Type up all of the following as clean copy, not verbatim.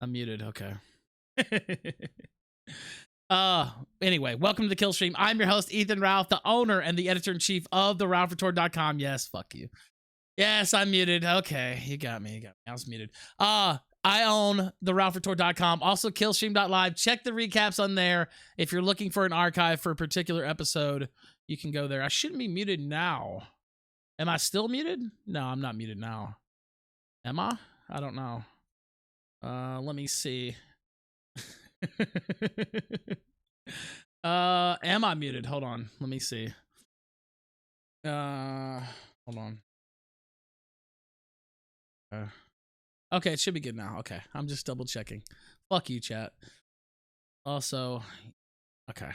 I'm muted. Okay. Anyway, welcome to the Killstream. I'm your host, Estan Ralph, the owner and the editor-in-chief of theralphreport.com. Yes, fuck you. Yes, I'm muted. Okay, you got me. I was muted. I own theralphreport.com. Also, Killstream.live. Check the recaps on there. If you're looking for an archive for a particular episode, you can go there. I shouldn't be muted now. Am I still muted? No, I'm not muted now. Am I? I don't know. Let me see. Am I muted? Hold on. Let me see. Hold on. Okay, it should be good now. Okay, I'm just double checking. Fuck you, chat. Also, okay,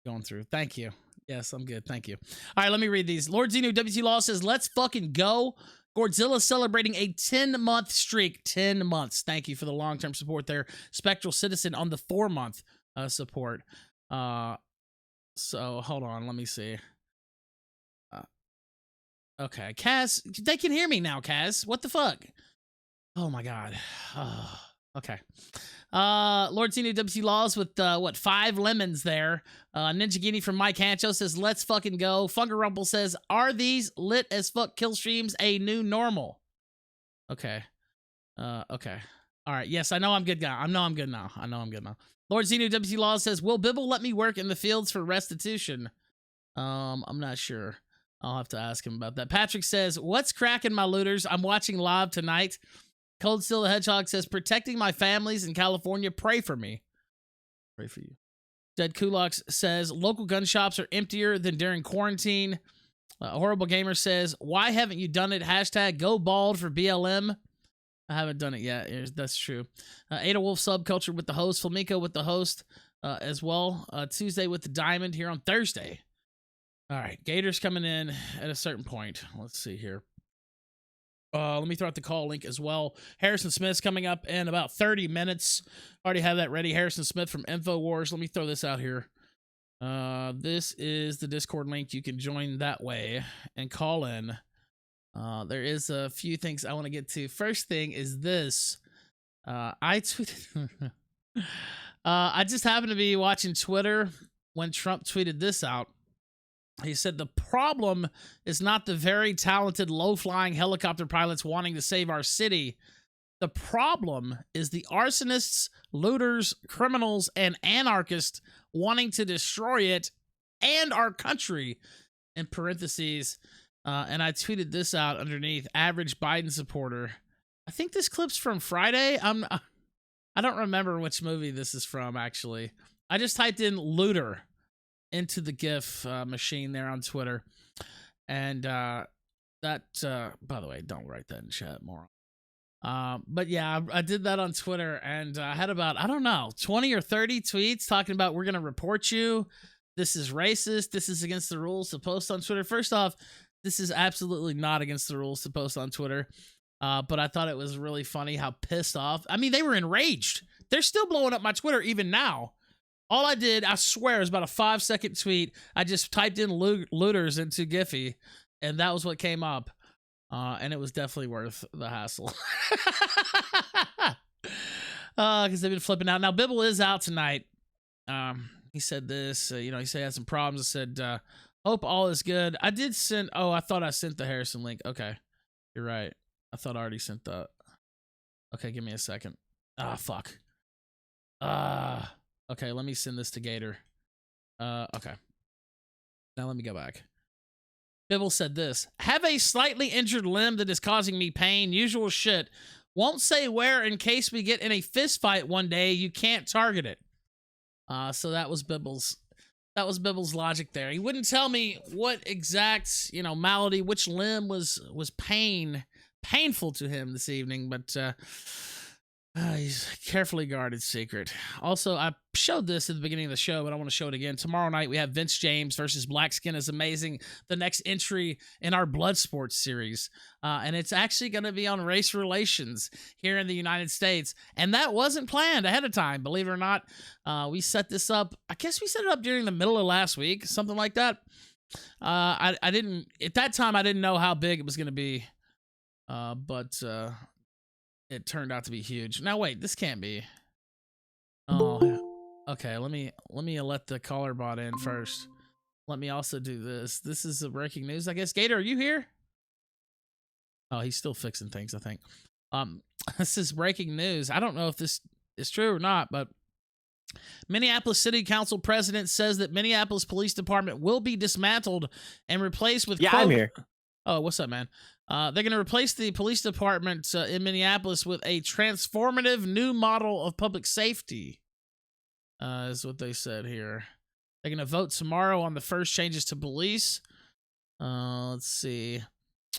going through. Thank you. Yes, I'm good. Thank you. All right, let me read these. Lord Zenu WT Law says, let's fucking go. Godzilla celebrating a 10-month streak. 10 months. Thank you for the long-term support there. Spectral Citizen on the 4-month support. So, hold on. Let me see. Okay, Kaz, they can hear me now, Kaz. What the fuck? Oh, my God. Okay. Lord Zenu WC Laws with, 5 lemons there. Ninja Guinea from Mike Hancho says, let's fucking go. Fungerumple says, are these lit as fuck kill streams a new normal? Okay. Okay. All right. Yes, I know I'm good now. I know I'm good now. Lord Zenu WC Laws says, will Bibble let me work in the fields for restitution? I'm not sure. I'll have to ask him about that. Patrick says, what's cracking, my looters? I'm watching live tonight. Cold Steel the Hedgehog says, protecting my families in California. Pray for me. Pray for you. Dead Kulaks says, local gun shops are emptier than during quarantine. Horrible Gamer says, why haven't you done it? Hashtag go bald for BLM. I haven't done it yet. That's true. Ada Wolf Subculture with the host. Flamenco with the host as well. Tuesday with the Diamond here on Thursday. All right. Gators coming in at a certain point. Let's see here. Let me throw out the call link as well. Harrison Smith's coming up in about 30 minutes. Already have that ready. Harrison Smith from InfoWars. Let me throw this out here. This is the Discord link. You can join that way and call in. There is a few things I want to get to. First thing is this. I tweeted. I just happened to be watching Twitter when Trump tweeted this out. He said, the problem is not the very talented low-flying helicopter pilots wanting to save our city. The problem is the arsonists, looters, criminals, and anarchists wanting to destroy it and our country, in parentheses. And I tweeted this out underneath, average Biden supporter. I think this clip's from Friday. I don't remember which movie this is from, actually. I just typed in looter into the GIF machine there on Twitter. And that, by the way, don't write that in chat, moron. But yeah, I did that on Twitter, and I had about, I don't know, 20 or 30 tweets talking about we're going to report you. This is racist. This is against the rules to post on Twitter. First off, this is absolutely not against the rules to post on Twitter. But I thought it was really funny how pissed off. I mean, they were enraged. They're still blowing up my Twitter even now. All I did, I swear, is about a 5-second tweet. I just typed in looters into Giphy, and that was what came up. And it was definitely worth the hassle. Because they've been flipping out. Now, Bibble is out tonight. He said this, he said he had some problems. I said, hope all is good. I did send, I thought I sent the Harrison link. Okay, you're right. I thought I already sent that. Okay, give me a second. Fuck. Okay, let me send this to Gator. Okay. Now let me go back. Bibble said this. Have a slightly injured limb that is causing me pain. Usual shit. Won't say where in case we get in a fist fight one day. You can't target it. So that was Bibble's logic there. He wouldn't tell me what exact, malady, which limb was painful to him this evening, but he's carefully guarded secret. Also, I showed this at the beginning of the show, but I want to show it again. Tomorrow night, we have Vince James versus Black Skin is Amazing, the next entry in our Blood Sports series. And it's actually going to be on race relations here in the United States. And that wasn't planned ahead of time, believe it or not. We set this up, I guess we set it up during the middle of last week, something like that. I didn't, at that time, I didn't know how big it was going to be. But it turned out to be huge. Now wait, this can't be. Oh, okay. Let me let the caller bot in first. Let me also do this. This is the breaking news, I guess. Gator, are you here? Oh, he's still fixing things, I think. This is breaking news. I don't know if this is true or not, but Minneapolis City Council president says that Minneapolis Police Department will be dismantled and replaced with. Yeah, I'm here. Oh, what's up, man? They're going to replace the police department in Minneapolis with a transformative new model of public safety, is what they said here. They're going to vote tomorrow on the first changes to police. Let's see.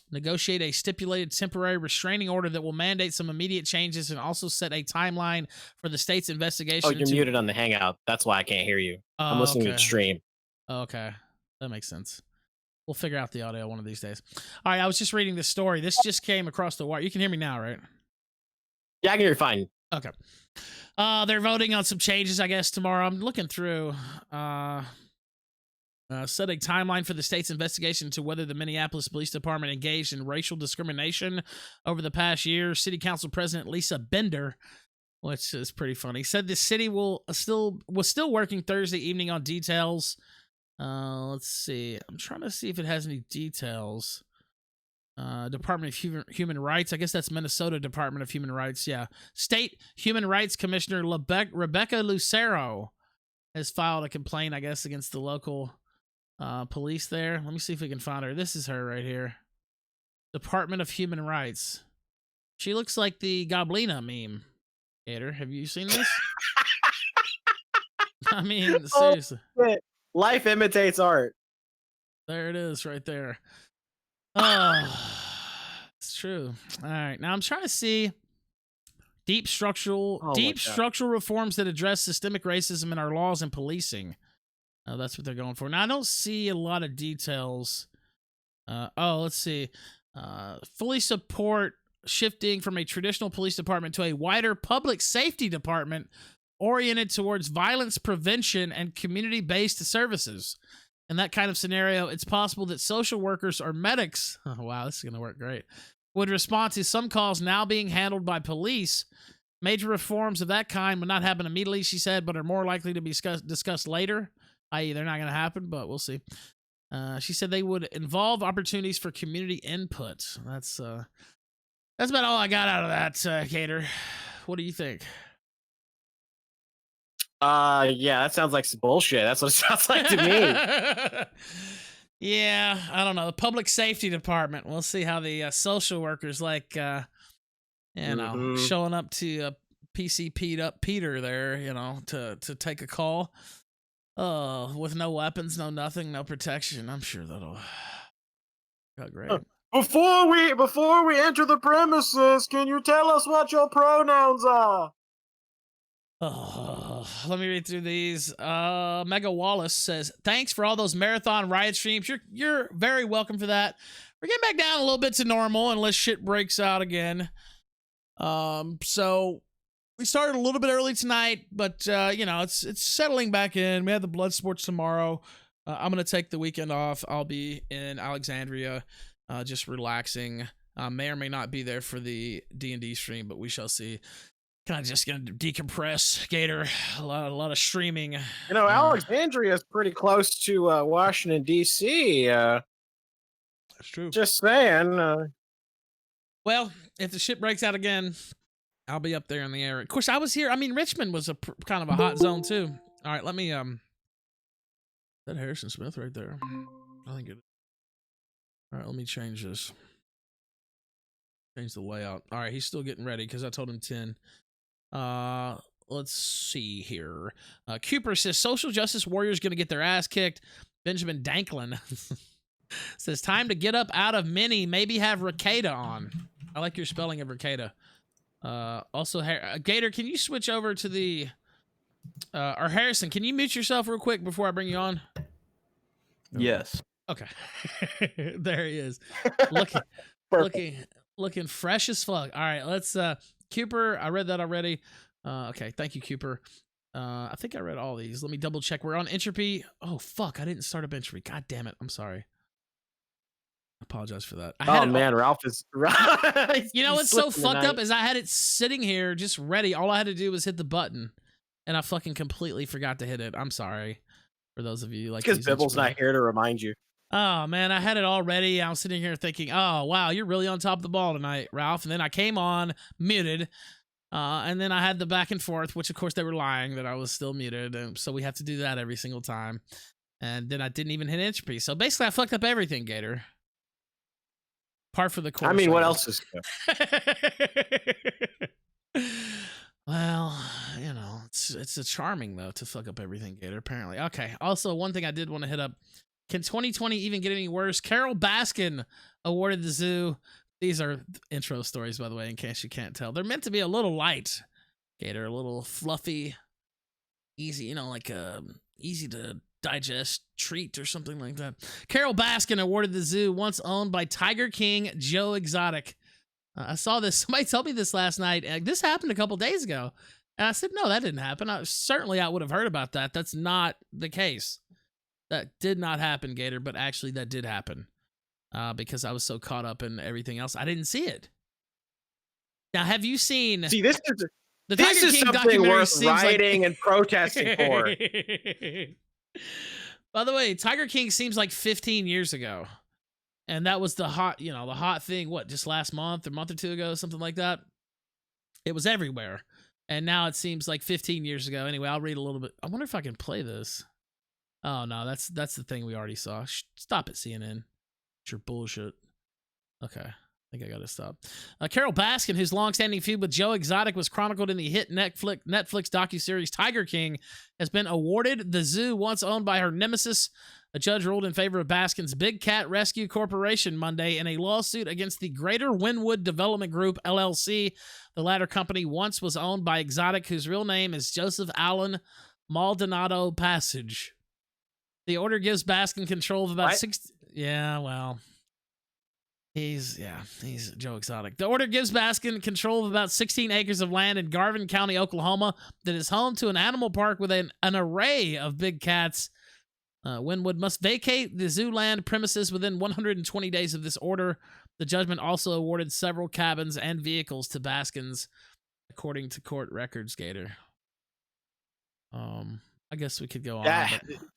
Negotiate a stipulated temporary restraining order that will mandate some immediate changes and also set a timeline for the state's investigation. Oh, you're muted on the Hangout. That's why I can't hear you. I'm listening to the stream. Okay. That makes sense. We'll figure out the audio one of these days. All right, I was just reading this story. This just came across the wire. You can hear me now, right? Yeah, I can hear you fine. Okay. They're voting on some changes, I guess, tomorrow. I'm looking through. Set a timeline for the state's investigation into whether the Minneapolis Police Department engaged in racial discrimination over the past year. City Council President Lisa Bender, which is pretty funny, said the city was still working Thursday evening on details. Let's see. I'm trying to see if it has any details. Department of Human Rights. I guess that's Minnesota Department of Human Rights. Yeah. State Human Rights Commissioner Rebecca Lucero has filed a complaint, I guess, against the local police there. Let me see if we can find her. This is her right here. Department of Human Rights. She looks like the Goblina meme. Gator, have you seen this? I mean, seriously. Oh, life imitates art. There it is right there. Oh, it's true. All right. Now I'm trying to see deep structural reforms that address systemic racism in our laws and policing. That's what they're going for. Now, I don't see a lot of details. Let's see. Fully support shifting from a traditional police department to a wider public safety department oriented towards violence prevention and community-based services. In that kind of scenario, it's possible that social workers or medics, oh, wow, this is going to work great, would respond to some calls now being handled by police. Major reforms of that kind would not happen immediately, she said, but are more likely to be discussed later. I.e., they're not going to happen, but we'll see. She said they would involve opportunities for community input. That's about all I got out of that, Gator. What do you think? Yeah, that sounds like some bullshit. That's what it sounds like to me. Yeah, I don't know. The public safety department. We'll see how the social workers like, showing up to PC Peter there, to take a call. With no weapons, no nothing, no protection. I'm sure that'll go great. Before we enter the premises, can you tell us what your pronouns are? Let me read through these. Mega Wallace says, "Thanks for all those marathon riot streams. You're very welcome for that. We're getting back down a little bit to normal unless shit breaks out again. So we started a little bit early tonight, but it's settling back in. We have the blood sports tomorrow. I'm gonna take the weekend off. I'll be in Alexandria, just relaxing. May or may not be there for the D&D stream, but we shall see. Kind of just gonna decompress, Gator. A lot of streaming. Alexandria is pretty close to Washington D.C. That's true. Just saying. Well, if the shit breaks out again, I'll be up there in the area. Of course, I was here. I mean, Richmond was kind of a hot zone too. All right, let me that Harrison Smith right there. I think it. All right, let me change this. Change the layout. All right, he's still getting ready because I told him 10. Let's see here. Cooper says social justice warriors gonna get their ass kicked. Benjamin Danklin says time to get up out of mini. Maybe have Ricada on. I like your spelling of Ricada. Also, Gator, can you switch over to the or Harrison? Can you mute yourself real quick before I bring you on? Yes. Okay. There he is. Looking fresh as fuck. All right, let's Cooper, I read that already. Okay, thank you, Cooper. I think I read all these. Let me double check. We're on entropy. Oh fuck, I didn't start up entropy. God damn it. I'm sorry. Apologize for that. Oh man, Ralph is. You know what's so fucked up is I had it sitting here just ready. All I had to do was hit the button, and I fucking completely forgot to hit it. I'm sorry for those of you like. Because Bibble's not here to remind you. Oh man, I had it all ready. I was sitting here thinking, "Oh wow, you're really on top of the ball tonight, Ralph." And then I came on muted, and then I had the back and forth, which of course they were lying that I was still muted, and so we have to do that every single time. And then I didn't even hit entropy. So basically, I fucked up everything, Gator. Par for the course. I mean, what else is good? Well, you know, it's a charming though to fuck up everything, Gator. Apparently, okay. Also, one thing I did want to hit up: can 2020 even get any worse? Carol Baskin awarded the zoo. These are intro stories, by the way, in case you can't tell. They're meant to be a little light, Gator, a little fluffy, easy, you know, like easy to digest treat or something like that. Carol Baskin awarded the zoo once owned by Tiger King Joe Exotic. I saw this. Somebody told me this last night. This happened a couple days ago. And I said, no, that didn't happen. I would have heard about that. That's not the case. That did not happen, Gator, but actually that did happen. Because I was so caught up in everything else. I didn't see it. Now, have you seen... See, this is something worth rioting and protesting for. By the way, Tiger King seems like 15 years ago. And that was the hot thing, just last month or month or two ago, something like that. It was everywhere. And now it seems like 15 years ago. Anyway, I'll read a little bit. I wonder if I can play this. Oh, no, that's the thing we already saw. Stop it, CNN. It's your bullshit. Okay. I think I gotta stop. Carol Baskin, whose long-standing feud with Joe Exotic was chronicled in the hit Netflix docuseries Tiger King, has been awarded the zoo once owned by her nemesis. A judge ruled in favor of Baskin's Big Cat Rescue Corporation Monday in a lawsuit against the Greater Wynwood Development Group, LLC. The latter company once was owned by Exotic, whose real name is Joseph Allen Maldonado Passage. The order gives Baskin control of about 60... Yeah, well... He's Joe Exotic. The order gives Baskin control of about 16 acres of land in Garvin County, Oklahoma, that is home to an animal park with an array of big cats. Wynwood must vacate the zoo land premises within 120 days of this order. The judgment also awarded several cabins and vehicles to Baskins, according to court records, Gator. I guess we could go on.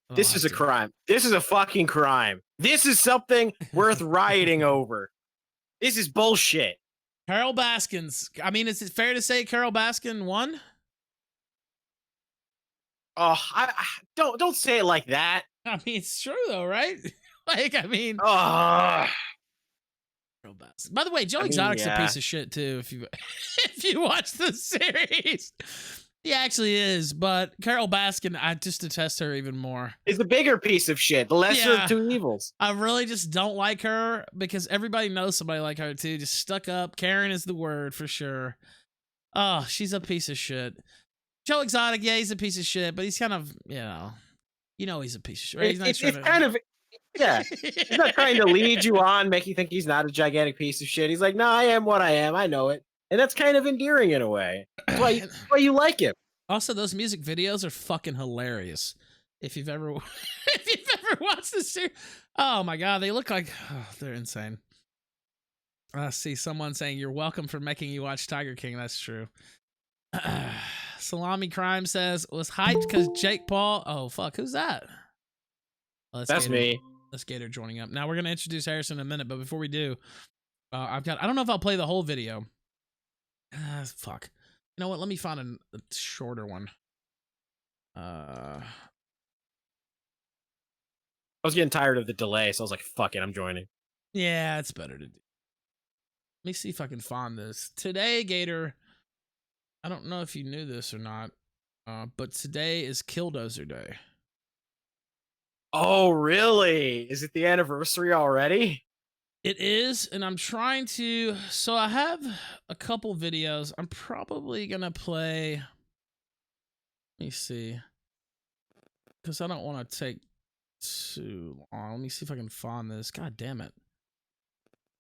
This is a crime. This is a fucking crime. This is something worth rioting over. This is bullshit. Carol Baskins. I mean, is it fair to say Carol Baskin won? Oh, I don't say it like that. I mean, it's true though, right? Like, I mean, Carol Baskin. By the way, Joe Exotic's a piece of shit too. If you watch the series. He actually is, but Carol Baskin, I just detest her even more. Is the bigger piece of shit, the lesser of two evils. I really just don't like her because everybody knows somebody like her too. Just stuck up. Karen is the word for sure. Oh, she's a piece of shit. Joe Exotic, yeah, he's a piece of shit, but he's kind of, he's a piece of shit. Right? He's not trying to lead you on, make you think he's not a gigantic piece of shit. He's like, no, I am what I am. I know it. And that's kind of endearing in a way. That's why you like him. Also, those music videos are fucking hilarious. If you've ever watched this series, oh my god, they look like they're insane. I see someone saying you're welcome for making you watch Tiger King. That's true. Salami Crime says was hyped because Jake Paul. Oh fuck, who's that? Oh, that's me. That's Gator joining up. Now we're gonna introduce Harrison in a minute, but before we do, I don't know if I'll play the whole video. Fuck. You know what? Let me find a shorter one. I was getting tired of the delay, so I was like, fuck it, I'm joining. Yeah, it's better to do. Let me see if I can find this. Today, Gator, I don't know if you knew this or not, but today is Killdozer Day. Oh, really? Is it the anniversary already? It is, and I'm trying to... So I have a couple videos. I'm probably going to play... Let me see. Because I don't want to take too long. Let me see if I can find this. God damn it.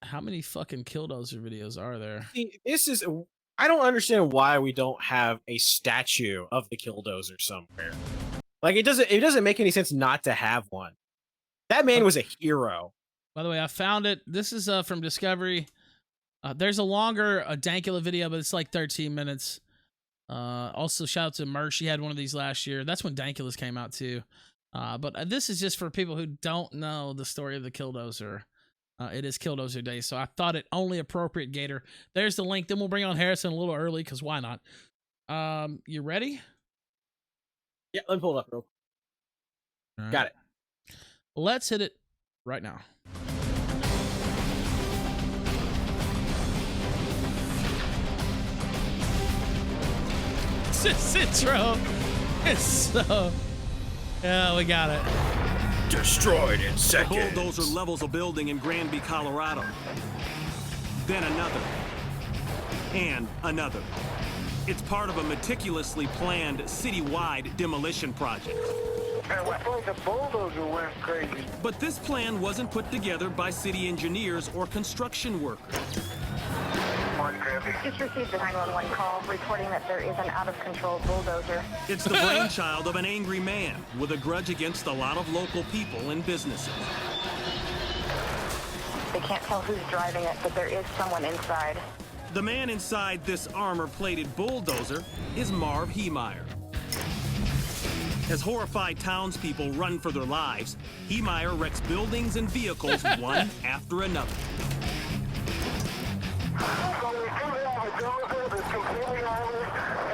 How many fucking Killdozer videos are there? See, I don't understand why we don't have a statue of the Killdozer somewhere. Like, it doesn't make any sense not to have one. That man was a hero. By the way, I found it. This is from Discovery. There's a longer Dankula video, but it's like 13 minutes. Also, shout out to Mersh. She had one of these last year. That's when Dankulas came out too. But this is just for people who don't know the story of the Killdozer. It is Killdozer Day, so I thought it only appropriate, Gator. There's the link. Then we'll bring on Harrison a little early, because why not? You ready? Yeah, let me pull it up real quick. Right. Got it. Let's hit it right now. This intro is so... Yeah, we got it. Destroyed in seconds. Bulldozer levels a building in Granby, Colorado. Then another. And another. It's part of a meticulously planned citywide demolition project. And what like the bulldozer went crazy. But this plan wasn't put together by city engineers or construction workers. Just received a 911 call reporting that there is an out-of-control bulldozer. It's the brainchild of an angry man with a grudge against a lot of local people and businesses. They can't tell who's driving it, but there is someone inside. The man inside this armor-plated bulldozer is Marv Heemeyer. As horrified townspeople run for their lives, Heemeyer wrecks buildings and vehicles one after another.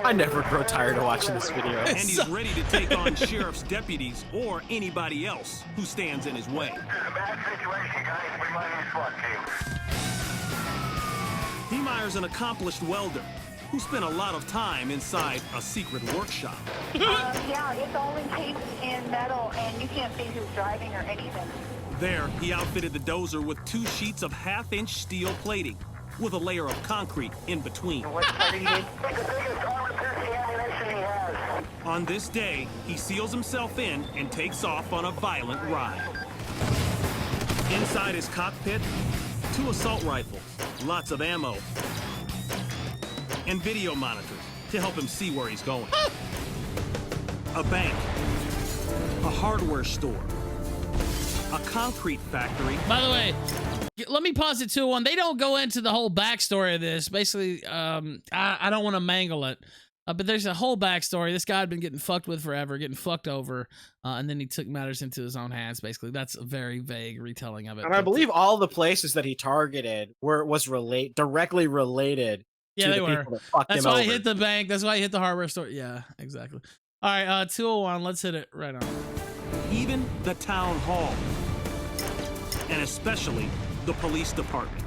I never grow tired of watching this video. And he's ready to take on sheriff's deputies or anybody else who stands in his way. Heemeyer's an accomplished welder who spent a lot of time inside a secret workshop. Yeah, it's all encased in metal, and you can't see who's driving or anything. There, he outfitted the dozer with 2 sheets of half-inch steel plating, with a layer of concrete in between. What part are you doing? On this day, he seals himself in and takes off on a violent ride. Inside his cockpit, 2 assault rifles, lots of ammo, and video monitors to help him see where he's going. A bank, a hardware store, a concrete factory. By the way, let me pause it to one. They don't go into the whole backstory of this. Basically, I don't want to mangle it. But there's a whole backstory. This guy had been getting fucked with forever, getting fucked over, and then he took matters into his own hands, basically. That's a very vague retelling of it. And I believe all the places that he targeted was directly related yeah, to they the were. people that fucked That's him why over. he hit the bank. That's why he hit the hardware store. Yeah, exactly. All right, 201. Let's hit it right now. Even the town hall, and especially the police department.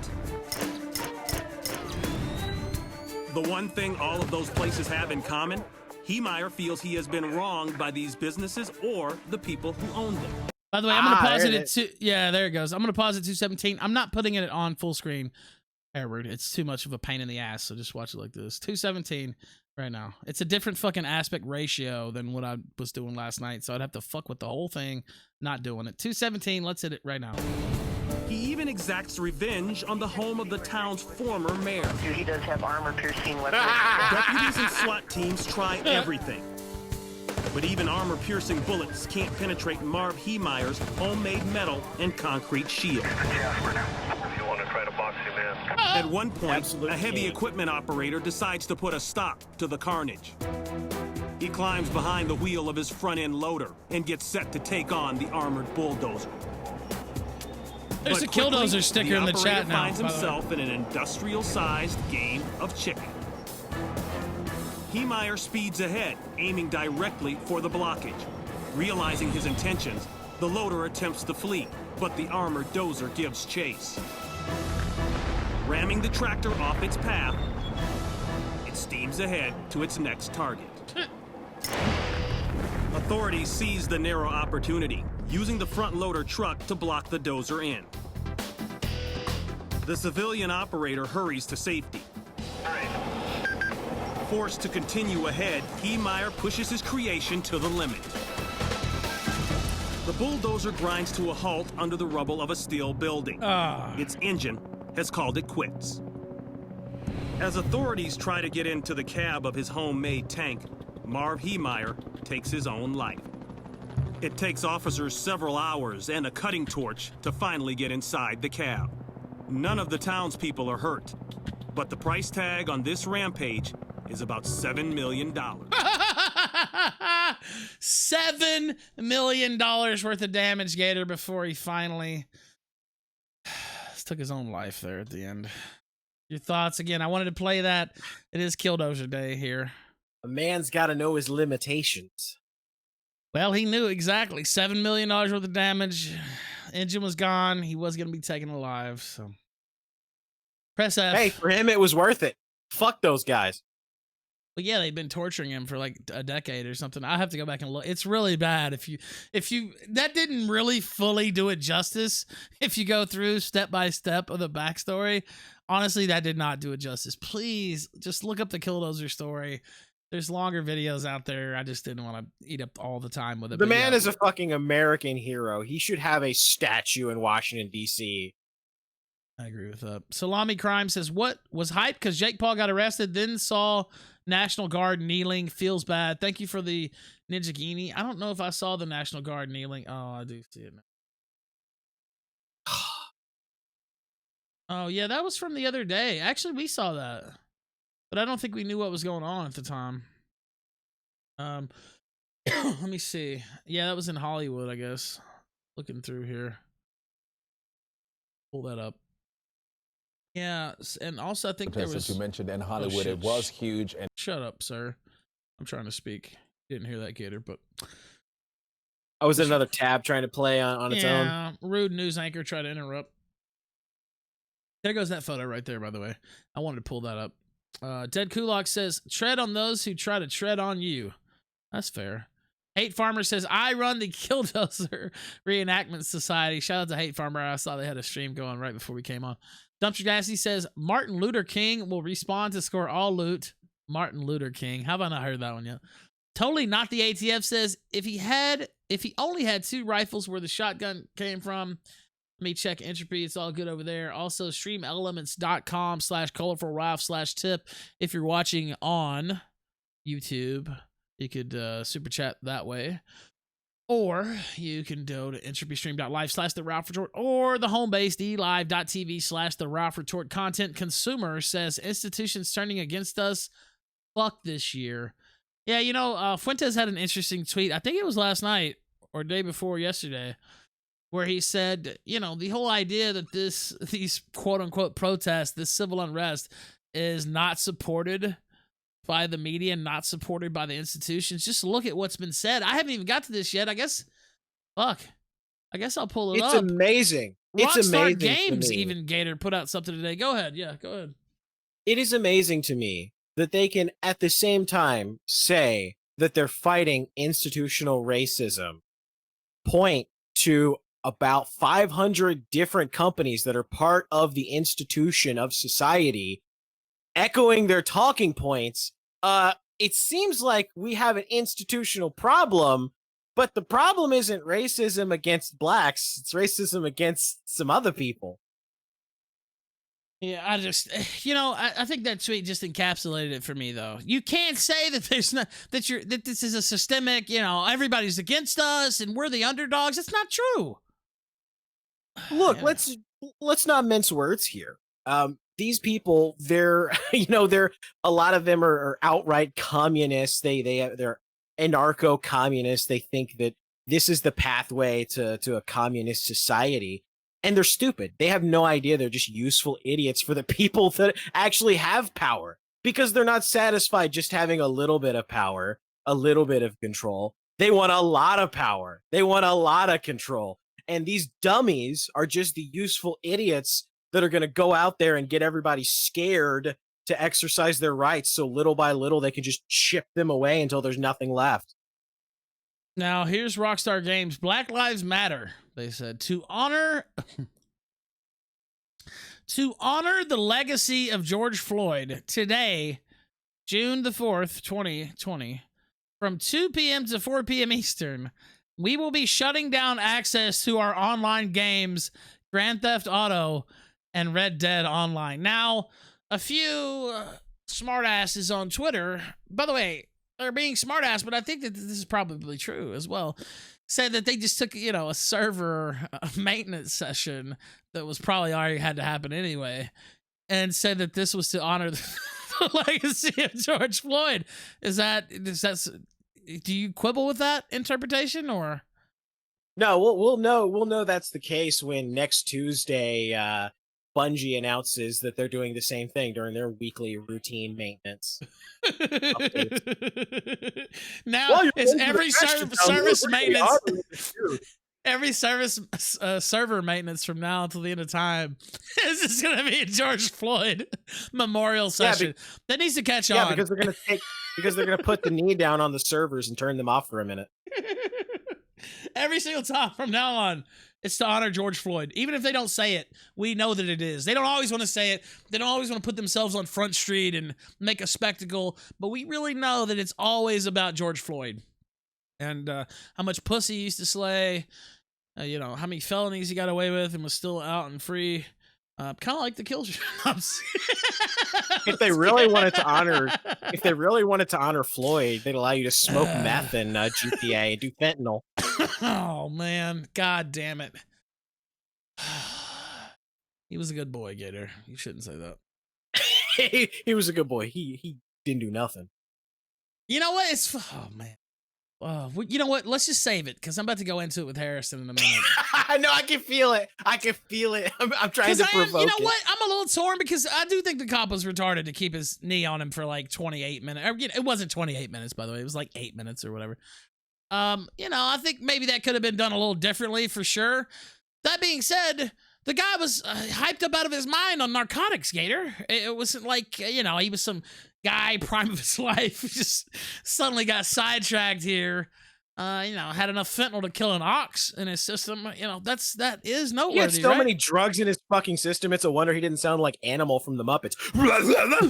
The one thing all of those places have in common, Heemeyer feels he has been wronged by these businesses or the people who own them. By the way, I'm going to pause there it it at is. 2. Yeah, there it goes. I'm going to pause at 217. I'm not putting it on full screen. Edward, it's too much of a pain in the ass, so just watch it like this. 217 right now. It's a different fucking aspect ratio than what I was doing last night, so I'd have to fuck with the whole thing, not doing it. 217, let's hit it right now. He even exacts revenge on the home of the town's former mayor. He does have armor-piercing weapons. Deputies and SWAT teams try everything. But even armor-piercing bullets can't penetrate Marv Heemeyer's homemade metal and concrete shield. At one point, Absolute a heavy king. equipment operator decides to put a stop to the carnage. He climbs behind the wheel of his front-end loader and gets set to take on the armored bulldozer. There's But a Killdozer quickly, sticker in the operator chat now. finds by the way. himself in an industrial-sized game of chicken. Heemeyer speeds ahead, aiming directly for the blockage. Realizing his intentions, the loader attempts to flee, but the armored dozer gives chase. Ramming the tractor off its path, it steams ahead to its next target. Authorities seize the narrow opportunity, using the front loader truck to block the dozer in. The civilian operator hurries to safety. Forced to continue ahead, Heemeyer pushes his creation to the limit. The bulldozer grinds to a halt under the rubble of a steel building. Its engine has called it quits. As authorities try to get into the cab of his homemade tank, Marv Heemeyer takes his own life. It takes officers several hours and a cutting torch to finally get inside the cab. None of the townspeople are hurt, but the price tag on this rampage is about $7 million. $7 million worth of damage, Gator, before he finally took his own life there at the end. Your thoughts? Again, I wanted to play that. It is Killdozer Day here. A man's got to know his limitations. Well, he knew exactly. $7 million worth of damage. Engine was gone. He was going to be taken alive. So, press F. Hey, for him, it was worth it. Fuck those guys. But yeah, they've been torturing him for like a decade or something. I have to go back and look. It's really bad. If you that didn't really fully do it justice. If you go through step by step of the backstory, honestly, that did not do it justice. Please just look up the Killdozer story. There's longer videos out there. I just didn't want to eat up all the time with it. The man is a fucking American hero. He should have a statue in Washington, D.C. I agree with that. Salami Crime says, what was hyped because Jake Paul got arrested, then saw National Guard kneeling. Feels bad. Thank you for the Ninja Genie. I don't know if I saw the National Guard kneeling. Oh, I do see it now. Oh, yeah, that was from the other day. Actually, we saw that. But I don't think we knew what was going on at the time. Let me see. Yeah, that was in Hollywood, I guess. Looking through here. Pull that up. Yeah, and also I think there was... that you mentioned in Hollywood, it was huge. And shut up, sir. I'm trying to speak. Didn't hear that, Gator, but... I was in another tab trying to play on its own. Yeah, rude news anchor tried to interrupt. There goes that photo right there, by the way. I wanted to pull that up. Dead Kulak says, tread on those who try to tread on you. That's fair. Hate Farmer says, I run the Killdozer Reenactment Society. Shout out to Hate Farmer. I saw they had a stream going right before we came on. Dumpster Dassy says, Martin Luther King will respawn to score all loot. Martin Luther King. How have I not heard that one yet? Totally not the ATF says, if he only had 2 rifles where the shotgun came from, let me check entropy. It's all good over there. Also, streamelements.com/colorfulralph/tip. If you're watching on YouTube, you could super chat that way. Or you can go to entropystream.live/the-Ralph-Retort or the home base, dlive.tv/the-Ralph-Retort. Content consumer says, institutions turning against us. Fuck this year. Yeah, you know, Fuentes had an interesting tweet. I think it was last night or day before yesterday, where he said, you know, the whole idea that these quote-unquote protests, this civil unrest, is not supported by the media and not supported by the institutions. Just look at what's been said. I haven't even got to this yet. I guess I'll pull it up. It's amazing. It's Rockstar amazing. Games even, Gator, put out something today. Go ahead. Yeah, go ahead. It is amazing to me that they can, at the same time, say that they're fighting institutional racism, point to about 500 different companies that are part of the institution of society, echoing their talking points. It seems like we have an institutional problem, but the problem isn't racism against blacks. It's racism against some other people. Yeah, I just, you know, I think that tweet just encapsulated it for me, though. You can't say that there's not, that this is a systemic, you know, everybody's against us and we're the underdogs. It's not true. Look, Yeah. let's not mince words here. These people, they're, you know, a lot of them are outright communists. They're anarcho-communists. They think that this is the pathway to a communist society. And they're stupid. They have no idea. They're just useful idiots for the people that actually have power, because they're not satisfied just having a little bit of power, a little bit of control. They want a lot of power. They want a lot of control. And these dummies are just the useful idiots that are going to go out there and get everybody scared to exercise their rights. So little by little, they can just chip them away until there's nothing left. Now, here's Rockstar Games. Black Lives Matter, they said, to honor the legacy of George Floyd, today, June the 4th, 2020, from 2 p.m. to 4 p.m. Eastern, we will be shutting down access to our online games, Grand Theft Auto and Red Dead Online. Now, a few smartasses on Twitter, by the way, they're being smartass, but I think that this is probably true as well. Said that they just took, a server maintenance session that was probably already had to happen anyway, and said that this was to honor the legacy of George Floyd. Do you quibble with that interpretation, or? No, we'll know that's the case when next Tuesday Bungie announces that they're doing the same thing during their weekly routine maintenance. Now it's every service maintenance. Every service server maintenance from now until the end of time is just going to be a George Floyd memorial session. That needs to catch on. Yeah, because they're going to put the knee down on the servers and turn them off for a minute. Every single time from now on, it's to honor George Floyd. Even if they don't say it, we know that it is. They don't always want to say it. They don't always want to put themselves on Front Street and make a spectacle. But we really know that it's always about George Floyd. And how much pussy he used to slay, how many felonies he got away with and was still out and free. Kind of like the Killstream. If they really wanted to honor Floyd, they'd allow you to smoke meth in GTA and do fentanyl. Oh man, God damn it! He was a good boy, Gator. You shouldn't say that. He was a good boy. He didn't do nothing. You know what? Oh man. You know what? Let's just save it because I'm about to go into it with Harrison in a minute. I know. I can feel it. I'm trying to provoke You know what? I'm a little torn because I do think the cop was retarded to keep his knee on him for like 28 minutes. It wasn't 28 minutes, by the way. It was like 8 minutes or whatever. I think maybe that could have been done a little differently for sure. That being said, the guy was hyped up out of his mind on narcotics, Gator. It wasn't like, he was some guy prime of his life just suddenly got sidetracked here. Had enough fentanyl to kill an ox in his system. That is noteworthy. He had so many drugs in his fucking system. It's a wonder he didn't sound like Animal from the Muppets.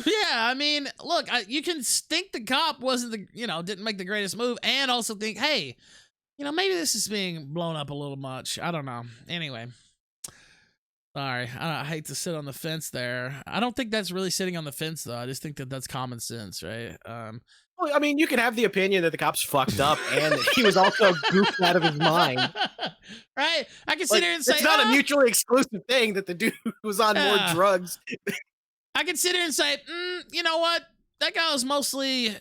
Yeah, I mean, look, you can think the cop didn't make the greatest move, and also think, hey, maybe this is being blown up a little much. I don't know. Anyway. Sorry, I hate to sit on the fence there. I don't think that's really sitting on the fence, though. I just think that that's common sense, right? Well, I mean, you can have the opinion that the cop's fucked up and that he was also goofed out of his mind. Right? I can sit here and say... It's not a mutually exclusive thing that the dude was on more drugs. I can sit here and say, you know what? That guy was mostly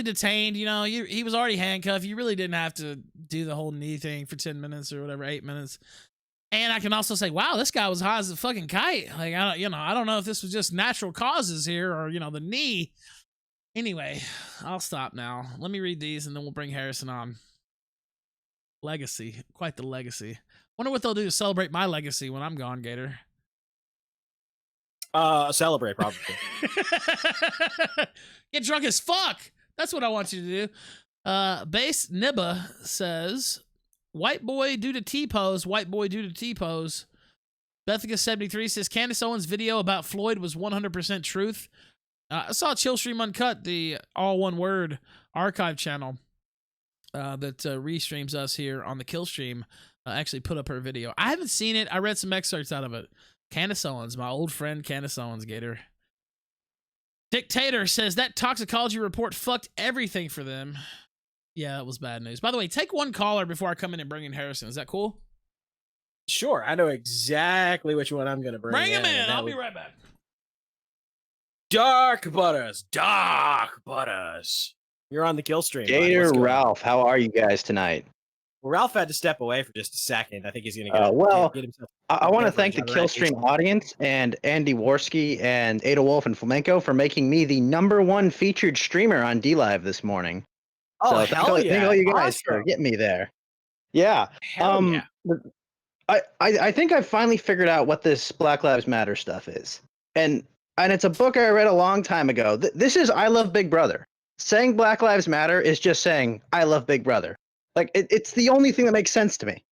detained. He was already handcuffed. You really didn't have to do the whole knee thing for 10 minutes or whatever, 8 minutes. And I can also say, wow, this guy was high as a fucking kite. Like, I don't know if this was just natural causes here or, the knee. Anyway, I'll stop now. Let me read these and then we'll bring Harrison on. Legacy. Quite the legacy. Wonder what they'll do to celebrate my legacy when I'm gone, Gator. Celebrate, probably. Get drunk as fuck. That's what I want you to do. Base Nibba says... White boy due to T-pose. White boy due to T-pose. Bethica73 says Candace Owens' video about Floyd was 100% truth. I saw Killstream Uncut, the all one word archive channel that restreams us here on the Killstream. Actually put up her video. I haven't seen it. I read some excerpts out of it. Candace Owens, my old friend Candace Owens, Gator. Dictator says that toxicology report fucked everything for them. Yeah, that was bad news. By the way, take one caller before I come in and bring in Harrison. Is that cool? Sure. I know exactly which one I'm going to bring in. Bring him in. I'll be right back. Dark Butters. You're on the Killstream. Gator Ralph, how are you guys tonight? Well, Ralph had to step away for just a second. I think he's going to get himself. I want to thank the Killstream audience and Andy Worski and Ada Wolf and Flamenco for making me the #1 featured streamer on DLive this morning. Oh, so hell yeah. Thank all you guys for getting me there. Yeah. Yeah. I think I finally figured out what this Black Lives Matter stuff is. And it's a book I read a long time ago. This is I Love Big Brother. Saying Black Lives Matter is just saying I love Big Brother. Like, it's the only thing that makes sense to me.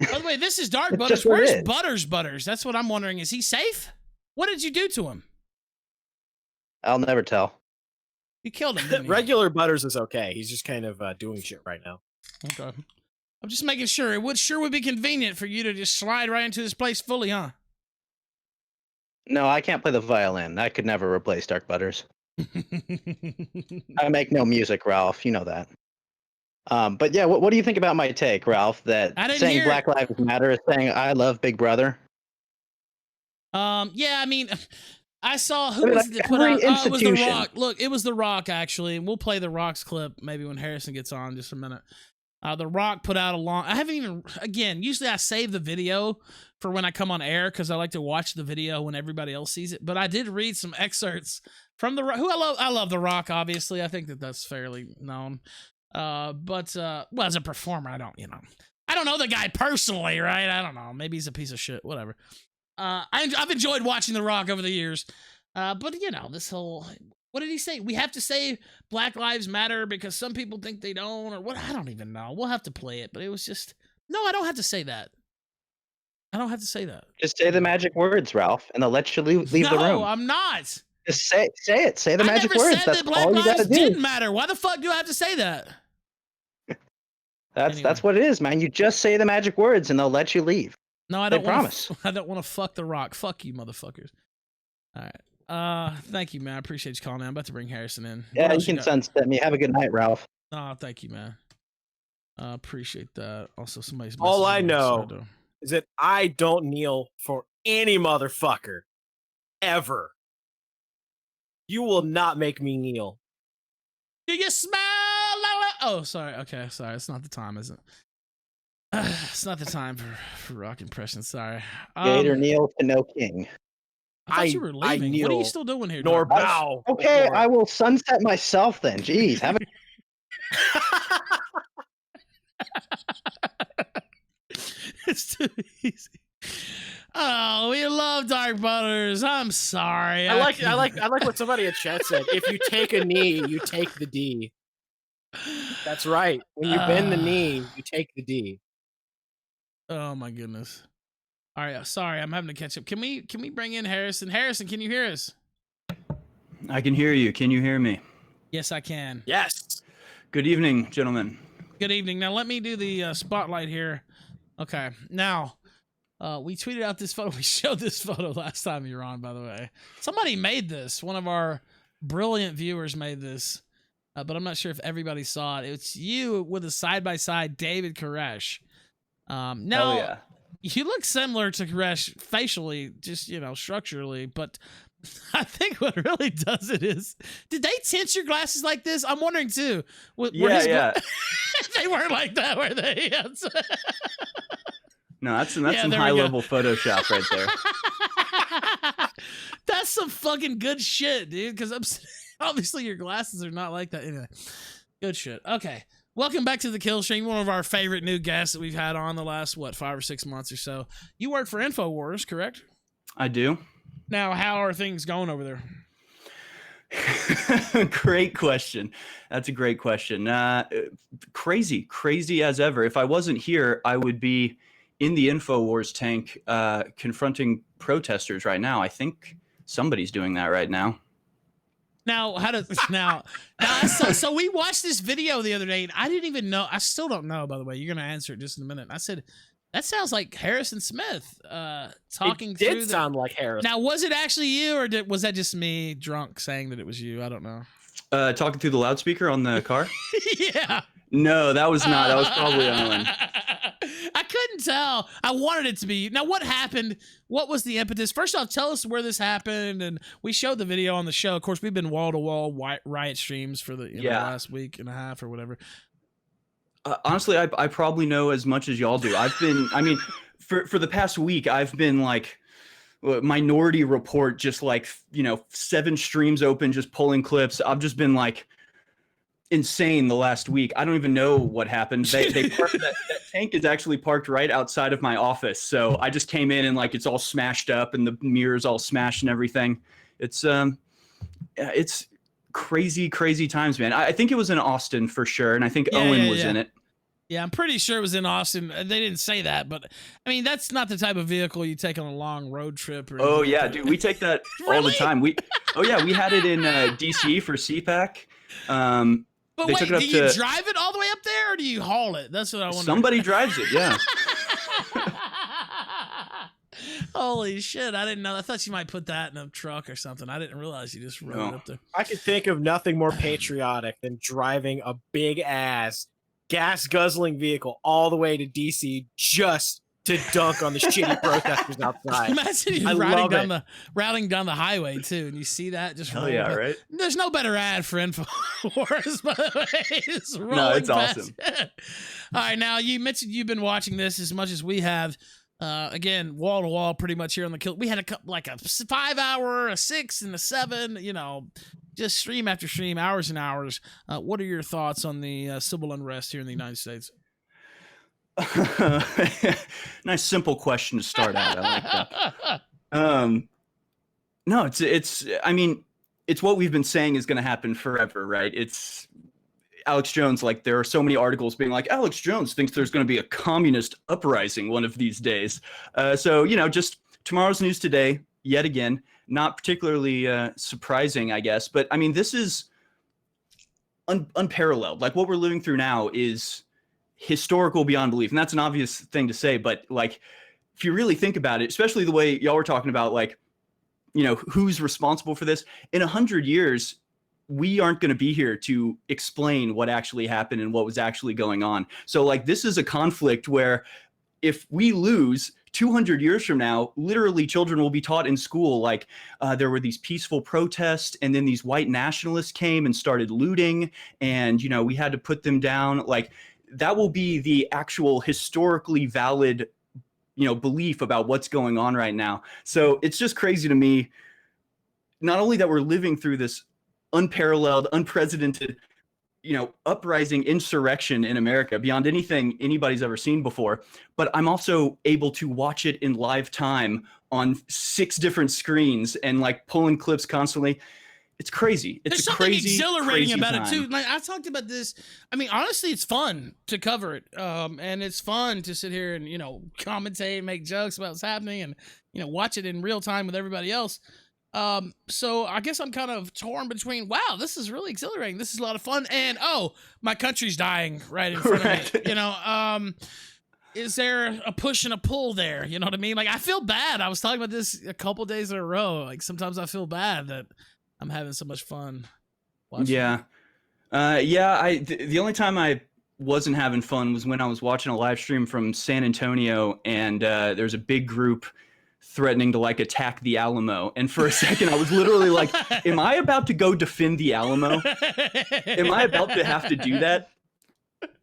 By the way, this is Dark Butters. Where's Butters? That's what I'm wondering. Is he safe? What did you do to him? I'll never tell. You killed him, didn't you? Regular Butters is okay. He's just kind of doing shit right now. Okay. I'm just making sure. It would be convenient for you to just slide right into this place fully, huh? No, I can't play the violin. I could never replace Dark Butters. I make no music, Ralph. You know that. But yeah, what do you think about my take, Ralph? That I didn't saying hear Black Lives Matter is saying I love Big Brother. Yeah, I mean, I saw I mean, was like it put every out? Oh, it was The institution. Rock. Look, it was The Rock actually, and we'll play The Rock's clip maybe when Harrison gets on in just a minute. The Rock put out a long. I haven't even. Again, usually I save the video for when I come on air because I like to watch the video when everybody else sees it. But I did read some excerpts from The Rock, who I love. I love The Rock, obviously. I think that's fairly known. But well, as a performer, I don't know the guy personally, right? I don't know. Maybe he's a piece of shit. Whatever. I've enjoyed watching The Rock over the years. But this whole. What did he say? We have to say Black Lives Matter because some people think they don't, or what? I don't even know. We'll have to play it, but it was just no. I don't have to say that. I don't have to say that. Just say the magic words, Ralph, and they'll let you leave the room. No, I'm not. Just say it. Say the I magic never words. said That's that Black all you Lives gotta do. didn't matter. Why the fuck do I have to say that? That's what it is, man. You just say the magic words, and they'll let you leave. No, I They don't promise. I don't want to fuck The Rock. Fuck you, motherfuckers. All right. Thank you, man. I appreciate you calling in. I'm about to bring Harrison in. Yeah, you can sunset me. Have a good night, Ralph. Oh, thank you, man. Appreciate that. Also, somebody's All I messaging me, know so is that I don't kneel for any motherfucker ever. You will not make me kneel. do you smell oh, sorry. Okay, sorry. It's not the time, is it? It's not the time for rock impressions. Sorry. Gator kneel to no king. I thought you were leaving. What are you kneel still doing here? nor Dark? bow. Okay, before- I will sunset myself then. Jeez, have a It's too easy. Oh, we love Dark Butters. I'm sorry. I like what somebody in chat said. If you take a knee, you take the D. That's right. When you bend the knee, you take the D. Oh my goodness. All right, sorry, I'm having to catch up. Can we bring in Harrison? Harrison, can you hear us? I can hear you. Can you hear me? Yes, I can. Yes. Good evening, gentlemen. Good evening. Now let me do the spotlight here. Okay. Now, we tweeted out this photo. We showed this photo last time you were on, by the way. Somebody made this. One of our brilliant viewers made this, but I'm not sure if everybody saw it. It's you with a side-by-side David Koresh. Now, Oh, yeah. you look similar to Koresh facially, just, structurally, but I think what really does it is, did they tint your glasses like this? I'm wondering too. Yeah. They weren't like that, were they? No, that's some there we go. high-level Photoshop right there. That's some fucking good shit, dude, because obviously your glasses are not like that. Anyway, good shit. Okay. Welcome back to the Killstream, one of our favorite new guests that we've had on the last, 5 or 6 months or so. You work for InfoWars, correct? I do. Now, how are things going over there? Great question. That's a great question. Crazy as ever. If I wasn't here, I would be in the InfoWars tank confronting protesters right now. I think somebody's doing that right now. Now, so we watched this video the other day, and I didn't even know. I still don't know, by the way. You're going to answer it just in a minute. I said, that sounds like Harrison Smith talking It through did sound like Harrison. Now, was it actually you, or was that just me drunk saying that it was you? I don't know. Talking through the loudspeaker on the car? Yeah. No, that was not. That was probably Owen. I couldn't tell. I wanted it to be you. Now, what happened? What was the impetus? First off, tell us where this happened. And we showed the video on the show. Of course, we've been wall-to-wall riot streams for the last week and a half or whatever. Honestly, I probably know as much as y'all do. For the past week, I've been like Minority Report, just 7 streams open, just pulling clips. I've just been like insane the last week. I don't even know what happened. They parked that tank is actually parked right outside of my office. So I just came in and it's all smashed up and the mirrors all smashed and everything. It's crazy times, man. I think it was in Austin for sure. And I think Owen was in it. Yeah, I'm pretty sure it was in Austin. They didn't say that, but I mean, that's not the type of vehicle you take on a long road trip. Or oh yeah, dude, we take that all the time. We had it in DC for CPAC. But wait, do you drive it all the way up there, or do you haul it? That's what I want. Somebody drives it, yeah. Holy shit! I didn't know. I thought you might put that in a truck or something. I didn't realize you just rode it up there. I could think of nothing more patriotic than driving a big ass gas guzzling vehicle all the way to DC just to dunk on the shitty protesters outside. Imagine you riding down the highway too, and you see that just Hell yeah, right? There's no better ad for InfoWars, by the way. It's No, it's awesome. All right, now you mentioned you've been watching this as much as we have. Again, wall to wall, pretty much here on the Kill. We had a 5 hour, a 6, and a 7. You know, just stream after stream, hours and hours. What are your thoughts on the civil unrest here in the United States? Nice simple question to start out. I like that. No, it's I mean, it's what we've been saying is going to happen forever, right? It's Alex Jones, like there are so many articles being like Alex Jones thinks there's going to be a communist uprising one of these days. So, you know, just tomorrow's news today, yet again, not particularly surprising, I guess, but I mean, this is unparalleled. Like what we're living through now is historical beyond belief. And that's an obvious thing to say, but like, if you really think about it, especially the way y'all were talking about, like, you know, who's responsible for this in 100 years, we aren't going to be here to explain what actually happened and what was actually going on. So like, this is a conflict where if we lose 200 years from now, literally children will be taught in school, like there were these peaceful protests and then these white nationalists came and started looting and, you know, we had to put them down. Like, that will be the actual historically valid, you know, belief about what's going on right now. So it's just crazy to me, not only that we're living through this unparalleled, unprecedented, you know, uprising insurrection in America beyond anything anybody's ever seen before, but I'm also able to watch it in live time on 6 different screens and like pulling clips constantly. It's crazy. It's There's a something crazy, exhilarating crazy about time. it too. Like I talked about this. I mean, honestly, it's fun to cover it, and it's fun to sit here and, you know, commentate and make jokes about what's happening, and, you know, watch it in real time with everybody else. So I guess I'm kind of torn between, wow, this is really exhilarating, this is a lot of fun, and oh, my country's dying right in front of me. You know, is there a push and a pull there? You know what I mean? Like, I feel bad. I was talking about this a couple days in a row. Like, sometimes I feel bad that I'm having so much fun watching. Yeah. The only time I wasn't having fun was when I was watching a live stream from San Antonio and there's a big group threatening to like attack the Alamo. And for a second I was literally like, am I about to go defend the Alamo? Am I about to have to do that?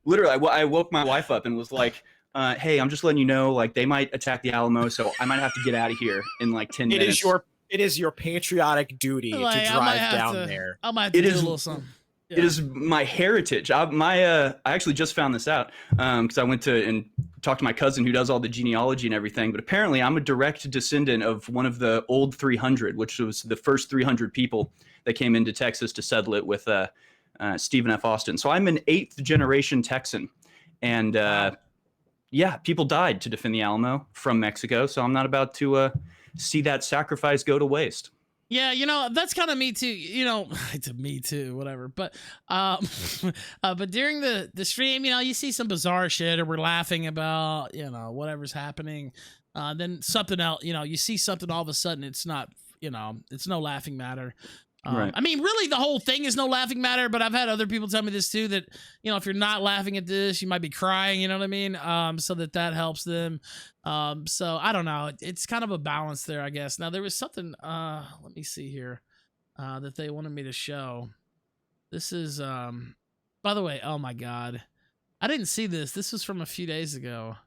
Literally, I woke my wife up and was like, hey, I'm just letting you know, like they might attack the Alamo, so I might have to get out of here in like 10 minutes. It is your patriotic duty to drive down there. I might have to do a little something. Yeah. It is my heritage. I actually just found this out because I went to and talked to my cousin who does all the genealogy and everything. But apparently, I'm a direct descendant of one of the old 300, which was the first 300 people that came into Texas to settle it with Stephen F. Austin. So I'm an 8th generation Texan, and yeah, people died to defend the Alamo from Mexico. So I'm not about to see that sacrifice go to waste. Yeah, you know, that's kind of me too, you know, to me too, whatever. But but during the stream, you know, you see some bizarre shit or we're laughing about, you know, whatever's happening. Then something else, you know, you see something all of a sudden, it's not, you know, it's no laughing matter. Right. I mean, really, the whole thing is no laughing matter, but I've had other people tell me this too, that, you know, if you're not laughing at this, you might be crying, you know what I mean? So that helps them. So I don't know. It's kind of a balance there, I guess. Now, there was something, let me see here, that they wanted me to show. This is, by the way, oh my God, I didn't see this. This was from a few days ago.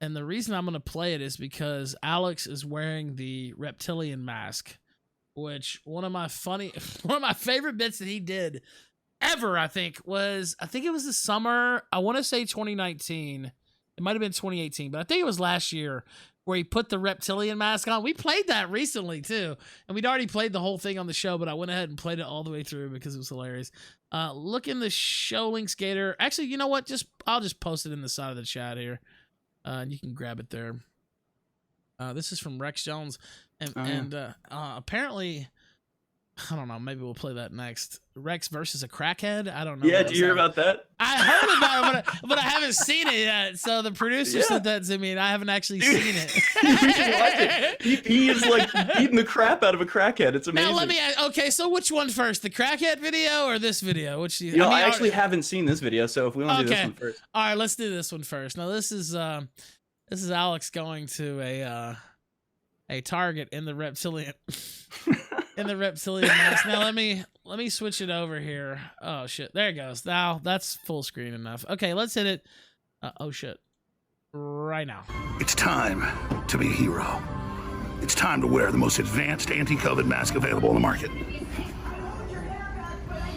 And the reason I'm going to play it is because Alex is wearing the reptilian mask, which one of my favorite bits that he did ever, I think it was the summer. I want to say 2019. It might've been 2018, but I think it was last year where he put the reptilian mask on. We played that recently too. And we'd already played the whole thing on the show, but I went ahead and played it all the way through because it was hilarious. Look in the show links, Gator. Actually, you know what? I'll just post it in the side of the chat here. And you can grab it there. This is from Rex Jones. And apparently I don't know. Maybe we'll play that next. Rex versus a crackhead. I don't know. Yeah, do you hear about that? I heard about it, but I haven't seen it yet. So the producer sent that to me, and I haven't actually seen it. You should watch it. He is like beating the crap out of a crackhead. It's amazing. Now let me. Okay, so which one first, the crackhead video or this video? Which I actually haven't seen this video, so if we want to do this one first. All right, let's do this one first. Now this is Alex going to a target in the reptilian. In the reptilian mask. Now let me switch it over here. Oh shit, there it goes. Now that's full screen enough. Okay, let's hit it. Oh shit, right now. It's time to be a hero. It's time to wear the most advanced anti-COVID mask available on the market.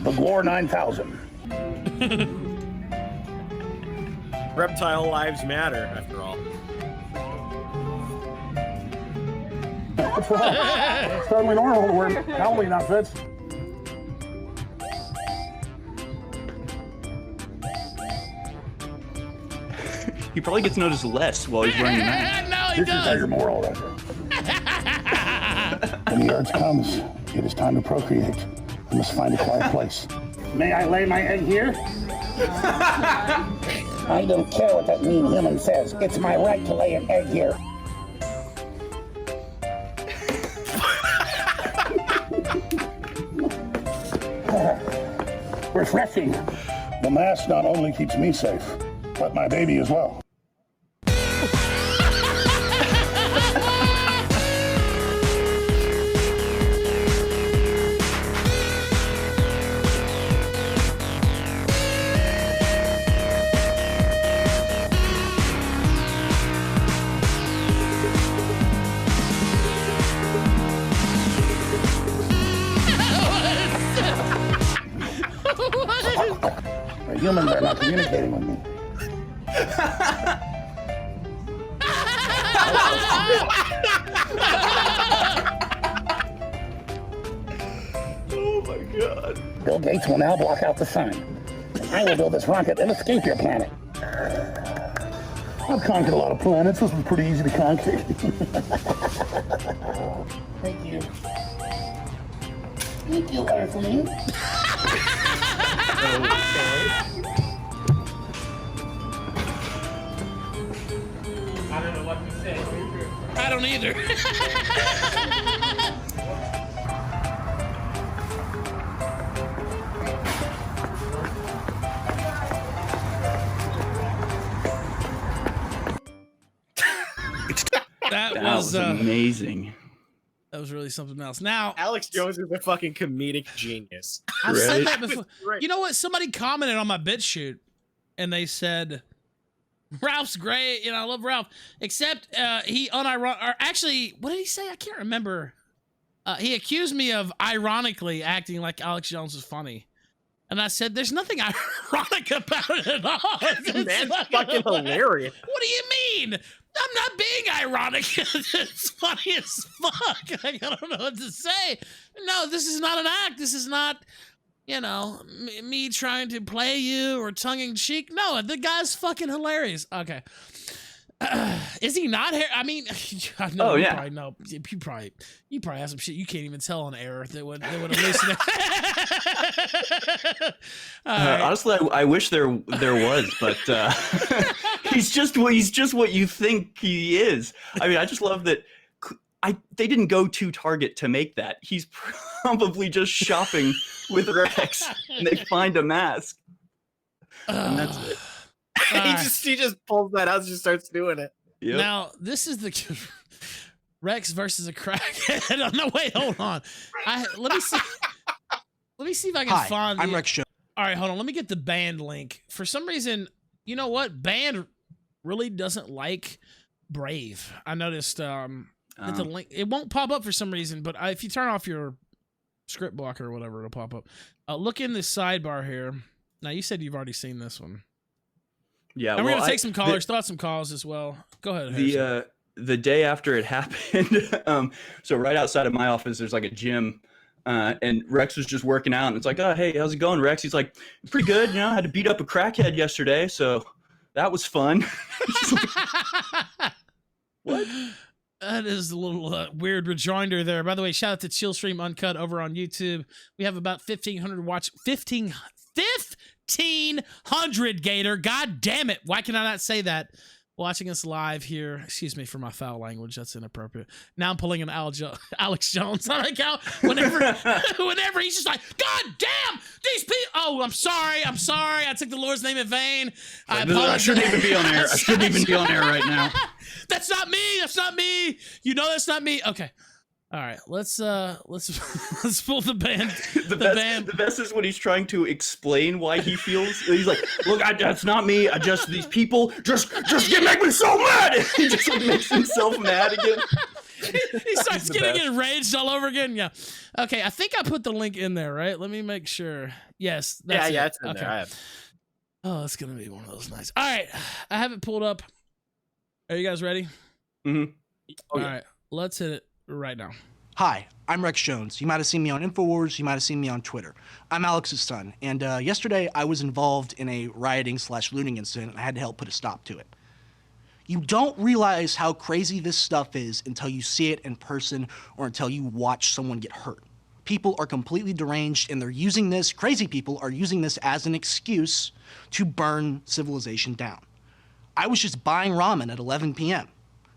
The Glor 9000. Reptile lives matter, after all. What's wrong? It's totally normal to wear Halloween outfits. He probably gets noticed less while he's wearing a mask. No, he This is how your moral record. When the urge comes, it is time to procreate. I must find a quiet place. May I lay my egg here? I don't care what that mean human says. It's my right to lay an egg here. Refreshing. The mask not only keeps me safe, but my baby as well. The humans are not communicating with me. Oh my god. Bill Gates will now block out the sun. I will build this rocket and escape your planet. I've conquered a lot of planets. This was pretty easy to conquer. Thank you. Thank you, Earthling. I don't know what to say. I don't either. That was amazing. That was really something else. Now, Alex Jones is a fucking comedic genius. I've Right? said that before. Right. You know what? Somebody commented on my bit shoot, and they said, "Ralph's great. You know, I love Ralph, except he unironic. Or actually, what did he say? I can't remember. He accused me of ironically acting like Alex Jones was funny." And I said, "There's nothing ironic about it at all. That's fucking hilarious. What do you mean? I'm not being ironic. It's funny as fuck. I don't know what to say. No, this is not an act. This is not, you know, me trying to play you or tongue-in-cheek. No, the guy's fucking hilarious. Okay. Is he not here? I mean, I know you probably know. You probably have some shit you can't even tell on air that would hallucinate. Right. Honestly, I wish there was, but he's just what you think he is. I mean, I just love that. They didn't go to Target to make that. He's probably just shopping with Rex, and they find a mask, and that's it. He just pulls that out and just starts doing it. Yep. Now, this is the Rex versus a crackhead. No, wait, hold on. Let me see. Let me see if I can find. I'm Rex Show. All right, hold on. Let me get the band link. For some reason, you know what? Band really doesn't like Brave. I noticed that the link, it won't pop up for some reason, but if you turn off your script blocker or whatever, it'll pop up. Look in the sidebar here. Now, you said you've already seen this one. Yeah, and we're gonna take some callers. Thought some calls as well. Go ahead. Harrison. The day after it happened, so right outside of my office, there's like a gym, and Rex was just working out, and it's like, oh hey, how's it going, Rex? He's like, pretty good, you know. I had to beat up a crackhead yesterday, so that was fun. Like, what? That is a little weird rejoinder there. By the way, shout out to Killstream Uncut over on YouTube. We have about 1,500 Gator. God damn it. Why can I not say that? Watching us live here. Excuse me for my foul language. That's inappropriate. Now I'm pulling an Alex Jones on account whenever he's just like, God damn, these people. Oh, I'm sorry. I took the Lord's name in vain. I shouldn't even be on air. I shouldn't even be on air right now. That's not me. You know that's not me. Okay. All right, let's pull the band. The best is when he's trying to explain why he feels. He's like, "Look, that's not me. I just these people just make me so mad." He just like, makes himself mad again. He starts getting enraged all over again. Yeah. Okay, I think I put the link in there, right? Let me make sure. Yes. That's it's in okay. there. Oh, it's gonna be one of those nights. All right, I have it pulled up. Are you guys ready? Mm-hmm. Oh, all right, let's hit it right now. Hi, I'm Rex Jones. You might have seen me on InfoWars. You might have seen me on Twitter. I'm Alex's son, and yesterday I was involved in a rioting/looting incident, and I had to help put a stop to it. You don't realize how crazy this stuff is until you see it in person or until you watch someone get hurt. People are completely deranged, and they're using this, crazy people are using this as an excuse to burn civilization down. I was just buying ramen at 11 p.m.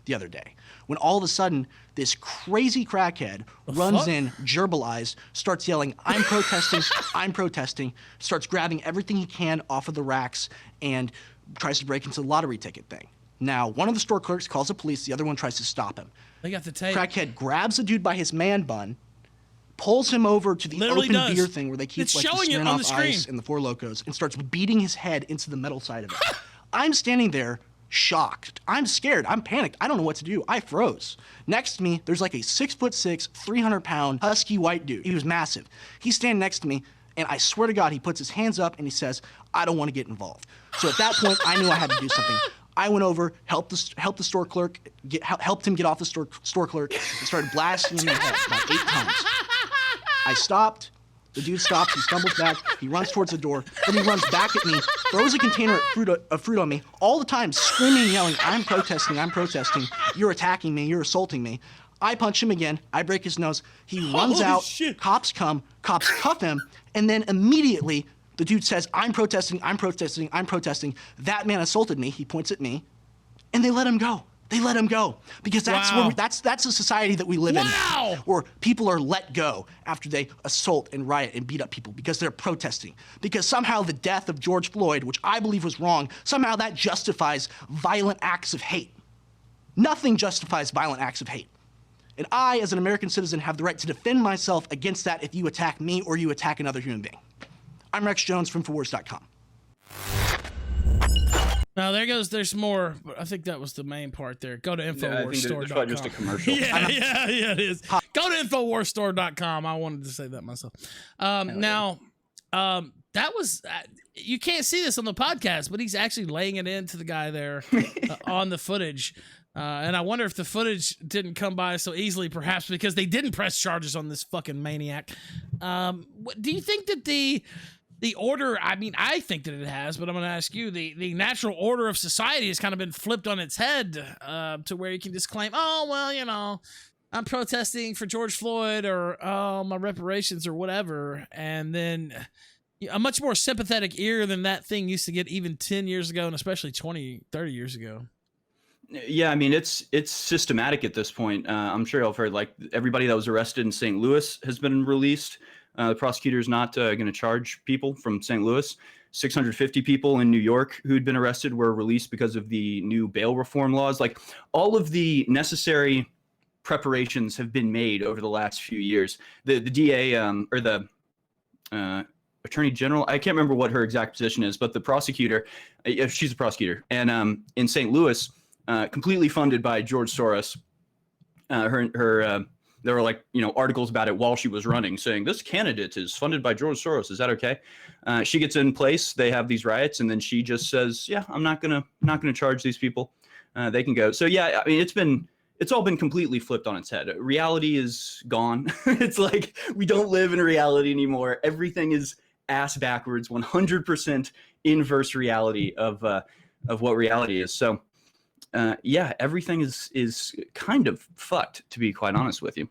the other day, when all of a sudden, this crazy crackhead runs in, gerbilized, starts yelling, I'm protesting, starts grabbing everything he can off of the racks, and tries to break into the lottery ticket thing. Now, one of the store clerks calls the police, the other one tries to stop him. They got the tape. Crackhead grabs the dude by his man bun, pulls him over to the open beer thing where they keep it's like showing the it on Smirnoff the screen. Ice and the Four Locos, and starts beating his head into the metal side of it. I'm standing there shocked. I'm scared. I'm panicked. I don't know what to do. I froze. Next to me, there's like a 6'6", 300-pound husky white dude. He was massive. He's standing next to me, and I swear to God, he puts his hands up and he says, I don't want to get involved. So at that point, I knew I had to do something. I went over, helped the store clerk, helped him get off the store clerk, and started blasting him in the head about 8 times. I stopped. The dude stops, he stumbles back, he runs towards the door, then he runs back at me, throws a container of fruit on me, all the time screaming, yelling, I'm protesting, you're attacking me, you're assaulting me. I punch him again, I break his nose, he runs out, cops come, cops cuff him, and then immediately the dude says, I'm protesting. That man assaulted me, he points at me, and they let him go. Because that's that's a society that we live in, where people are let go after they assault and riot and beat up people because they're protesting. Because somehow the death of George Floyd, which I believe was wrong, somehow that justifies violent acts of hate. Nothing justifies violent acts of hate. And I, as an American citizen, have the right to defend myself against that if you attack me or you attack another human being. I'm Rex Jones from Infowars.com. Now there's more, but I think that was the main part there. Go to InfoWarsStore.com. It's probably just a commercial. yeah, it is. Go to InfoWarsStore.com. I wanted to say that myself. That was, you can't see this on the podcast, but he's actually laying it into the guy there on the footage. And I wonder if the footage didn't come by so easily, perhaps because they didn't press charges on this fucking maniac. Do you think that the order, I mean, I think that it has, but I'm going to ask you, the natural order of society has kind of been flipped on its head to where you can just claim, oh, well, you know, I'm protesting for George Floyd or my reparations or whatever. And then a much more sympathetic ear than that thing used to get even 10 years ago and especially 20, 30 years ago. Yeah, I mean, it's systematic at this point. I'm sure you've heard, like, everybody that was arrested in St. Louis has been released. The prosecutor is not going to charge people from St. Louis. 650 people in New York who'd been arrested were released because of the new bail reform laws. Like, all of the necessary preparations have been made over the last few years. The DA or the Attorney General, I can't remember what her exact position is, but the prosecutor, she's a prosecutor, and in St. Louis, completely funded by George Soros. There were, like, you know, articles about it while she was running saying this candidate is funded by George Soros. Is that okay? She gets in place. They have these riots, and then she just says, "Yeah, I'm not gonna charge these people. They can go." So yeah, I mean, it's all been completely flipped on its head. Reality is gone. It's like we don't live in reality anymore. Everything is ass backwards, 100% inverse reality of what reality is. So yeah, everything is kind of fucked, to be quite honest with you.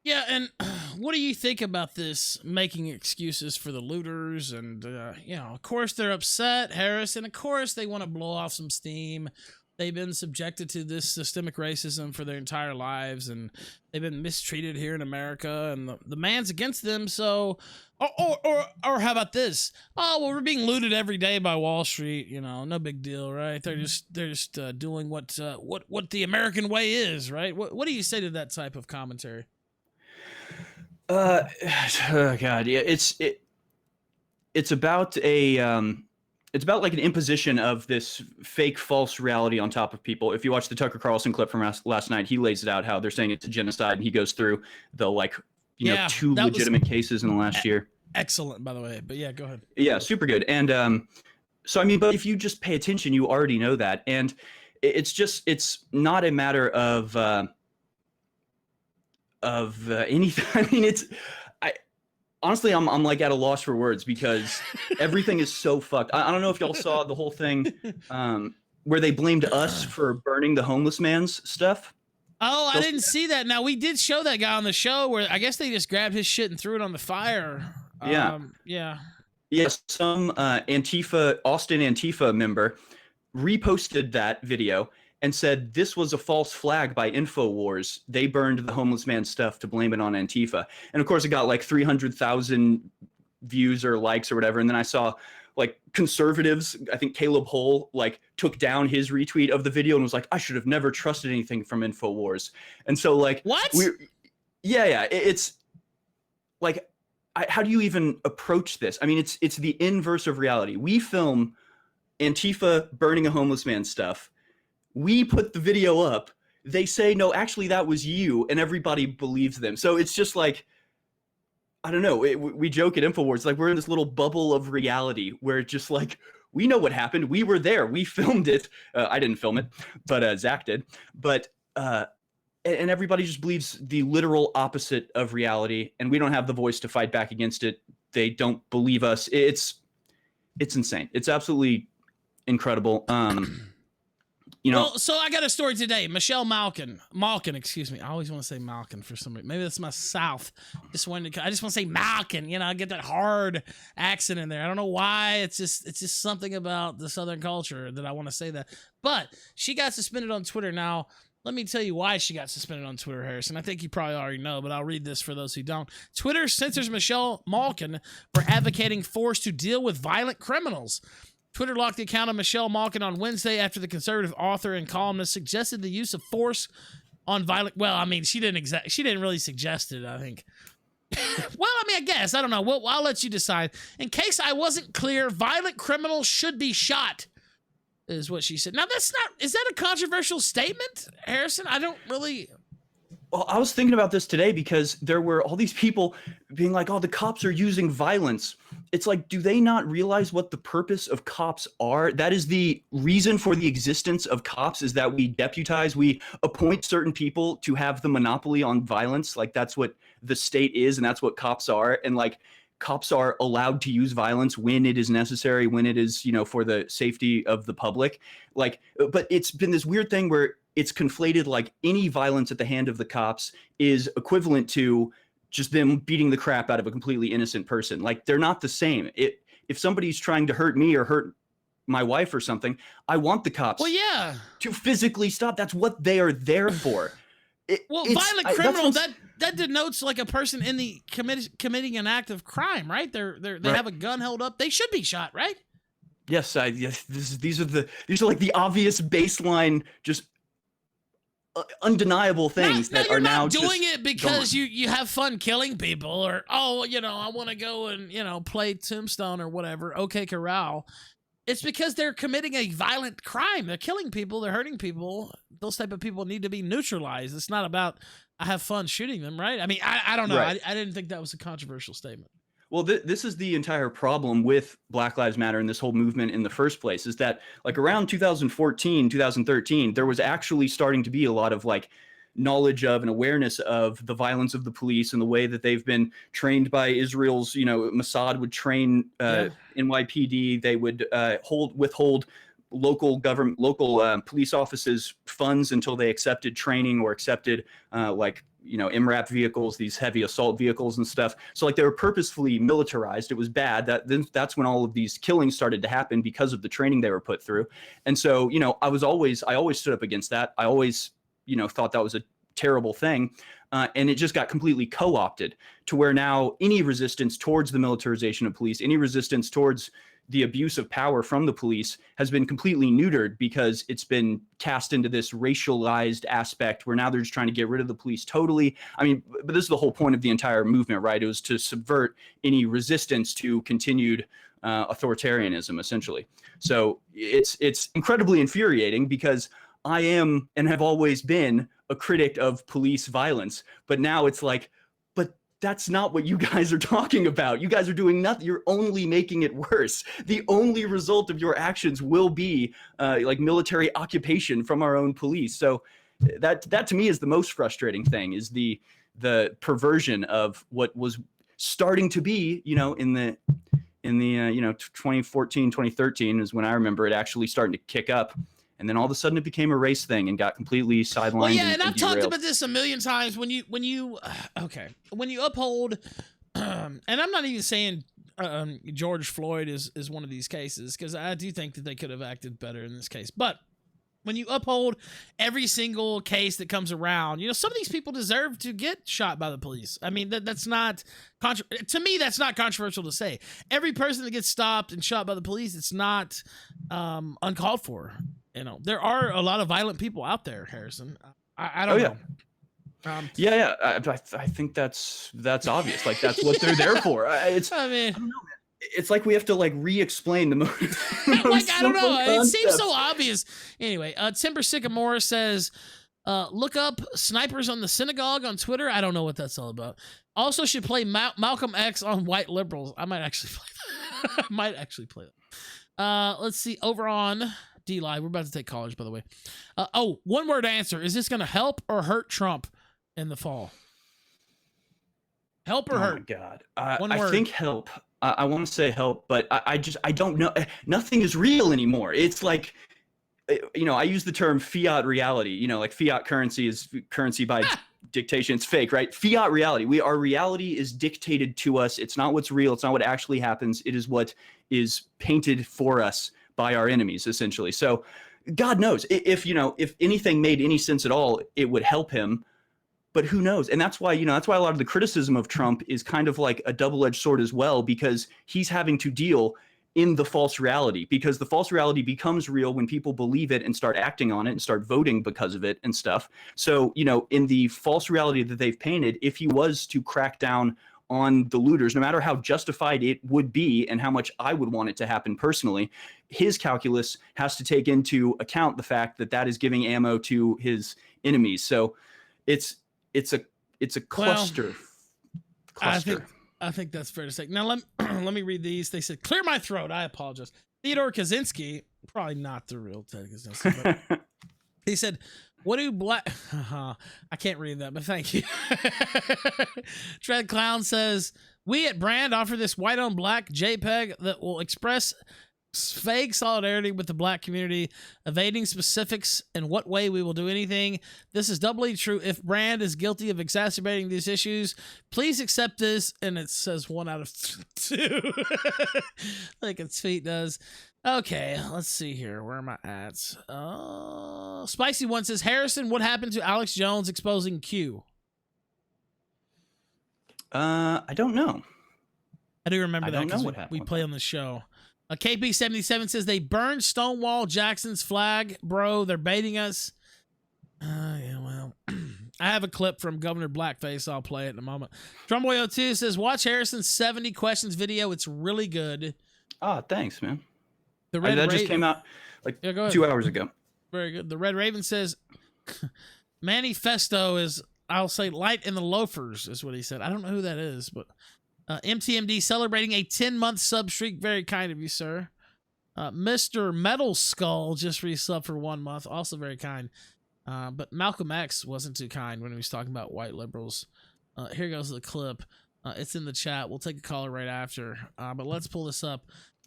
Yeah, and what do you think about this making excuses for the looters? And, of course they're upset, Harris, and of course they want to blow off some steam. They've been subjected to this systemic racism for their entire lives, and they've been mistreated here in America, and the man's against them, so... Or how about this? Oh, well, we're being looted every day by Wall Street, no big deal, right? They're just doing what the American way is, right? What do you say to that type of commentary? Oh God, yeah, it's about it's about like an imposition of this fake false reality on top of people. If you watch the Tucker Carlson clip from last night, he lays it out how they're saying it's a genocide, and he goes through the two legitimate cases in the last year. Excellent, by the way. But yeah, go ahead. Yeah, super good. And so I mean, but if you just pay attention, you already know that, and it's not a matter of anything. I mean, honestly, I'm like at a loss for words because everything is so fucked. I don't know if y'all saw the whole thing where they blamed us for burning the homeless man's stuff. Oh, I didn't see that. Now, we did show that guy on the show where I guess they just grabbed his shit and threw it on the fire. Yeah. Yes, some Austin Antifa member reposted that video and said this was a false flag by InfoWars. They burned the homeless man's stuff to blame it on Antifa. And of course, it got like 300,000 views or likes or whatever. And then I saw like conservatives, I think Caleb Hull, like took down his retweet of the video and was like, I should have never trusted anything from InfoWars. And so like, what? It's like, how do you even approach this? I mean, it's the inverse of reality. We film Antifa burning a homeless man's stuff. We put the video up. They say, no, actually that was you. And everybody believes them. So it's just like, I don't know. We joke at InfoWars, like we're in this little bubble of reality where it's just like, we know what happened. We were there. We filmed it. I didn't film it, but Zach did. But, and everybody just believes the literal opposite of reality. And we don't have the voice to fight back against it. They don't believe us. It's insane. It's absolutely incredible. Well, so I got a story today. Michelle Malkin, excuse me. I always want to say Malkin for some reason. Maybe that's my South. I just want to say Malkin. I get that hard accent in there. I don't know why. It's just something about the Southern culture that I want to say that. But she got suspended on Twitter. Now, let me tell you why she got suspended on Twitter, Harrison. I think you probably already know, but I'll read this for those who don't. Twitter censors Michelle Malkin for advocating force to deal with violent criminals. Twitter locked the account of Michelle Malkin on Wednesday after the conservative author and columnist suggested the use of force on violent... Well, I mean, she didn't really suggest it, I think. Well, I mean, I guess. I don't know. Well, I'll let you decide. In case I wasn't clear, violent criminals should be shot, is what she said. Now, is that a controversial statement, Harrison? I don't really... Well, I was thinking about this today because there were all these people being like, oh, the cops are using violence. It's like, do they not realize what the purpose of cops are? That is the reason for the existence of cops, is that we deputize, we appoint certain people to have the monopoly on violence. Like that's what the state is, and that's what cops are. And like cops are allowed to use violence when it is necessary, when it is, for the safety of the public. Like, but it's been this weird thing where it's conflated, like any violence at the hand of the cops is equivalent to just them beating the crap out of a completely innocent person. Like they're not the same. If somebody's trying to hurt me or hurt my wife or something, I want the cops to physically stop. That's what they are there for. Violent criminal, that denotes like a person in the committing an act of crime, right? They Right. have a gun held up. They should be shot, right? Yes, these are like the obvious baseline, just undeniable things that are now just doing it because gone. you have fun killing people, or I want to go and play Tombstone or whatever. OK Corral. It's because they're committing a violent crime. They're killing people. They're hurting people. Those type of people need to be neutralized. It's not about I have fun shooting them, right? I mean, I don't know. Right. I didn't think that was a controversial statement. Well, this is the entire problem with Black Lives Matter and this whole movement in the first place, is that like around 2014, 2013, there was actually starting to be a lot of like knowledge of and awareness of the violence of the police and the way that they've been trained by Israel's, Mossad would train NYPD. They would withhold local government, local police offices funds until they accepted training or accepted MRAP vehicles, these heavy assault vehicles and stuff. So like they were purposefully militarized. It was bad. That's when all of these killings started to happen because of the training they were put through. And so, I always stood up against that. I always, thought that was a terrible thing. And it just got completely co-opted to where now any resistance towards the militarization of police, any resistance towards the abuse of power from the police has been completely neutered because it's been cast into this racialized aspect where now they're just trying to get rid of the police totally. I mean, but this is the whole point of the entire movement, right? It was to subvert any resistance to continued authoritarianism, essentially. So it's incredibly infuriating because I am and have always been a critic of police violence, but now it's like, that's not what you guys are talking about. You guys are doing nothing. You're only making it worse. The only result of your actions will be like military occupation from our own police. So that to me is the most frustrating thing, is the perversion of what was starting to be, in the 2014, 2013 is when I remember it actually starting to kick up. And then all of a sudden it became a race thing and got completely sidelined. Well, yeah, and I've talked derailed. about this a million times. When you uphold, and I'm not even saying George Floyd is one of these cases, because I do think that they could have acted better in this case. But when you uphold every single case that comes around, some of these people deserve to get shot by the police. I mean, that's not to me, that's not controversial to say. Every person that gets stopped and shot by the police, it's not uncalled for. There are a lot of violent people out there, Harrison. I don't know. I think that's obvious. Like that's what they're there for. I don't know, man. It's like we have to re-explain the most I don't know. concepts. It seems so obvious. Anyway, Timber Sycamore says, look up snipers on the synagogue on Twitter. I don't know what that's all about. Also should play Malcolm X on white liberals. I might actually play that. Let's see. Over on D-Live, we're about to take callers, by the way. One word answer. Is this going to help or hurt Trump in the fall? Help or hurt? Oh, my God. I think help. I want to say help, but I don't know. Nothing is real anymore. It's like, I use the term fiat reality, like fiat currency is currency by dictation. It's fake, right? Fiat reality. Our reality is dictated to us. It's not what's real. It's not what actually happens. It is what is painted for us by our enemies, essentially. So God knows if anything made any sense at all, it would help him. But who knows? And that's why, that's why a lot of the criticism of Trump is kind of like a double-edged sword as well, because he's having to deal in the false reality, because the false reality becomes real when people believe it and start acting on it and start voting because of it and stuff. So, in the false reality that they've painted, if he was to crack down on the looters, no matter how justified it would be and how much I would want it to happen personally, his calculus has to take into account the fact that that is giving ammo to his enemies. So it's a cluster. I think that's fair to say. Now let me read these. They said, clear my throat. I apologize. Theodore Kaczynski, probably not the real Ted Kaczynski, but he said, what do black... I can't read that, but thank you. Tread Clown says, we at Brand offer this white on black JPEG that will express vague solidarity with the black community, evading specifics in what way we will do anything. This is doubly true if Brand is guilty of exacerbating these issues. Please accept this. And it says 1 out of 2. Like its feet does. Okay, let's see here. Where am I at? Spicy One says, Harrison, what happened to Alex Jones exposing Q? I don't know. I do remember that because what happened. we play on the show. KP77 says they burned Stonewall Jackson's flag, bro. They're baiting us. Yeah, well, I have a clip from Governor Blackface. I'll play it in a moment. Drumboy02 says, watch Harrison's 70 questions video. It's really good. Oh, thanks, man. That just came out like 2 hours ago. Very good. The Red Raven says, Manifesto is, I'll say, light in the loafers is what he said. I don't know who that is, but MTMD celebrating a 10-month sub streak. Very kind of you, sir. Mr. Metal Skull just resubbed for 1 month. Also very kind. But Malcolm X wasn't too kind when he was talking about white liberals. Here goes the clip. It's in the chat. We'll take a caller right after. But let's pull this up.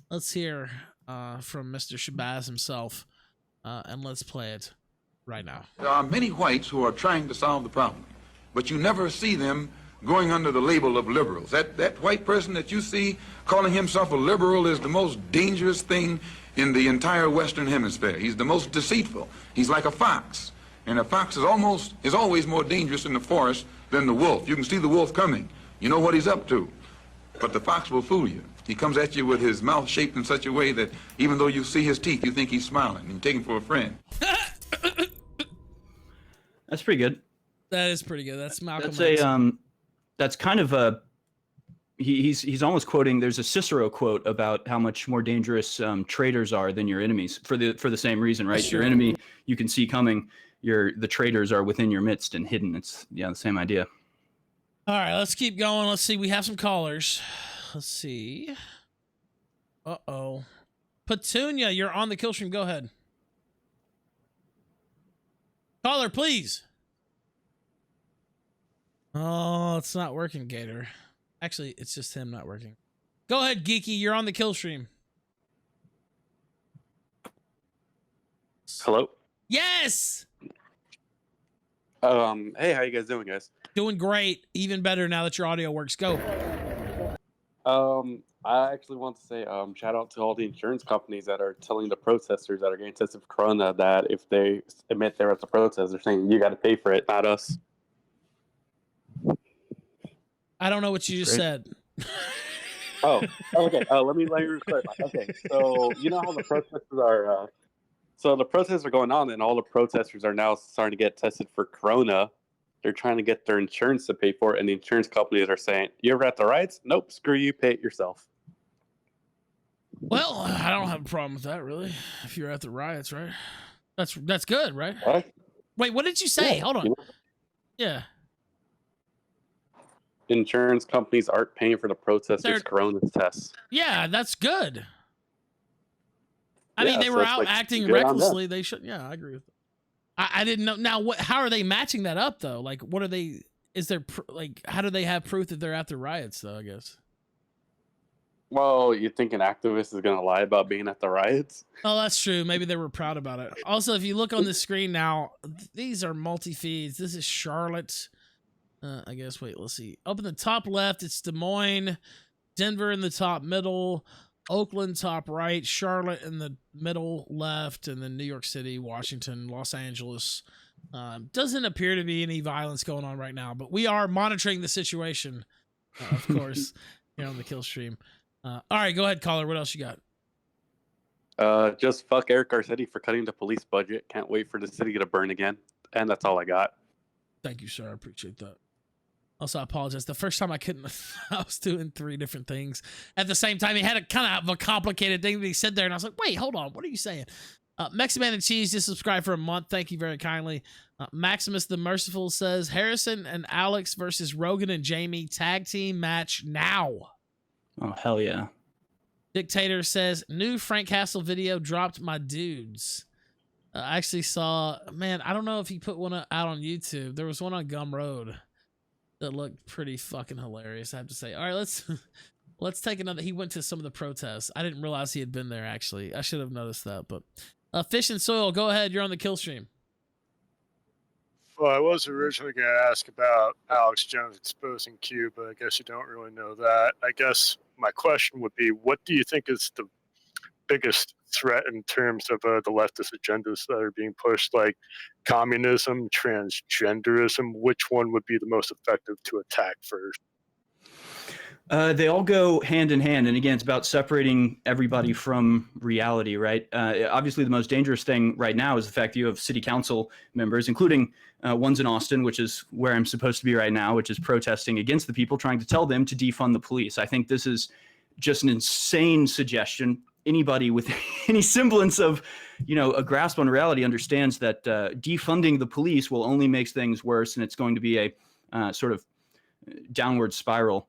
Let's hear from Mr. Shabazz himself, and let's play it right now. There are many whites who are trying to solve the problem, but you never see them going under the label of liberals. That white person that you see calling himself a liberal is the most dangerous thing in the entire Western Hemisphere. He's the most deceitful. He's like a fox, and a fox is always more dangerous in the forest than the wolf. You can see the wolf coming. You know what he's up to, but the fox will fool you. He comes at you with his mouth shaped in such a way that even though you see his teeth, you think he's smiling and you take him for a friend. That's pretty good. That is pretty good. That's Malcolm. That's that's kind of a. He's almost quoting. There's a Cicero quote about how much more dangerous traitors are than your enemies for the same reason, right? Sure. Your enemy you can see coming. The traitors are within your midst and hidden. It's the same idea. All right, let's keep going. Let's see. We have some callers. Let's see. Uh-oh. Petunia, you're on the Killstream. Go ahead. Caller, please. Oh, it's not working, Gator. Actually, it's just him not working. Go ahead, Geeky. You're on the Killstream. Hello? Yes! Hey, how you guys doing, guys? Doing great. Even better now that your audio works. Go. I actually want to say shout out to all the insurance companies that are telling the protesters that are getting tested for corona that if they admit they're at the protest, they're saying you got to pay for it, not us. I don't know what you just said. Okay. Let me clarify. Okay, so you know how the protesters are. So the protests are going on, and all the protesters are now starting to get tested for corona. They're trying to get their insurance to pay for it, and the insurance companies are saying, "You ever at the riots? Nope, screw you, pay it yourself." Well, I don't have a problem with that, really. If you're at the riots, right? That's good, right? What? Wait, what did you say? Yeah. Hold on. Yeah. Insurance companies aren't paying for the protesters' corona tests. Yeah, that's good. I mean, Yeah, they so were it's out like, acting good on them. recklessly. They should. Yeah, I agree with that. I didn't know. Now, how are they matching that up, though? Like, what are they? Is there how do they have proof that they're at the riots, though? I guess. Well, you think an activist is going to lie about being at the riots? Oh, that's true. Maybe they were proud about it. Also, if you look on the screen now, these are multi-feeds. This is Charlotte. I guess, wait, let's see. Up in the top left, it's Des Moines, Denver in the top middle, Oakland top right, Charlotte in the middle left, and then New York City, Washington, Los Angeles. Doesn't appear to be any violence going on right now, but we are monitoring the situation, of course, here on the Killstream. All right, go ahead, caller. What else you got? Just fuck Eric Garcetti for cutting the police budget. Can't wait for the city to burn again. And that's all I got. Thank you, sir. I appreciate that. Also, I apologize. The first time I couldn't, I was doing 3 different things at the same time. He had a kind of a complicated thing that he said there, and I was like, wait, hold on. What are you saying? Mexican and Cheese just subscribed for a month. Thank you very kindly. Maximus the Merciful says, Harrison and Alex versus Rogan and Jamie tag team match now. Oh, hell yeah. Dictator says, new Frank Castle video dropped, my dudes. I actually saw, man, I don't know if he put one out on YouTube. There was one on Gumroad that looked pretty fucking hilarious, I have to say. All right, let's take another. He went to some of the protests. I didn't realize he had been there, actually. I should have noticed that. But Fish and Soil, go ahead. You're on the Killstream. Well, I was originally going to ask about Alex Jones exposing Q, but I guess you don't really know that. I guess my question would be, what do you think is the biggest threat in terms of the leftist agendas that are being pushed, like communism, transgenderism? Which one would be the most effective to attack first? They all go hand in hand. And again, it's about separating everybody from reality, right? Obviously, the most dangerous thing right now is the fact that you have city council members, including ones in Austin, which is where I'm supposed to be right now, which is protesting against the people, trying to tell them to defund the police. I think this is just an insane suggestion. Anybody with any semblance of, a grasp on reality understands that defunding the police will only make things worse, and it's going to be a sort of downward spiral.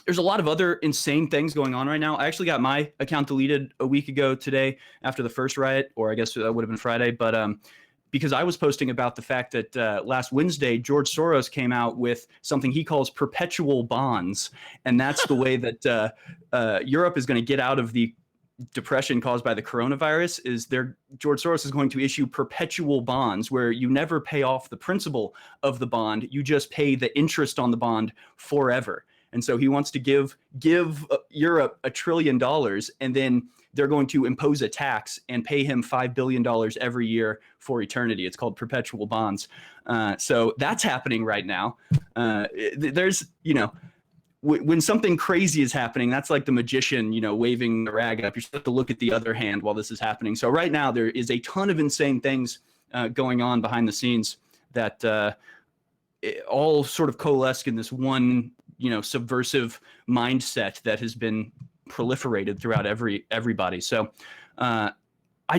There's a lot of other insane things going on right now. I actually got my account deleted a week ago today after the first riot, or I guess that would have been Friday, but because I was posting about the fact that last Wednesday, George Soros came out with something he calls perpetual bonds. And that's the way that Europe is going to get out of the depression caused by the coronavirus is George Soros is going to issue perpetual bonds where you never pay off the principal of the bond. You just pay the interest on the bond forever. And so he wants to give Europe $1 trillion, and then they're going to impose a tax and pay him $5 billion every year for eternity. It's called perpetual bonds. So that's happening right now. There's, when something crazy is happening, that's like the magician, waving the rag up. You're supposed to look at the other hand while this is happening. So right now there is a ton of insane things going on behind the scenes that all sort of coalesce in this one, subversive mindset that has been proliferated throughout everybody. So I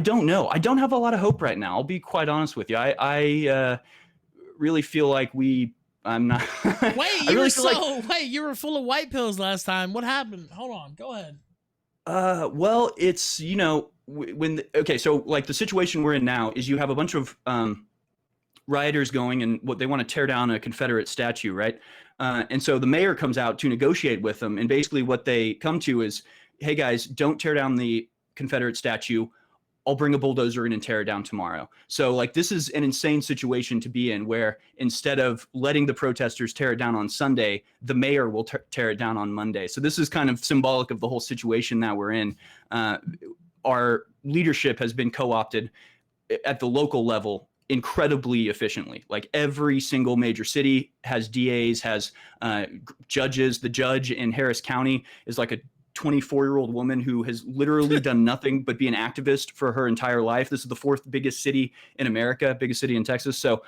don't know. I don't have a lot of hope right now. I'll be quite honest with you. I really feel like I'm not. Wait, you were full of white pills last time. What happened? Hold on. Go ahead. Well, it's, so like the situation we're in now is you have a bunch of rioters going and what they want to tear down a Confederate statue, right? And so the mayor comes out to negotiate with them. And basically what they come to is, hey guys, don't tear down the Confederate statue. I'll bring a bulldozer in and tear it down tomorrow. So like this is an insane situation to be in where instead of letting the protesters tear it down on Sunday, the mayor will tear it down on Monday. So this is kind of symbolic of the whole situation that we're in. Our leadership has been co-opted at the local level incredibly efficiently. Like every single major city has DAs, has judges. The judge in Harris County is like a 24-year-old woman who has literally done nothing but be an activist for her entire life. This is the 4th biggest city in America, biggest city in Texas. So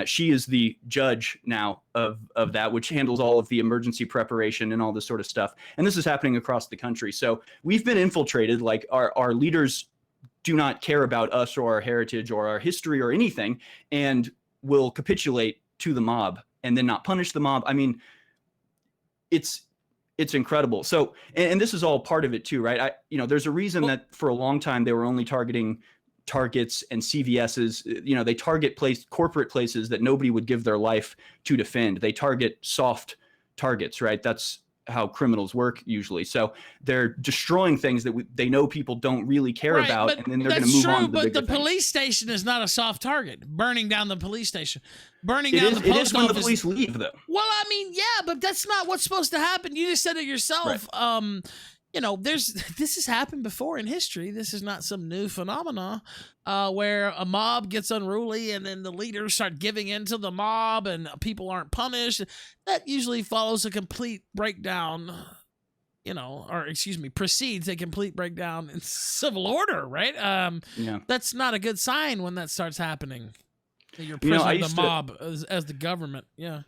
she is the judge now of that, which handles all of the emergency preparation and all this sort of stuff. And this is happening across the country. So we've been infiltrated. Like our leaders do not care about us or our heritage or our history or anything, and will capitulate to the mob and then not punish the mob. I mean, it's incredible. So, and this is all part of it too, right? There's a reason that for a long time they were only targeting Targets and CVS's. They target corporate places that nobody would give their life to defend. They target soft targets, right? That's how criminals work usually. So they're destroying things that they know people don't really care about, and then they're going to move on to the bigger But the things. police station is not a soft target. Burning down the police station, burning down the post office. It is when the police leave, though. Well, I mean, yeah, but that's not what's supposed to happen. You just said it yourself. Right. This has happened before in history. This is not some new phenomena where a mob gets unruly and then the leaders start giving in to the mob and people aren't punished. That usually follows a complete breakdown, precedes a complete breakdown in civil order, right? That's not a good sign when that starts happening. You're presenting the mob as the government. Yeah.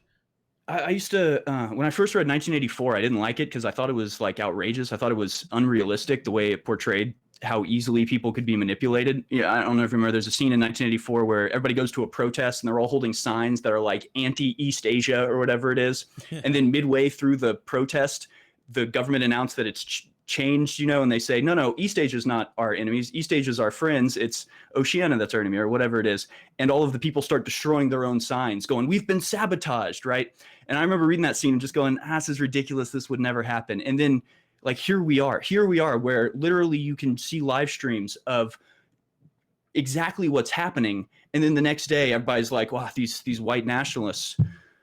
I used to, when I first read 1984, I didn't like it because I thought it was like outrageous. I thought it was unrealistic the way it portrayed how easily people could be manipulated. Yeah, I don't know if you remember, there's a scene in 1984 where everybody goes to a protest and they're all holding signs that are like anti-East Asia or whatever it is. And then midway through the protest, the government announced that it's changed, and they say, no, East Asia is not our enemies. East Asia is our friends. It's Oceania that's our enemy, or whatever it is. And all of the people start destroying their own signs, going, we've been sabotaged, right? And I remember reading that scene and just going, this is ridiculous. This would never happen. And then like, here we are where literally you can see live streams of exactly what's happening. And then the next day, everybody's like, wow, these white nationalists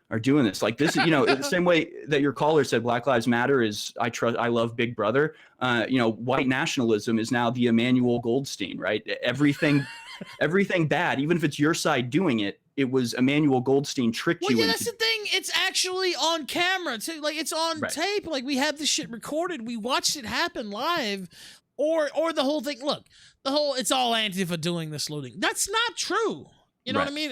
are doing this. Like this, the same way that your caller said Black Lives Matter is I love Big Brother. White nationalism is now the Emmanuel Goldstein, right? Everything bad, even if it's your side doing it, it was Emmanuel Goldstein tricked you. Well, yeah, that's the thing. It's actually on camera too. Like it's on tape. Like we have this shit recorded. We watched it happen live, or the whole thing. Look, it's all Antifa doing this looting. That's not true. You know what I mean?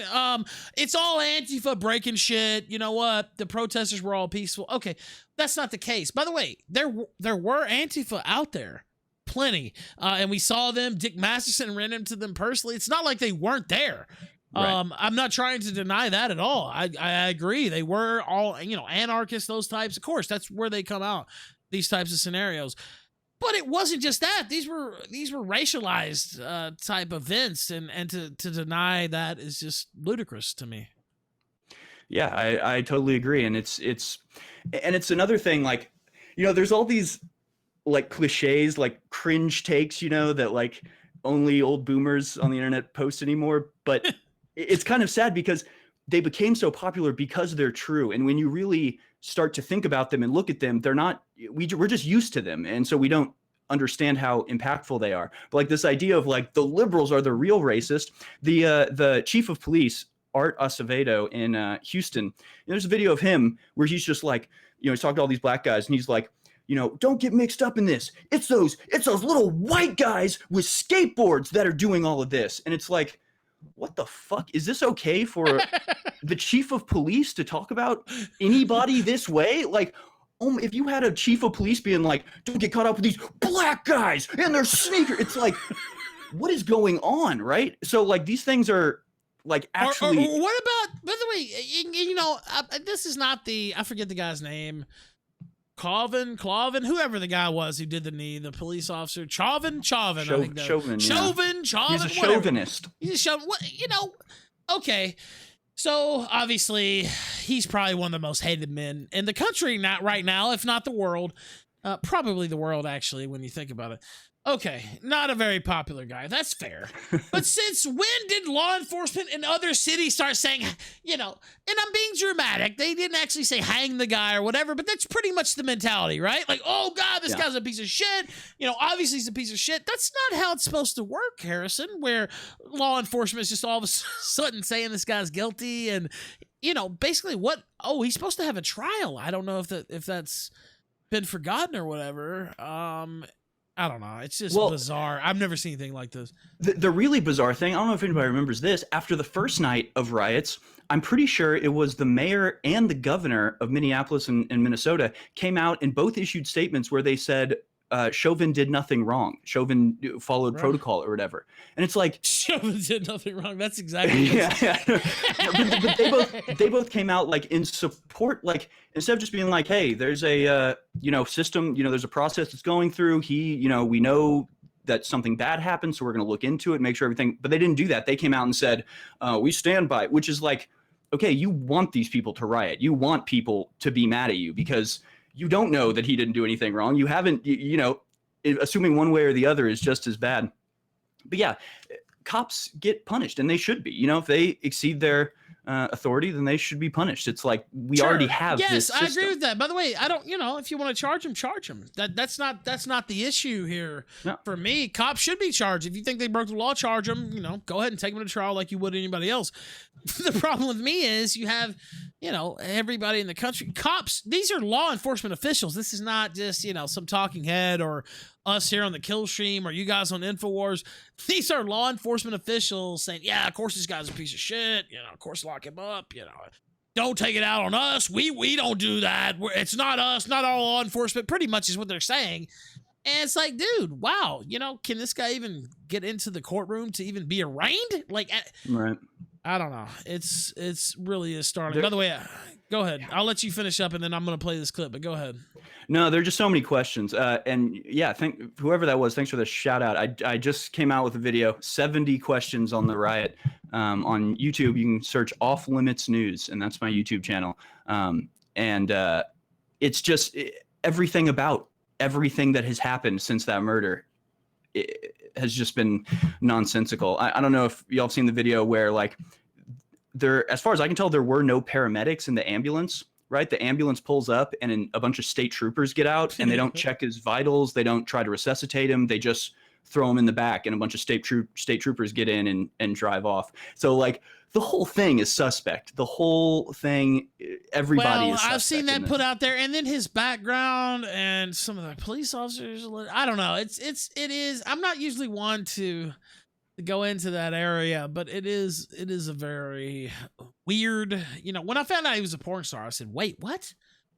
It's all Antifa breaking shit. You know what? The protesters were all peaceful. Okay, that's not the case. By the way, there were Antifa out there, plenty, and we saw them. Dick Masterson ran into them personally. It's not like they weren't there. I'm not trying to deny that at all. I agree. They were all anarchists, those types. Of course, that's where they come out. These types of scenarios. But it wasn't just that. These were racialized type events, and to deny that is just ludicrous to me. Yeah, I totally agree, and it's another thing. Like, there's all these like cliches, like cringe takes, you know, that like only old boomers on the internet post anymore. But it's kind of sad because they became so popular because they're true. And when you really start to think about them and look at them, they're not, we're just used to them. And so we don't understand how impactful they are. But like this idea of like the liberals are the real racist. The chief of police, Art Acevedo in Houston, there's a video of him where he's just like, you know, he's talking to all these black guys and he's like, you know, don't get mixed up in this. It's those little white guys with skateboards that are doing all of this. And it's like, what the fuck? Is this okay for the chief of police to talk about anybody this way? Like, if you had a chief of police being like, don't get caught up with these black guys and their sneakers, it's like, what is going on, right? So like these things are like actually. Or what about? By the way, you know, this is not the. I forget the guy's name. Clavin, whoever the guy was who did the knee, the police officer, Chauvin. I think Chauvin. He's a chauvinist. He's a chauvinist. What, you know? Okay. So obviously, he's probably one of the most hated men in the country, not right now, if not the world. Probably the world, actually, when you think about it. Okay, not a very popular guy. That's fair. But since when did law enforcement in other cities start saying, you know, and I'm being dramatic, they didn't actually say hang the guy or whatever, but that's pretty much the mentality, right? Like, oh God, this guy's a piece of shit. You know, obviously he's a piece of shit. That's not how it's supposed to work, Harrison, where law enforcement is just all of a sudden saying this guy's guilty and, you know, basically he's supposed to have a trial. I don't know if that's been forgotten or whatever. I don't know. It's just bizarre. I've never seen anything like this. The really bizarre thing, I don't know if anybody remembers this, after the first night of riots, I'm pretty sure it was the mayor and the governor of Minneapolis and Minnesota came out and both issued statements where they said Chauvin did nothing wrong. Chauvin followed protocol or whatever. And it's like Chauvin did nothing wrong. That's exactly but they both came out like in support, like instead of just being like, hey, there's a system, there's a process that's going through. We know that something bad happened, so we're going to look into it, make sure everything. But they didn't do that. They came out and said, we stand by it, which is like, okay, you want these people to riot. You want people to be mad at you because you don't know that he didn't do anything wrong. You haven't, assuming one way or the other is just as bad. But yeah, cops get punished and they should be. If they exceed their authority, then they should be punished. It's like we already have this system. I agree with that. By the way, I don't, if you want to charge them, charge them. That's not the issue here. No. For me, cops should be charged. If you think they broke the law, charge them. Go ahead and take them to trial like you would anybody else. The problem with me is you have, everybody in the country, cops, these are law enforcement officials. This is not just, some talking head or us here on the Killstream or you guys on InfoWars. These are law enforcement officials saying, yeah, of course this guy's a piece of shit. Of course lock him up. Don't take it out on us. We don't do that. It's not us, not our law enforcement. Pretty much is what they're saying. And it's like, dude, wow. Can this guy even get into the courtroom to even be arraigned? Like, right. I don't know. It's really is startling. By the way, go ahead. I'll let you finish up, and then I'm going to play this clip. But go ahead. No, there are just so many questions. And yeah, whoever that was, thanks for the shout out. I just came out with a video, 70 questions on the riot on YouTube. You can search Off Limits News, and that's my YouTube channel. It's just everything about everything that has happened since that murder. It has just been nonsensical. I don't know if y'all have seen the video where like as far as I can tell, there were no paramedics in the ambulance, right? The ambulance pulls up and a bunch of state troopers get out and they don't check his vitals. They don't try to resuscitate him. They just throw him in the back and a bunch of state troopers get in and drive off. So like the whole thing is suspect. The whole thing, everybody is suspect. I've seen that put out there, and then his background and some of the police officers. I don't know. It is. I'm not usually one to go into that area, but it is a very weird. When I found out he was a porn star, I said, "Wait, what?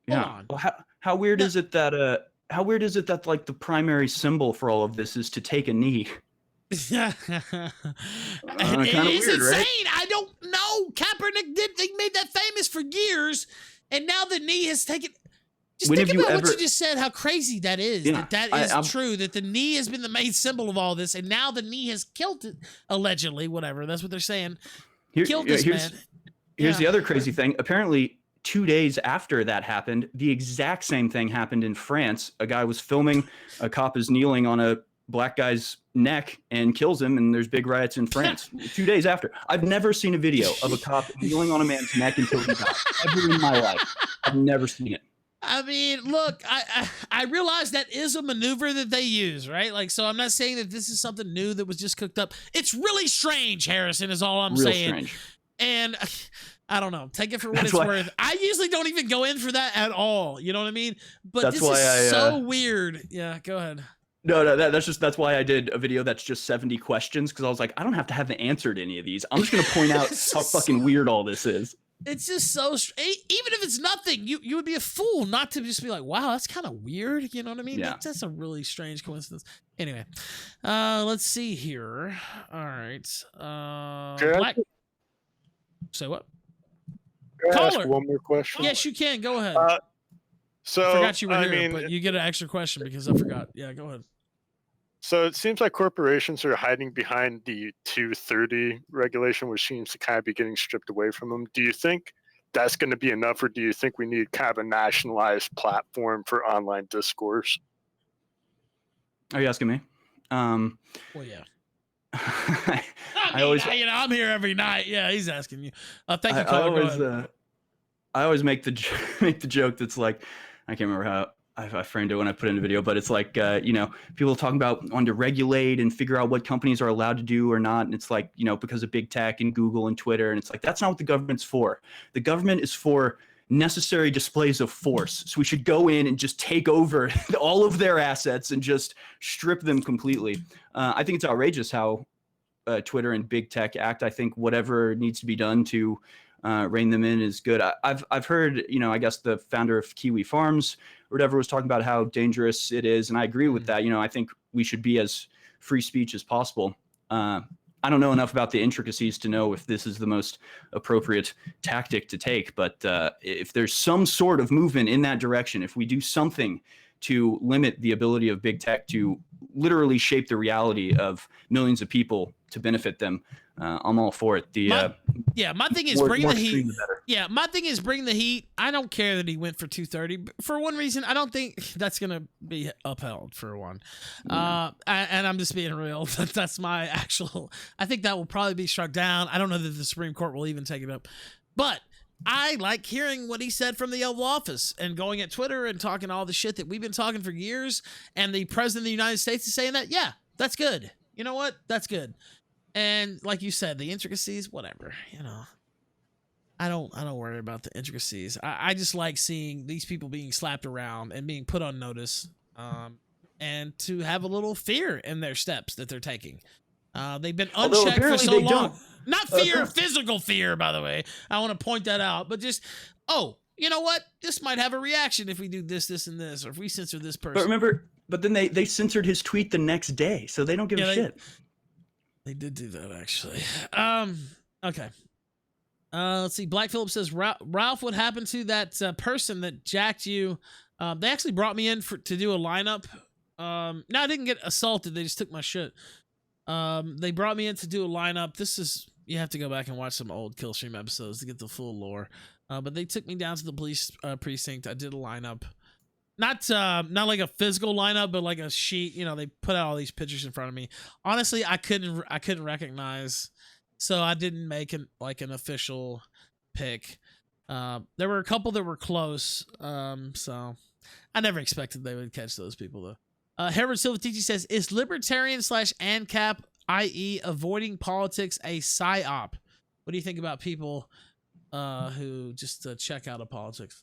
Hold on." Well, how weird is it that like the primary symbol for all of this is to take a knee? It is weird, insane. right? I don't know. Kaepernick they made that famous for years, and now the knee has taken. Just think about what you just said. How crazy that is. Yeah, that is true. That the knee has been the main symbol of all this, and now the knee has killed it. Allegedly, whatever. That's what they're saying. Killed this man. Here's the other crazy thing. Apparently, 2 days after that happened, the exact same thing happened in France. A guy was filming, a cop is kneeling on a black guy's neck and kills him, and there's big riots in France 2 days after. I've never seen a video of a cop kneeling on a man's neck until he died. Ever in my life. I've never seen it. I mean, look, I realize that is a maneuver that they use, right? Like, so I'm not saying that this is something new that was just cooked up. It's really strange, Harrison, is all I'm saying. Strange. And I don't know. Take it for what it's worth. I usually don't even go in for that at all. You know what I mean? But this is so weird. Yeah, go ahead. No, that's why I did a video that's just 70 questions, because I was like, I don't have to have the answer to any of these. I'm just gonna point out how fucking weird all this is. It's just so even if it's nothing, you would be a fool not to just be like, wow, that's kind of weird. You know what I mean? Yeah. That's a really strange coincidence. Anyway, let's see here. All right. Black. Say what? Can I ask one more question? Yes, you can. Go ahead. So I forgot you were here, mean, but you get an extra question because I forgot. Yeah, go ahead. So it seems like corporations are hiding behind the 230 regulation, which seems to kind of be getting stripped away from them. Do you think that's going to be enough, or do you think we need kind of a nationalized platform for online discourse? Are you asking me? Well, yeah. I'm here every night. Yeah, he's asking you. Thank you, caller. I always make the joke that's like, I can't remember how I framed it when I put it in the video, but it's like, people talking about wanting to regulate and figure out what companies are allowed to do or not. And it's like, because of big tech and Google and Twitter. And it's like, that's not what the government's for. The government is for necessary displays of force. So we should go in and just take over all of their assets and just strip them completely. I think it's outrageous how Twitter and big tech act. I think whatever needs to be done to rein them in is good. I've heard, I guess the founder of Kiwi Farms or whatever was talking about how dangerous it is. And I agree with that. I think we should be as free speech as possible. I don't know enough about the intricacies to know if this is the most appropriate tactic to take, but if there's some sort of movement in that direction, if we do something to limit the ability of big tech to literally shape the reality of millions of people to benefit them, I'm all for it. My thing is bringing the heat. Yeah, my thing is bring the heat. I don't care that he went for 230. For one reason, I don't think that's going to be upheld, for one. And I'm just being real. That's my actual... I think that will probably be struck down. I don't know that the Supreme Court will even take it up. But I like hearing what he said from the Oval Office and going at Twitter and talking all the shit that we've been talking for years. And the President of the United States is saying that, yeah, that's good. You know what? That's good. And like you said, the intricacies, whatever, I don't worry about the intricacies. I just like seeing these people being slapped around and being put on notice, and to have a little fear in their steps that they're taking. They've been unchecked for so long. Not fear, physical fear, by the way. I want to point that out. But just, you know what? This might have a reaction if we do this, this, and this, or if we censor this person. But remember, then they censored his tweet the next day, so they don't give a shit. They did do that, actually. Okay. Let's see. Black Phillip says, Ralph, what happened to that person that jacked you? They actually brought me in to do a lineup. No, I didn't get assaulted. They just took my shit. They brought me in to do a lineup. You have to go back and watch some old Killstream episodes to get the full lore. But they took me down to the police precinct. I did a lineup. Not like a physical lineup, but like a sheet. They put out all these pictures in front of me. Honestly, I couldn't recognize, so I didn't make an official pick. There were a couple that were close, so I never expected they would catch those people though. Harold Silvatiti says, "Is libertarian / ANCAP, i.e., avoiding politics, a psyop?" What do you think about people who just check out of politics?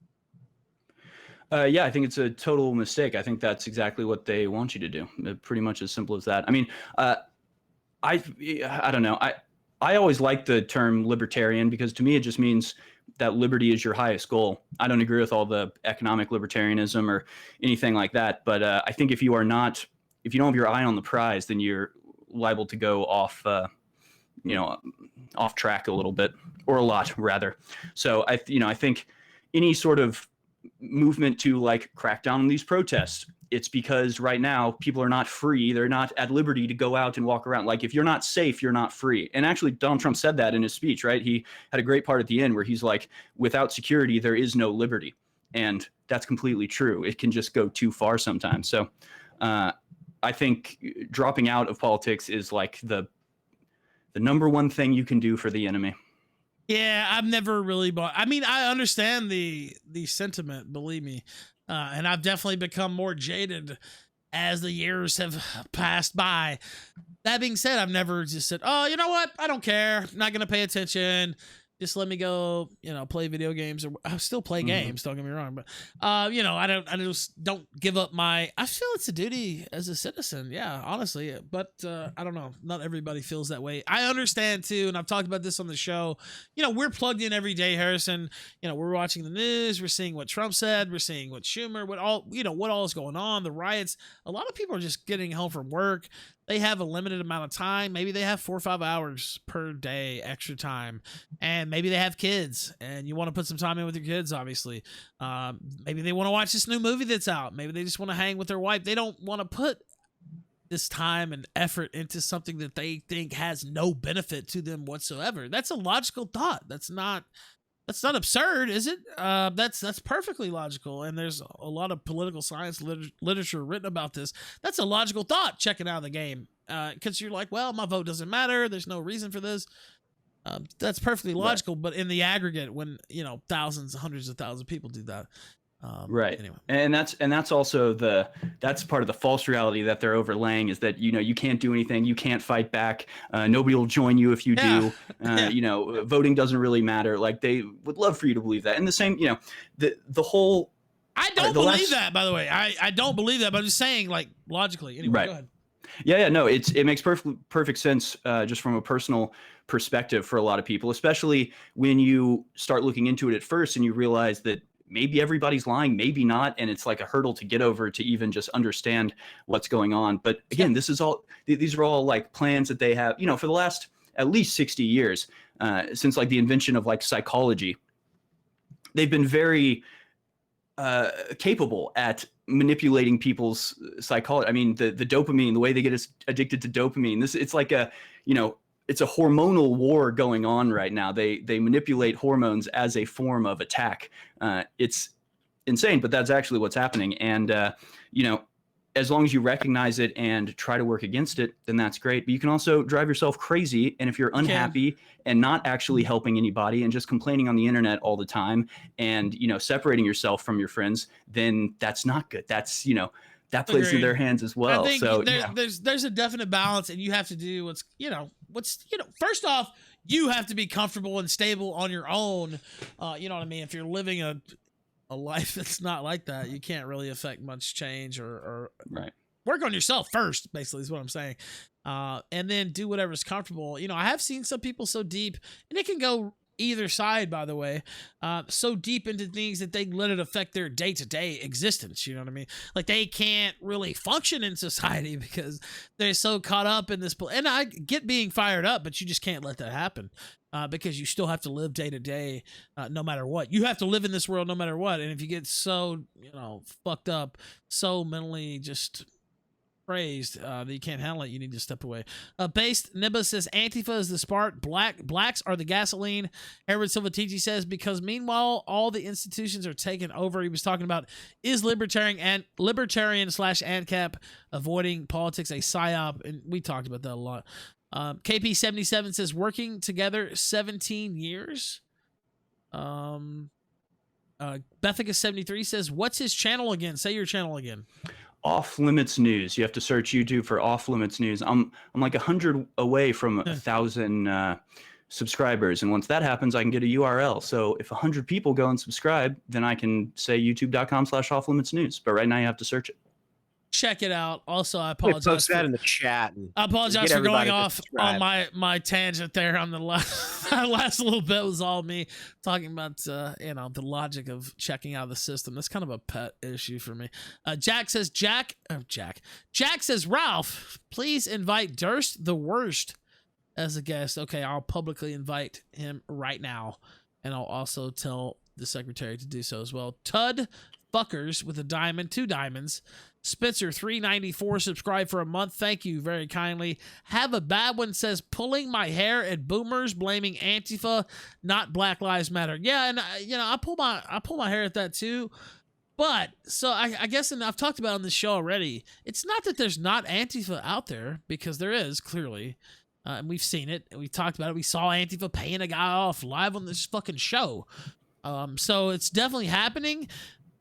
Yeah, I think it's a total mistake. I think that's exactly what they want you to do. Pretty much as simple as that. I mean, I don't know. I always like the term libertarian because to me it just means that liberty is your highest goal. I don't agree with all the economic libertarianism or anything like that. But I think if you don't have your eye on the prize, then you're liable to go off, off track a little bit, or a lot rather. So I think any sort of movement to crack down on these protests it's because right now people are not free. They're not at liberty to go out and walk around. Like if you're not safe, you're not free. And actually Donald Trump said that in his speech, right? He had a great part at the end where he's like, without security, there is no liberty. And that's completely true. It can just go too far sometimes. So I think dropping out of politics is like the number one thing you can do for the enemy. Yeah, I've never really bought. I mean, I understand the sentiment, believe me, and I've definitely become more jaded as the years have passed by. That being said, I've never just said, "Oh, you know what? I don't care. I'm not gonna pay attention. Just let me go, play video games." Or I still play games. Don't get me wrong, but I just don't give up my. I feel it's a duty as a citizen. Yeah, honestly, but I don't know. Not everybody feels that way. I understand too, and I've talked about this on the show. We're plugged in every day, Harrison. We're watching the news. We're seeing what Trump said. We're seeing what Schumer. What all is going on. The riots. A lot of people are just getting home from work. They have a limited amount of time. Maybe they have 4 or 5 hours per day extra time. And maybe they have kids and you want to put some time in with your kids, obviously. Maybe they want to watch this new movie that's out. Maybe they just want to hang with their wife. They don't want to put this time and effort into something that they think has no benefit to them whatsoever. That's a logical thought. That's not absurd, is it? That's perfectly logical, and there's a lot of political science literature written about this. That's a logical thought, checking out of the game, because you're like, well, my vote doesn't matter. There's no reason for this. That's perfectly logical, but in the aggregate, when thousands, hundreds of thousands of people do that, right. Anyway, and that's also that's part of the false reality that they're overlaying, is that you can't do anything, you can't fight back, nobody will join you if you do. Voting doesn't really matter. Like they would love for you to believe that. And the same, the whole. I don't believe that, by the way. I don't believe that, but I'm just saying, like, logically. Anyway, right. Go ahead. Yeah, no, it makes perfect sense, just from a personal perspective for a lot of people, especially when you start looking into it at first and you realize that maybe everybody's lying, maybe not, and it's like a hurdle to get over to even just understand what's going on. But again, these are all like plans that they have, for the last at least 60 years, since like the invention of like psychology. They've been very capable at manipulating people's psychology. I mean, the dopamine, the way they get us addicted to dopamine, it's like it's a hormonal war going on right now. They manipulate hormones as a form of attack. It's insane, but that's actually what's happening. And as long as you recognize it and try to work against it, then that's great. But you can also drive yourself crazy. And if you're unhappy and not actually helping anybody and just complaining on the internet all the time and, separating yourself from your friends, then that's not good. That's, that plays in their hands as well. I think So there's a definite balance, and you have to do what's first off, you have to be comfortable and stable on your own. You know what I mean? If you're living a life that's not like that, you can't really affect much change or right. Work on yourself first, basically, is what I'm saying. And then do whatever's comfortable. I have seen some people so deep, and it can go either side, by the way, so deep into things that they let it affect their day-to-day existence. You know what I mean? Like they can't really function in society because they're so caught up in this. And I get being fired up, but you just can't let that happen. Because you still have to live day to day, no matter what. You have to live in this world no matter what. And if you get so, fucked up, so mentally just praised that you can't handle it, you need to step away. Based Nibba says Antifa is the spark, blacks are the gasoline. Edward Silvatigi says because meanwhile all the institutions are taken over. He was talking about is libertarian / ANCAP avoiding politics a psyop, and we talked about that a lot. KP77 says working together 17 years. Bethica73 says, what's his channel again? Say your channel again. Off Limits News. You have to search YouTube for Off Limits News. I'm like 100 away from 1,000 subscribers. And once that happens, I can get a URL. So if 100 people go and subscribe, then I can say youtube.com/Off Limits News. But right now you have to search it. Check it out. Also, I apologize. Post that in the chat. I apologize for going off on my tangent there on the last little bit. Was all me talking about the logic of checking out the system. That's kind of a pet issue for me. Jack says Jack says Ralph, please invite Durst the Worst as a guest. Okay, I'll publicly invite him right now, and I'll also tell the secretary to do so as well. Tud fuckers with a diamond, 2 diamonds. Spitzer 394 subscribe for a month. Thank you very kindly. Have a bad one says pulling my hair at boomers blaming Antifa, not Black Lives Matter. Yeah, and I pull my hair at that too. But so I guess, and I've talked about it on this show already, it's not that there's not Antifa out there, because there is clearly. And we've seen it, and we talked about it. We saw Antifa paying a guy off live on this fucking show. So it's definitely happening.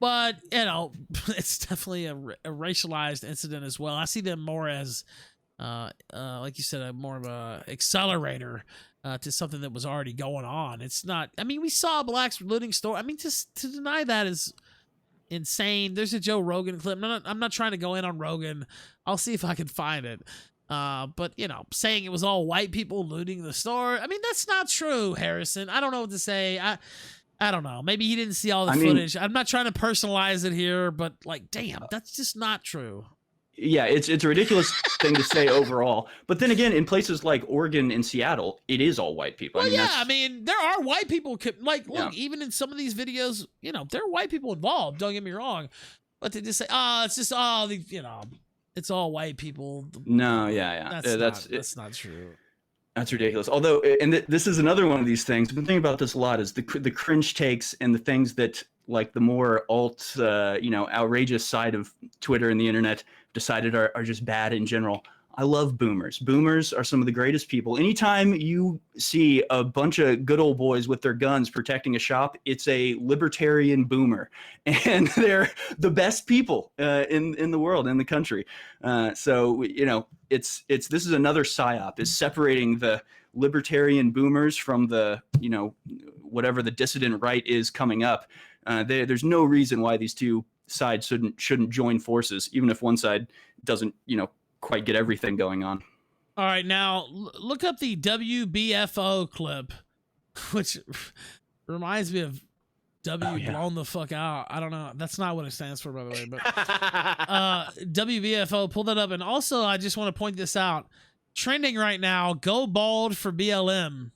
But, it's definitely a racialized incident as well. I see them more as, like you said, more of a accelerator to something that was already going on. It's not, we saw blacks looting store. To deny that is insane. There's a Joe Rogan clip. I'm not trying to go in on Rogan. I'll see if I can find it. But, saying it was all white people looting the store. That's not true, Harrison. I don't know what to say. I don't know. Maybe he didn't see all the footage. I'm not trying to personalize it here, but damn, that's just not true. Yeah, it's a ridiculous thing to say overall. But then again, in places like Oregon and Seattle, it is all white people. Well, there are white people. Look, even in some of these videos, there are white people involved. Don't get me wrong. But they just say, it's just it's all white people. No, yeah. That's not true. That's ridiculous. Although, and this is another one of these things. I've been thinking about this a lot. Is the cringe takes and the things that the more outrageous side of Twitter and the internet decided are just bad in general. I love boomers. Boomers are some of the greatest people. Anytime you see a bunch of good old boys with their guns protecting a shop, it's a libertarian boomer, and they're the best people in the world, in the country. So this is another psyop, is separating the libertarian boomers from the whatever the dissident right is coming up. There's no reason why these two sides shouldn't join forces, even if one side doesn't quite get everything going on. All right, now look up the WBFO clip, which reminds me of blown the fuck out. I don't know. That's not what it stands for, by the way. But WBFO, pull that up. And also, I just want to point this out. Trending right now, go bald for BLM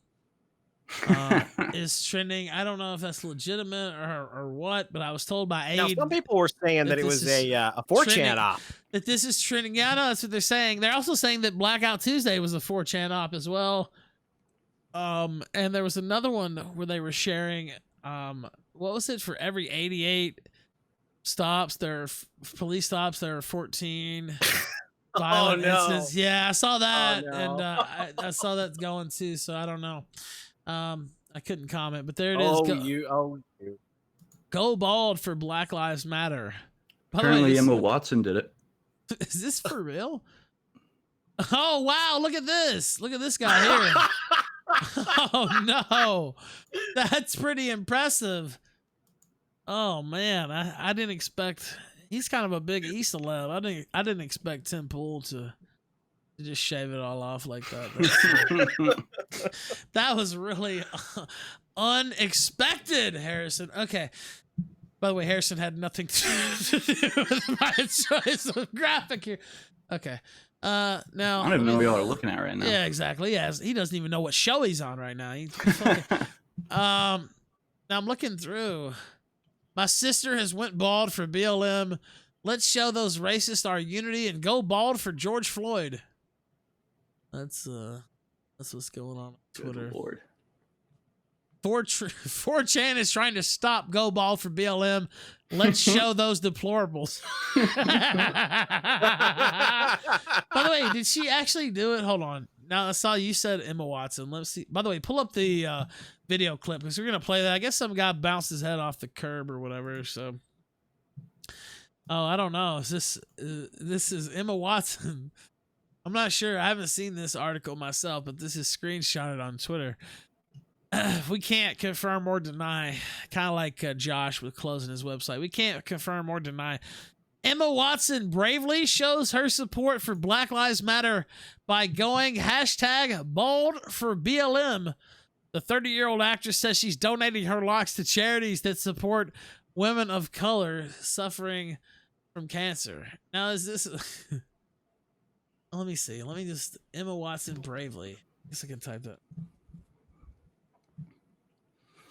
is trending. I don't know if that's legitimate or what, but I was told by Aid. Now, some people were saying that it was a 4chan op. That this is trending. Yeah, I know, that's what they're saying. They're also saying that Blackout Tuesday was a 4chan op as well. And there was another one where they were sharing, what was it, for every 88 stops, police stops, there are 14 violent incidents. Yeah, I saw that, and I saw that going too, so I don't know. I couldn't comment, but there it is. Go bald for Black Lives Matter. Apparently Emma Watson did it. Is this for real? Oh, wow. Look at this. Look at this guy here. Oh, no. That's pretty impressive. Oh, man. I didn't expect... He's kind of a big East 11. I didn't expect Tim Pool to just shave it all off like that. That was really unexpected, Harrison. Okay. By the way, Harrison had nothing to do with my choice of graphic here. Okay. Now I don't even know what y'all are looking at right now. Yeah, exactly. Yeah, he doesn't even know what show he's on right now. Now I'm looking through. My sister has went bald for BLM. Let's show those racists our unity and go bald for George Floyd. That's what's going on Twitter. Good Lord. 4chan is trying to stop go bald for BLM. Let's show those deplorables. By the way, did she actually do it? Hold on. Now I saw you said Emma Watson. Let's see. By the way, pull up the video clip because we're gonna play that. I guess some guy bounced his head off the curb or whatever. So, I don't know. This is Emma Watson. I'm not sure. I haven't seen this article myself, but this is screenshotted on Twitter. We can't confirm or deny, kind of like Josh with closing his website. We can't confirm or deny. Emma Watson bravely shows her support for Black Lives Matter by going #bold for BLM. The 30-year-old actress says she's donating her locks to charities that support women of color suffering from cancer. Now, is this... Let me see. Let me just... Emma Watson bravely. I guess I can type that.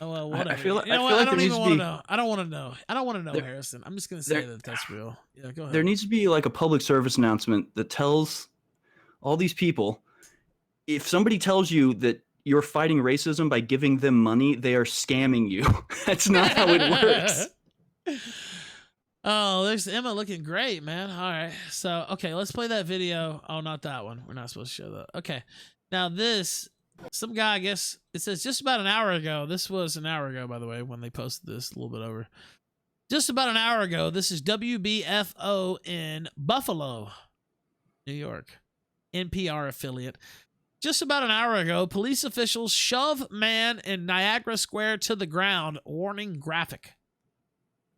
Oh well, whatever. I feel like, you know I what? feel I like don't there even needs to want to be know. I don't want to know. I don't want to know, There- Harrison. I'm just gonna say there- that that's real. Yeah, go ahead. there needs to be like a public service announcement that tells all these people, if somebody tells you that you're fighting racism by giving them money, they are scamming you. That's not how it works. Oh, there's Emma looking great, man. All right. So, okay, let's play that video. Oh, not that one. We're not supposed to show that. Okay. Now this, some guy, I guess, it says just about an hour ago. This was an hour ago, by the way, when they posted this, a little bit over. Just about an hour ago. This is WBFO in Buffalo, New York. NPR affiliate. Just about an hour ago, police officials shove man in Niagara Square to the ground. Warning graphic.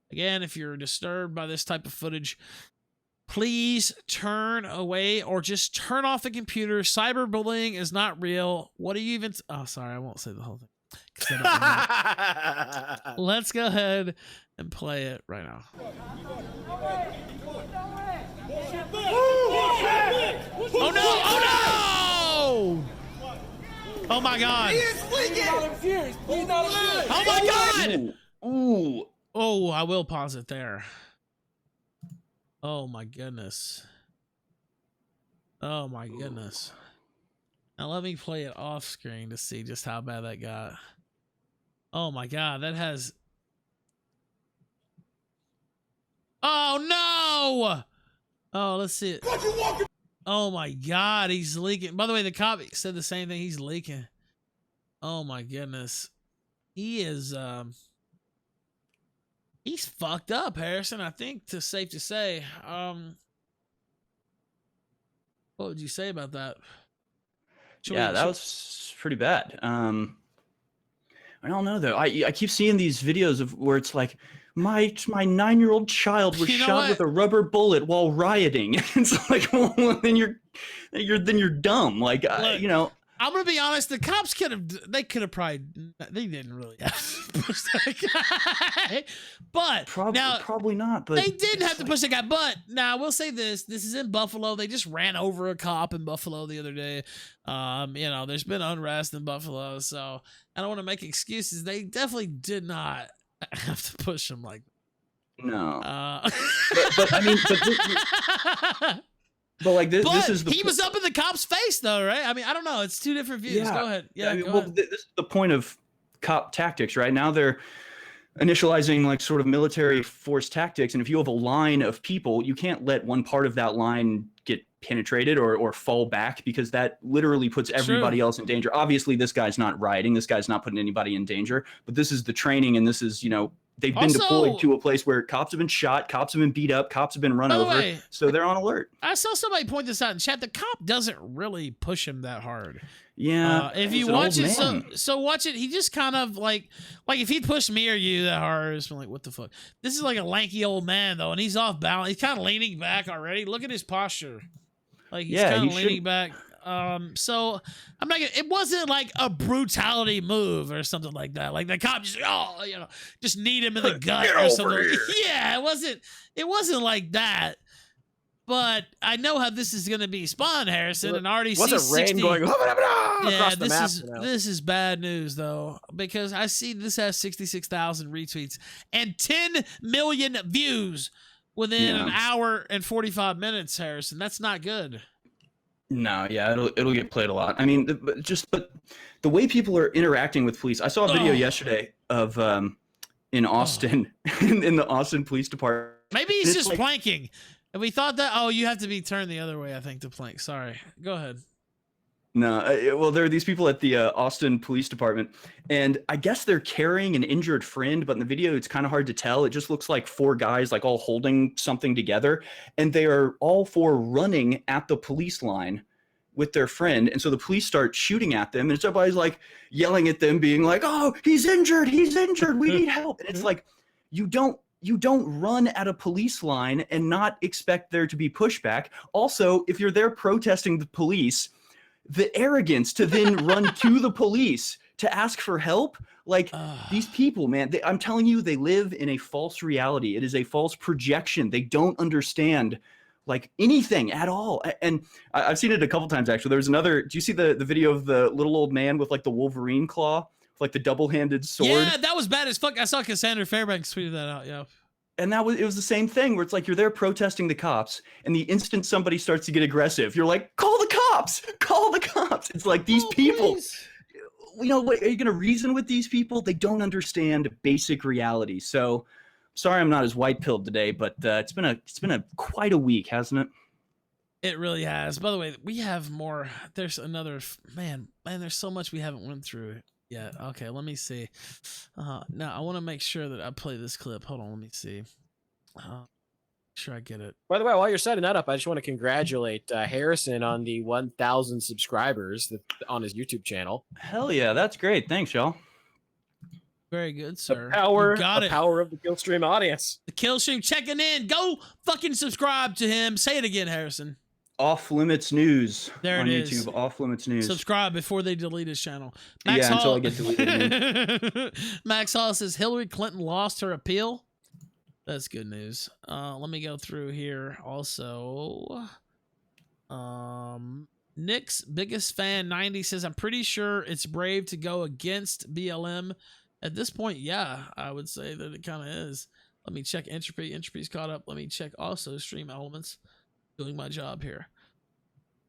Again, if you're disturbed by this type of footage, please turn away or just turn off the computer. Cyberbullying is not real. What do you even... Oh, sorry, I won't say the whole thing. 'Cause I don't remember. Let's go ahead and play it right now. Oh, no! Oh, no! Oh, my God. He is leaking! Oh, my God! Ooh. Oh, I will pause it there. Oh my goodness. Oh my goodness. Now let me play it off screen to see just how bad that got. Oh my God, that has... Oh no! Oh, let's see it. Oh my God, he's leaking. By the way, the cop said the same thing. He's leaking. Oh my goodness. He is... He's fucked up, Harrison. I think it's safe to say. What would you say about that? That was pretty bad. I don't know though. I keep seeing these videos of where it's like my 9-year-old child was shot with a rubber bullet while rioting. It's like, well, then you're dumb. Like, Look, you know. I'm gonna be honest. The cops could have probably. They didn't really have to push that guy, but probably not. But they didn't have to push that guy. But now I will say this: this is in Buffalo. They just ran over a cop in Buffalo the other day. You know, there's been unrest in Buffalo, so I don't want to make excuses. They definitely did not have to push him like that. No. But I mean, but like this is the he was up in the cop's face though, right? I mean, I don't know. It's two different views. Yeah. Go ahead. Yeah. I mean, go well, ahead. this is the point of cop tactics, right? Now they're initializing like sort of military force tactics, and if you have a line of people, you can't let one part of that line get penetrated or fall back, because that literally puts everybody else in danger. Obviously, this guy's not rioting. This guy's not putting anybody in danger. But this is the training, and this is, you know, they've been deployed to a place where cops have been shot, cops have been beat up, cops have been run over, so they're on alert. I saw somebody point this out in chat. The cop doesn't really push him that hard. Yeah. If you watch it, so watch it. He just kind of like if he pushed me or you that hard, it's like, what the fuck? This is like a lanky old man though, and he's off balance. He's kind of leaning back already. Look at his posture. Like he's kind of leaning back. So I'm not gonna, it wasn't like a brutality move or something like that. Like the cop just, just need him in the gut or something. Yeah, it wasn't like that. But I know how this is going to be spawned, Harrison, and I already see 60. Going yeah, across the map. This is bad news though, because I see this has 66,000 retweets and 10 million views within an hour and 45 minutes, Harrison. That's not good. No, yeah, it'll get played a lot. I mean, but the way people are interacting with police. I saw a video yesterday of in Austin, in the Austin Police Department. Maybe he's just planking. And we thought that, you have to be turned the other way, I think, to plank. Sorry. Go ahead. No, well, there are these people at the Austin Police Department, and I guess they're carrying an injured friend, but in the video, it's kind of hard to tell. It just looks like 4 guys, like, all holding something together, and they are all 4 running at the police line with their friend, and so the police start shooting at them, and somebody's, like, yelling at them, being like, oh, he's injured, we need help. And it's like, you don't run at a police line and not expect there to be pushback. Also, if you're there protesting the police, the arrogance to then run to the police to ask for help, like these people, man, I'm telling you, they live in a false reality. It is a false projection. They don't understand like anything at all. And I've seen it a couple times, actually. There was another, do you see the video of the little old man with like the Wolverine claw like the double-handed sword. Yeah, that was bad as fuck. I saw Cassandra Fairbanks tweeted that out. Yeah. And it was the same thing where it's like you're there protesting the cops, and the instant somebody starts to get aggressive, you're like, call the cops, call the cops. It's like these people, what, are you going to reason with these people? They don't understand basic reality. So sorry, I'm not as white-pilled today, but it's been a quite a week, hasn't it? It really has. By the way, we have more. There's another, man, there's so much we haven't went through. Yeah, okay, let me see. Now, I want to make sure that I play this clip. Hold on, let me see. Sure I get it. By the way, while you're setting that up, I just want to congratulate Harrison on the 1,000 subscribers on his YouTube channel. Hell yeah, that's great. Thanks, y'all. Very good, sir. The power, You got the it. power of the Killstream audience. The Killstream checking in. Go fucking subscribe to him. Say it again, Harrison. Off Limits News There on it is. YouTube. Off Limits News. Subscribe before they delete his channel. Until I get deleted. Max Hall says Hillary Clinton lost her appeal. That's good news. Let me go through here. Also, Nick's biggest fan 90 says I'm pretty sure it's brave to go against BLM. At this point, yeah, I would say that it kind of is. Let me check entropy. Entropy's caught up. Let me check also stream elements. Doing my job here.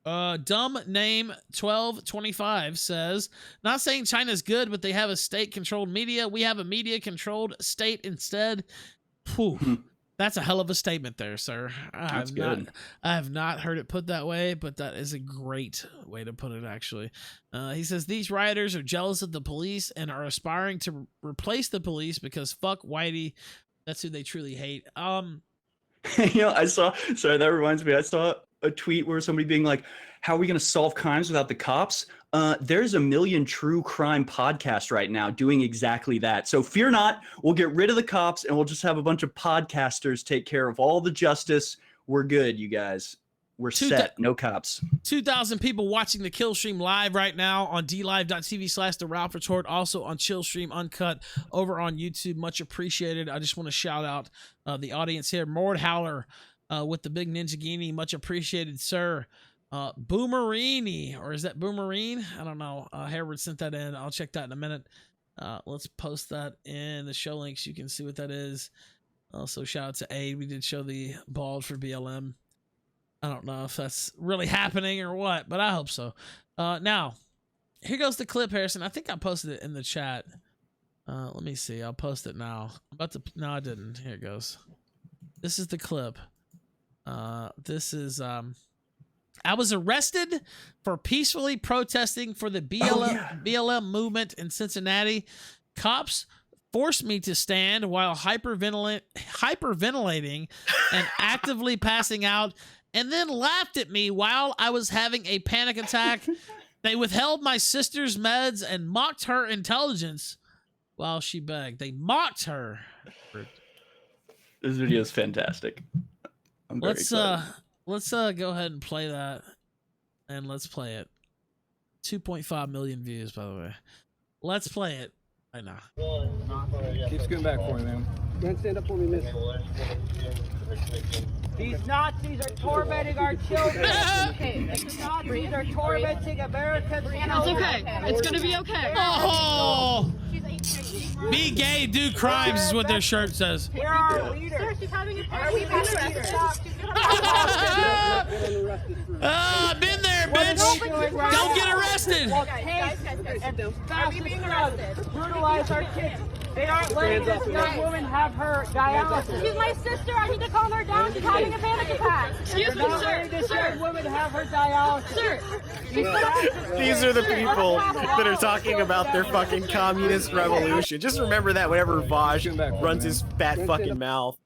Dumb name 1225 says, not saying China's good, but they have a state-controlled media. We have a media-controlled state instead. Whew. That's a hell of a statement there, sir. I have not heard it put that way, but that is a great way to put it, actually. He says, these rioters are jealous of the police and are aspiring to replace the police because fuck Whitey. That's who they truly hate. I saw a tweet where somebody being like, how are we going to solve crimes without the cops? There's a million true crime podcasts right now doing exactly that. So fear not, we'll get rid of the cops and we'll just have a bunch of podcasters take care of all the justice. We're good, you guys. We're set. No cops. 2,000 people watching the Killstream live right now on dlive.tv/The Ralph Retort. Also on Chillstream Uncut over on YouTube. Much appreciated. I just want to shout out the audience here. Mord Howler with the big Ninja Guinea. Much appreciated, sir. Boomerini, or is that Boomerine? I don't know. Harewood sent that in. I'll check that in a minute. Let's post that in the show links. You can see what that is. Also, shout out to Aid. We did show the bald for BLM. I don't know if that's really happening or what, but I hope so. Now, here goes the clip, Harrison. I think I posted it in the chat. Let me see. I'll post it now. No, I didn't. Here it goes. This is the clip. This is I was arrested for peacefully protesting for the BLM movement in Cincinnati. Cops forced me to stand while hyperventilating and actively passing out, and then laughed at me while I was having a panic attack. They withheld my sister's meds and mocked her intelligence while she begged. They mocked her. This video is fantastic. I'm very excited. Let's go ahead and play that, and let's play it. 2.5 million views, by the way. Let's play it right now. Keep scooting back for me, man. Go ahead and stand up for me, miss. These Nazis are tormenting our children. These Nazis are tormenting America's children. It's okay. It's gonna be okay. Oh! Be gay, do crimes is what their shirt says. Here are our leaders. Sir, she's having a been there, bitch. Don't get arrested. Are we being arrested? Brutalize our kids. They aren't letting this young woman have her dialysis. She's my sister. I need to calm her down. She's having a panic attack. Excuse me, sir. This young woman have her dialysis. Sir. These are the people that are talking about their fucking communist revolution. Just remember that whenever Vaj runs his fat fucking mouth.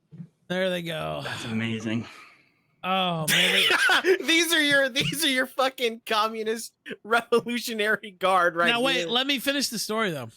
There they go. That's amazing. Oh man. These are your fucking communist revolutionary guard right now. Wait, here. let me finish the story though.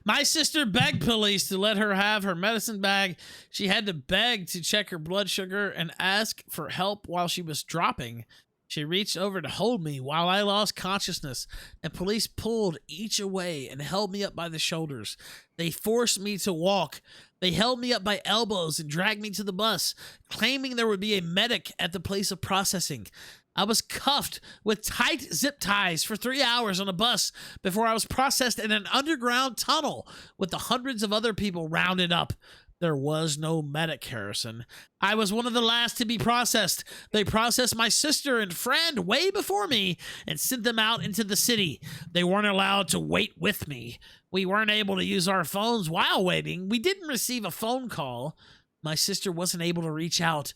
My sister begged police to let her have her medicine bag. She had to beg to check her blood sugar and ask for help while she was dropping. She reached over to hold me while I lost consciousness, and police pulled each away and held me up by the shoulders. They forced me to walk. They held me up by elbows and dragged me to the bus, claiming there would be a medic at the place of processing. I was cuffed with tight zip ties for 3 hours on a bus before I was processed in an underground tunnel with the hundreds of other people rounded up. There was no medic, Harrison. I was one of the last to be processed. They processed my sister and friend way before me and sent them out into the city. They weren't allowed to wait with me. We weren't able to use our phones while waiting. We didn't receive a phone call. My sister wasn't able to reach out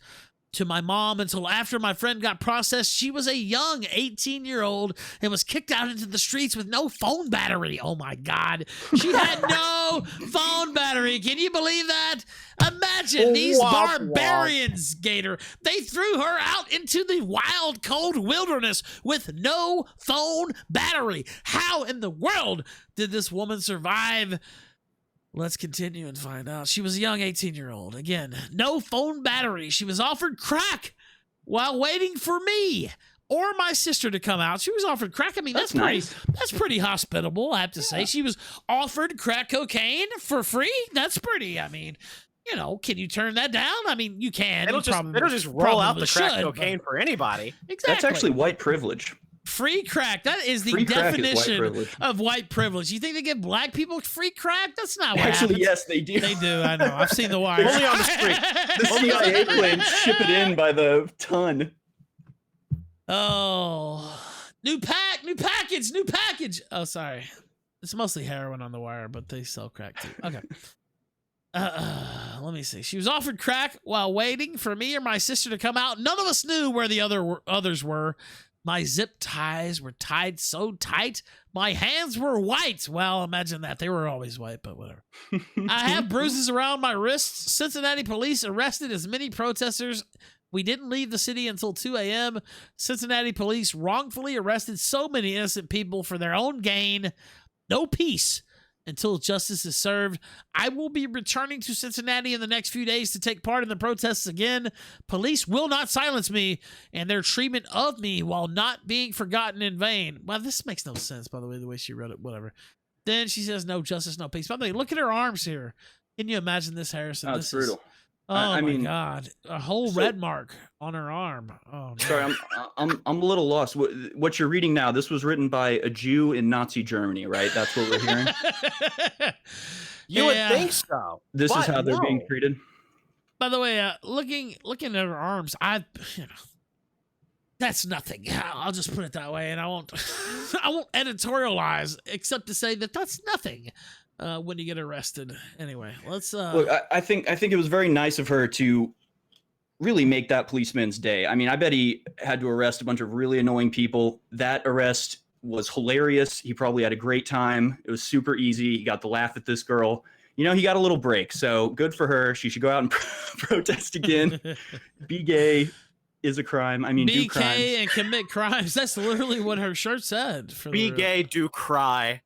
to my mom until after my friend got processed. She was a young 18-year-old and was kicked out into the streets with no phone battery. Oh my God. She had no phone battery. Can you believe that? Imagine these barbarians, Gator. They threw her out into the wild, cold wilderness with no phone battery. How in the world did this woman survive? Let's continue and find out. She was a young 18-year-old. Again, no phone battery. She was offered crack while waiting for me or my sister to come out. She was offered crack. I mean, that's nice. That's pretty hospitable, I have to say. She was offered crack cocaine for free. That's pretty, I mean, you know, can you turn that down? I mean, you can. It'll just roll out the crack cocaine for anybody. Exactly. That's actually white privilege. Free crack. That is the Free crack is white definition privilege. of white privilege. You think they give black people free crack? That's not what Actually, happens. yes, they do. They do. I know. I've seen the wire. Only on the street. The CIA claims ship it in by the ton. Oh, new package. Oh, sorry. It's mostly heroin on the wire, but they sell crack too. Okay. Let me see. She was offered crack while waiting for me or my sister to come out. None of us knew where the others were. My zip ties were tied so tight, my hands were white. Well, imagine that. They were always white, but whatever. I have bruises around my wrists. Cincinnati police arrested as many protesters. We didn't leave the city until 2 a.m. Cincinnati police wrongfully arrested so many innocent people for their own gain. No peace until justice is served. I will be returning to Cincinnati in the next few days to take part in the protests again. Police will not silence me and their treatment of me while not being forgotten in vain. Well, this makes no sense, by the way she wrote it, whatever. Then she says, no justice, no peace. By the way, look at her arms here. Can you imagine this, Harrison? Oh, this it's brutal. Oh, I mean, God. A whole red mark on her arm. Oh, no. Sorry, I'm a little lost. What you're reading now, this was written by a Jew in Nazi Germany, right? That's what we're hearing? You would think so. This is how they're being treated? By the way, looking at her arms, that's nothing. I'll just put it that way, and I won't editorialize except to say that that's nothing. When you get arrested. Anyway, let's look. I think it was very nice of her to really make that policeman's day. I mean, I bet he had to arrest a bunch of really annoying people. That arrest was hilarious. He probably had a great time. It was super easy. He got to laugh at this girl. You know, he got a little break. So good for her. She should go out and protest again. Be gay is a crime. I mean, be do crimes. gay and commit crimes. That's literally what her shirt said. Be gay, do cry.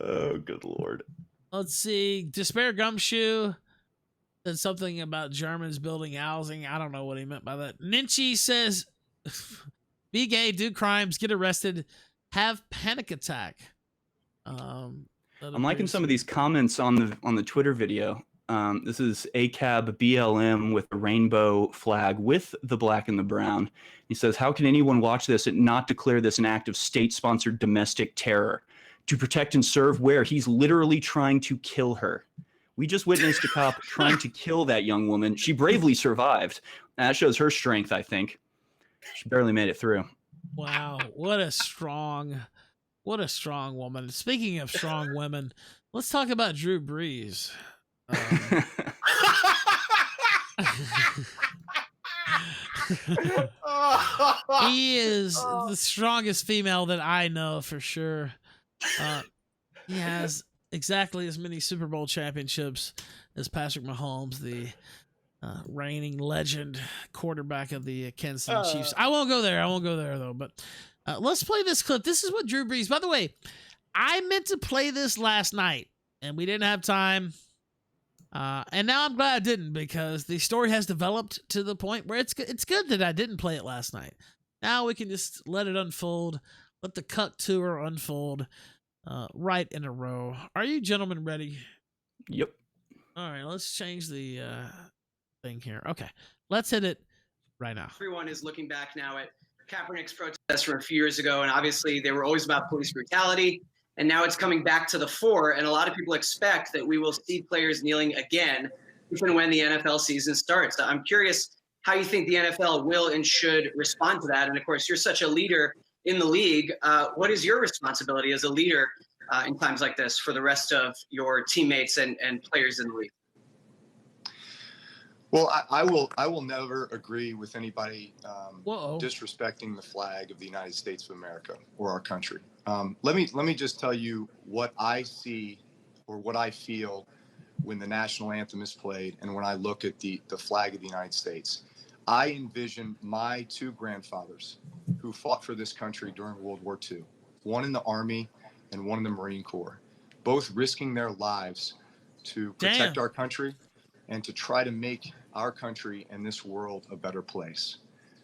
Oh, good Lord. Let's see. Despair Gumshoe said something about Germans building housing. I don't know what he meant by that. Ninchi says, be gay, do crimes, get arrested, have panic attack. I'm liking some of these comments on the Twitter video. This is ACAB BLM with the rainbow flag with the black and the brown. He says, how can anyone watch this and not declare this an act of state-sponsored domestic terror? To protect and serve where? He's literally trying to kill her. We just witnessed a cop trying to kill that young woman. She bravely survived. That shows her strength, I think. She barely made it through. Wow, what a strong woman. Speaking of strong women, let's talk about Drew Brees. He is the strongest female that I know for sure. He has exactly as many Super Bowl championships as Patrick Mahomes, the reigning legend quarterback of the Kansas City Chiefs. I won't go there though, but let's play this clip. This is what Drew Brees, by the way, I meant to play this last night and we didn't have time. And now I'm glad I didn't, because the story has developed to the point where it's good that I didn't play it last night. Now we can just let it unfold, let the Cuck tour unfold right in a row. Are you gentlemen ready? Yep. All right, let's change the thing here. Okay, let's hit it right now. Everyone is looking back now at Kaepernick's protests from a few years ago, and obviously they were always about police brutality. And now it's coming back to the fore, and a lot of people expect that we will see players kneeling again if and when the NFL season starts. I'm curious how you think the NFL will and should respond to that. And of course, you're such a leader in the league. What is your responsibility as a leader in times like this for the rest of your teammates and players in the league? Well, I will never agree with anybody disrespecting the flag of the United States of America or our country. Let me just tell you what I see or what I feel when the national anthem is played and when I look at the flag of the United States. I envision my two grandfathers who fought for this country during World War II, one in the Army and one in the Marine Corps, both risking their lives to protect our country and to try to make our country and this world a better place.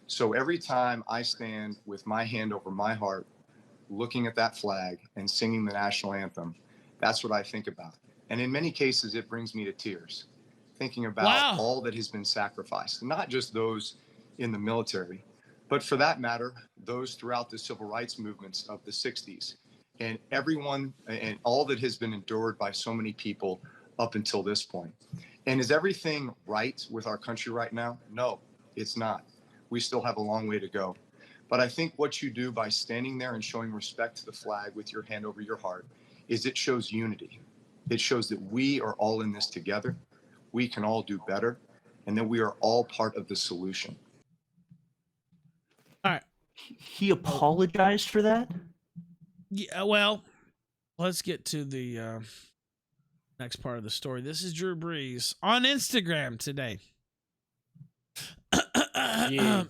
So every time I stand with my hand over my heart, looking at that flag and singing the national anthem, that's what I think about. And in many cases, it brings me to tears, thinking about all that has been sacrificed, not just those in the military, but for that matter, those throughout the civil rights movements of the 60s, and everyone and all that has been endured by so many people up until this point. And is everything right with our country right now? No, it's not. We still have a long way to go. But I think what you do by standing there and showing respect to the flag with your hand over your heart is it shows unity. It shows that we are all in this together. We can all do better, and that we are all part of the solution. All right. He apologized for that? Yeah, well, let's get to the next part of the story. This is Drew Brees on Instagram today.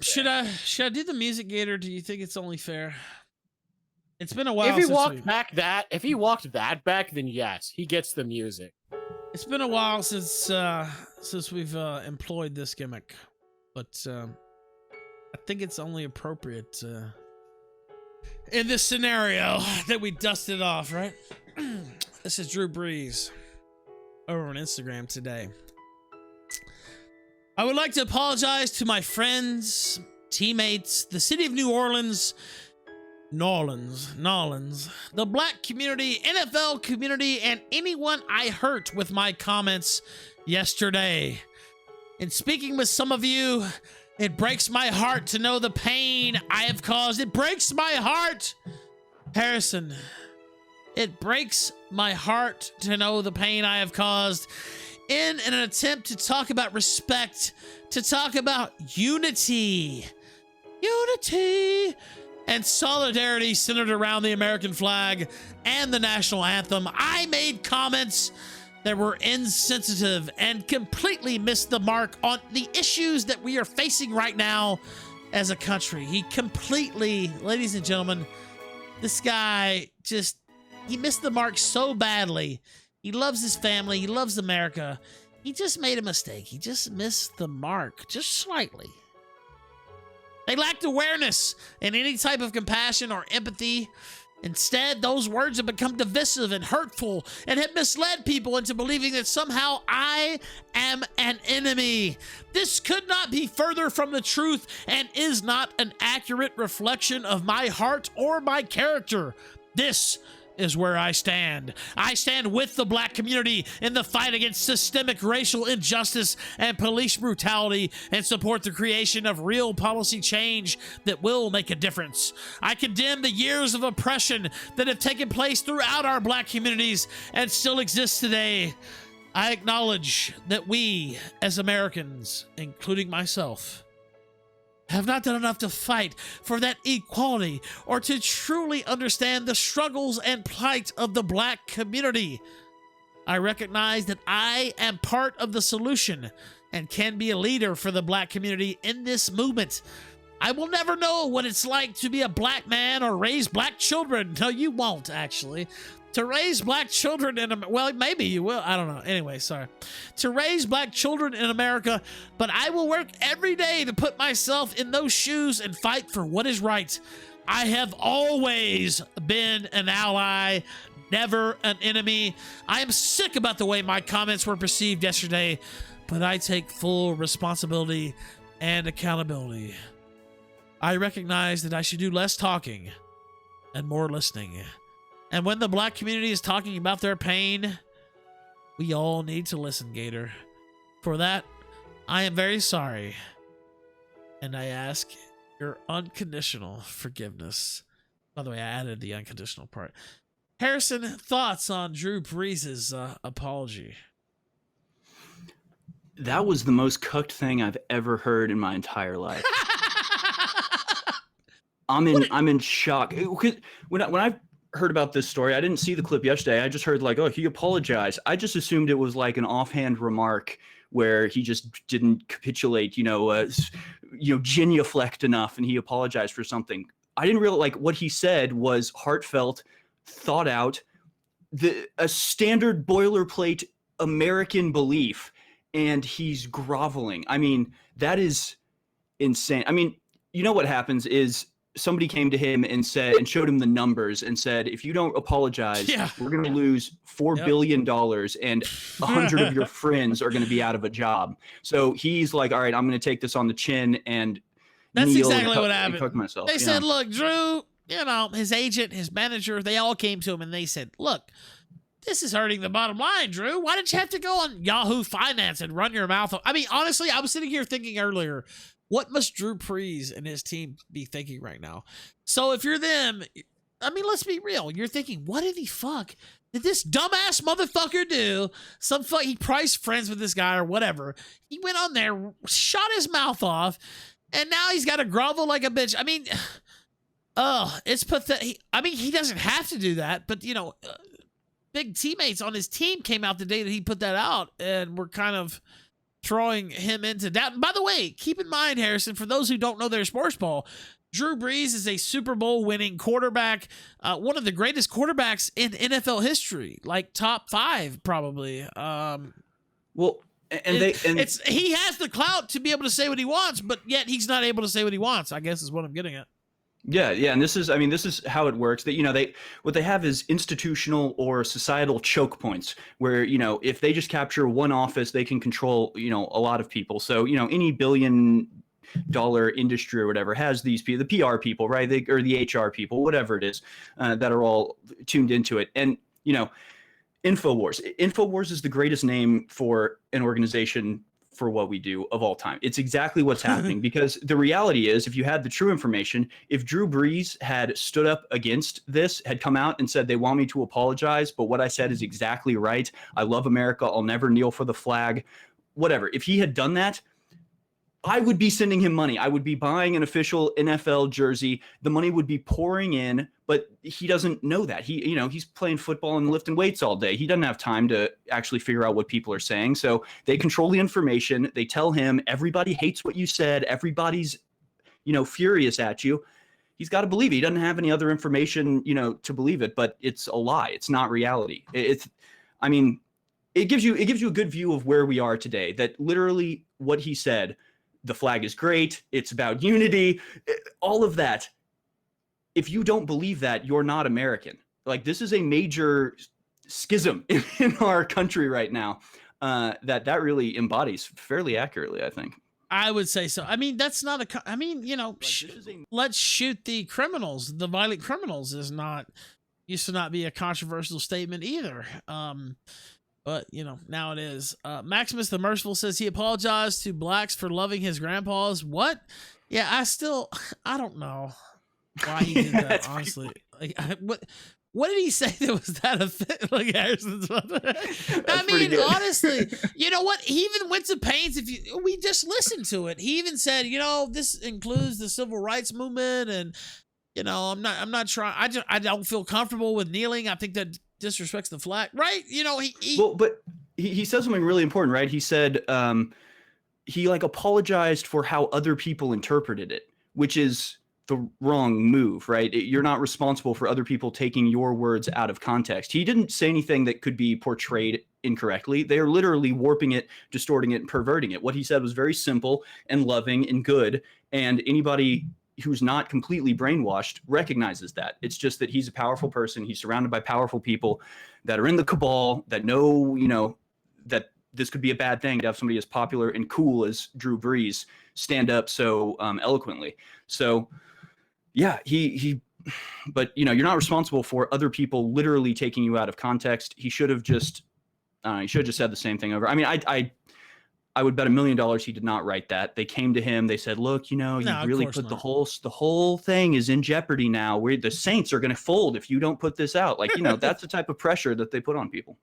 Should I do the music gator? Do you think it's only fair? It's been a while. If he walked that back, then yes, he gets the music. It's been a while since we've employed this gimmick, but I think it's only appropriate in this scenario that we dust it off, right? This is Drew Brees over on Instagram today. I would like to apologize to my friends, teammates, the city of New Orleans, the black community, NFL community, and anyone I hurt with my comments yesterday. In speaking with some of you, it breaks my heart to know the pain I have caused. It breaks my heart, Harrison. It breaks my heart to know the pain I have caused in an attempt to talk about respect, to talk about unity and solidarity centered around the American flag and the national anthem. I made comments that were insensitive and completely missed the mark on the issues that we are facing right now as a country. He completely, ladies and gentlemen, this guy he missed the mark so badly. He loves his family. He loves America. He just made a mistake. He just missed the mark just slightly. They lacked awareness and any type of compassion or empathy. Instead, those words have become divisive and hurtful and have misled people into believing that somehow I am an enemy. This could not be further from the truth and is not an accurate reflection of my heart or my character. This is where I stand. I stand with the black community in the fight against systemic racial injustice and police brutality and support the creation of real policy change that will make a difference. I condemn the years of oppression that have taken place throughout our black communities and still exist today. I acknowledge that we, as Americans, including myself, have not done enough to fight for that equality or to truly understand the struggles and plight of the black community. I recognize that I am part of the solution and can be a leader for the black community in this movement. I will never know what it's like to be a black man or raise black children. No, you won't, actually. To raise black children in well, maybe you will. I don't know. Anyway, sorry. To raise black children in America, but I will work every day to put myself in those shoes and fight for what is right. I have always been an ally, never an enemy. I am sick about the way my comments were perceived yesterday, but I take full responsibility and accountability. I recognize that I should do less talking and more listening. And when the black community is talking about their pain, we all need to listen, Gator. For that, I am very sorry. And I ask your unconditional forgiveness. By the way, I added the unconditional part. Harrison, thoughts on Drew Brees' apology? That was the most cooked thing I've ever heard in my entire life. I'm in shock. When I heard about this story, I didn't see the clip yesterday. I just heard like, oh, he apologized. I just assumed it was like an offhand remark where he just didn't capitulate, genuflect enough, and he apologized for something. I didn't realize like what he said was heartfelt, thought out, a standard boilerplate American belief, and he's groveling. I mean, that is insane. I mean, you know what happens is somebody came to him and showed him the numbers and said, if you don't apologize, we're going to lose $4 billion and 100 of your friends are going to be out of a job. So he's like, all right, I'm going to take this on the chin and that's kneel exactly and what happened. cook myself. They said, look, Drew, his agent, his manager, they all came to him and they said, look, this is hurting the bottom line, Drew. Why didn't you have to go on Yahoo Finance and run your mouth off? I mean, honestly, I was sitting here thinking earlier, what must Drew Brees and his team be thinking right now? So if you're them, I mean, let's be real. You're thinking, what did this dumbass motherfucker do? He probably friends with this guy or whatever. He went on there, shot his mouth off, and now he's got to grovel like a bitch. I mean, it's pathetic. I mean, he doesn't have to do that, but, big teammates on his team came out the day that he put that out and were kind of throwing him into doubt. And by the way, keep in mind, Harrison, for those who don't know their sports ball, Drew Brees is a Super Bowl winning quarterback, one of the greatest quarterbacks in NFL history, like top 5 probably. He has the clout to be able to say what he wants, but yet he's not able to say what he wants, I guess is what I'm getting at. Yeah, and this is how it works. That what they have is institutional or societal choke points where if they just capture one office, they can control a lot of people. So any billion-dollar industry or whatever has these people, the PR people, right? Or the HR people, whatever it is, that are all tuned into it. And Infowars is the greatest name for an organization for what we do of all time. It's exactly what's happening because the reality is if you had the true information, if Drew Brees had stood up against this, had come out and said they want me to apologize, but what I said is exactly right. I love America. I'll never kneel for the flag, whatever. If he had done that, I would be sending him money. I would be buying an official NFL jersey. The money would be pouring in, but he doesn't know that. He's playing football and lifting weights all day. He doesn't have time to actually figure out what people are saying. So they control the information. They tell him everybody hates what you said. Everybody's, furious at you. He's got to believe it. He doesn't have any other information, to believe it, but it's a lie. It's not reality. It gives you a good view of where we are today, that literally what he said, the flag is great. It's about unity, all of that. If you don't believe that, you're not American. Like this is a major schism in our country right now that really embodies fairly accurately, I think. I would say so. I mean, that's not let's shoot the criminals. The violent criminals used to not be a controversial statement either. But, now it is. Maximus the Merciful says he apologized to blacks for loving his grandpas. What? Yeah, I don't know why he did that, honestly. Like, what did he say that was that offensive? Like Harrison's I mean, honestly, you know what? He even went to pains. We just listened to it. He even said, this includes the civil rights movement. And, I'm not trying. I don't feel comfortable with kneeling. I think that disrespects the flag, right? But he said something really important, right? He said he apologized for how other people interpreted it, which is the wrong move, right? You're not responsible for other people taking your words out of context. He didn't say anything that could be portrayed incorrectly. They are literally warping it, distorting it, and perverting it. What he said was very simple and loving and good, and anybody who's not completely brainwashed recognizes that. It's just that he's a powerful person. He's surrounded by powerful people that are in the cabal, that know, that this could be a bad thing to have somebody as popular and cool as Drew Brees stand up so eloquently. So yeah, but you're not responsible for other people literally taking you out of context. He should have just said the same thing over. I mean, I would bet $1 million he did not write that. They came to him. They said, "Look, you really put the whole thing is in jeopardy now. The Saints are going to fold if you don't put this out." Like, that's the type of pressure that they put on people.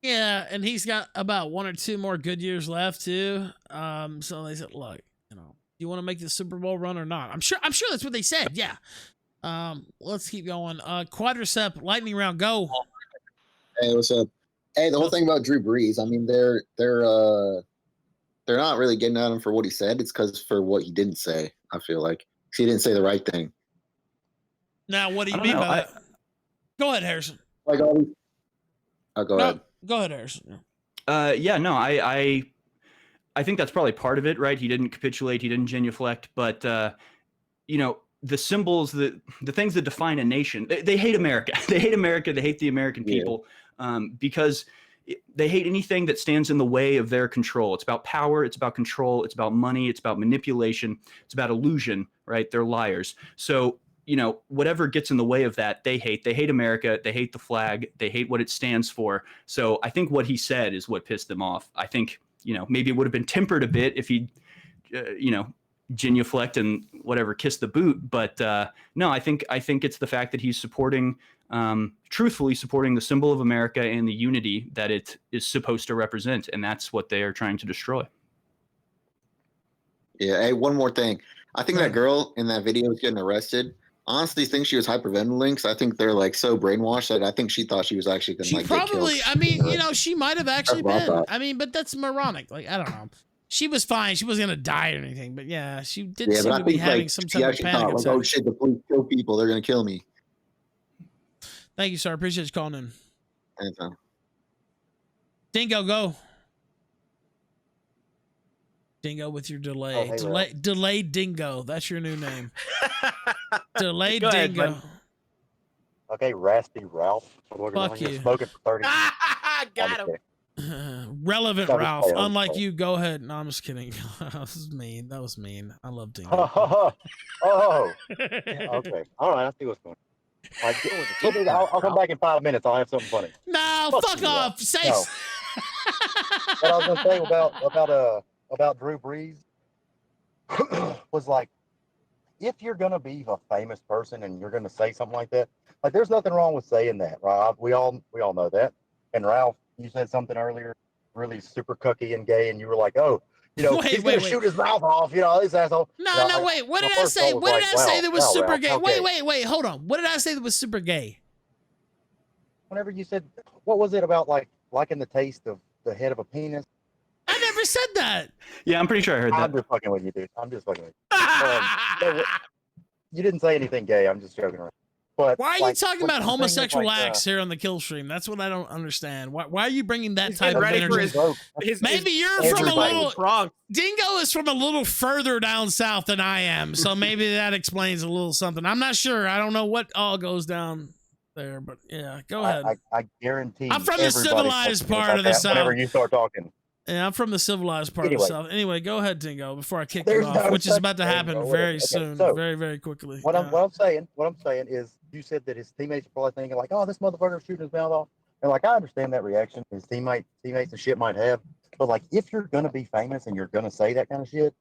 Yeah, and he's got about 1 or 2 more good years left too. So they said, "Look, you want to make the Super Bowl run or not?" I'm sure that's what they said. Yeah. Let's keep going. Quadricep lightning round, go. Hey, what's up? Hey, the whole thing about Drew Brees, I mean, they're not really getting at him for what he said. It's because for what he didn't say, I feel like. He didn't say the right thing. Now, what do you mean by that? Go ahead, Harrison. Like all these... go ahead. Go ahead, Harrison. I think that's probably part of it, right? He didn't capitulate, he didn't genuflect, but the symbols, the things that define a nation, they hate America. They hate America. They hate the American people because they hate anything that stands in the way of their control. It's about power. It's about control. It's about money. It's about manipulation. It's about illusion, right? They're liars. So, whatever gets in the way of that, they hate. They hate America. They hate the flag. They hate what it stands for. So I think what he said is what pissed them off. I think, maybe it would have been tempered a bit if he, genuflect and whatever, kiss the boot. But no, I think it's the fact that he's supporting, truthfully supporting the symbol of America and the unity that it is supposed to represent. And that's what they are trying to destroy. Yeah. Hey, one more thing. I think that girl in that video was getting arrested. Honestly, think she was hyperventilating. So I think they're like so brainwashed that I think she thought she was actually going to get probably, killed. I mean, she might have actually been. I mean, but that's moronic. Like, I don't know. She was fine. She wasn't going to die or anything. But yeah, she did seem to be having some type of panic attack. Oh shit, the police kill people. They're going to kill me. Thank you, sir. Appreciate you calling in. Anytime. Dingo, go. Dingo with your delay. Oh, hey, Delay Dingo. That's your new name. Delay Go ahead, Dingo. bud. Okay, Raspy Ralph. Fuck you. Smoking for 30 minutes. Got him. Relevant That was Ralph. fair, Unlike you, go ahead. No, I'm just kidding. That was mean. That was mean. I love Dingo. Yeah, okay. All right, I see what's going on. I'll come back in 5 minutes. I'll have something funny. No, fuck off. Say. No. What I was gonna say about Drew Brees was like, if you're gonna be a famous person and you're gonna say something like that, like there's nothing wrong with saying that, right? We all know that. And Ralph, you said something earlier, really super cookie and gay, and you were like, oh, he's gonna shoot his mouth off, this asshole. No, wait. What did I say? What did I say that was super gay? Okay. Wait. Hold on. What did I say that was super gay? Whenever you said, what was it about liking the taste of the head of a penis? I never said that. Yeah, I'm pretty sure I heard that. I'm just fucking with you, dude. I'm just fucking with you. You didn't say anything gay. I'm just joking around. But why are you talking about homosexual acts here on the Killstream? That's what I don't understand. Why are you bringing that type of energy? Maybe you're from a little. Dingo is from a little further down south than I am, so maybe that explains a little something. I'm not sure. I don't know what all goes down there, but yeah, go ahead. I guarantee. I'm from the civilized part of the south. Whenever you start talking. Yeah, I'm from the civilized part of the south. Anyway, go ahead, Dingo, before I kick you off, which is about to happen very soon, very, very quickly. What I'm saying is, you said that his teammates are probably thinking like, "Oh, this motherfucker's shooting his mouth off," and like I understand that reaction his teammates and shit might have, but like if you're gonna be famous and you're gonna say that kind of shit,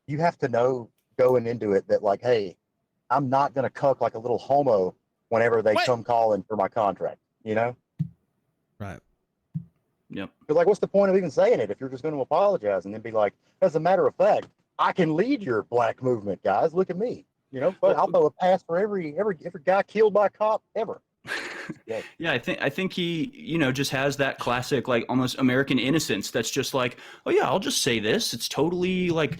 you have to know going into it that like, hey, I'm not gonna cuck like a little homo whenever they come calling for my contract, Right. Yep. Because like, what's the point of even saying it if you're just going to apologize and then be like, as a matter of fact, I can lead your black movement, guys. Look at me. But I'll throw a pass for every guy killed by a cop ever. Yeah, I think he, just has that classic like almost American innocence that's just like, oh yeah, I'll just say this. It's totally like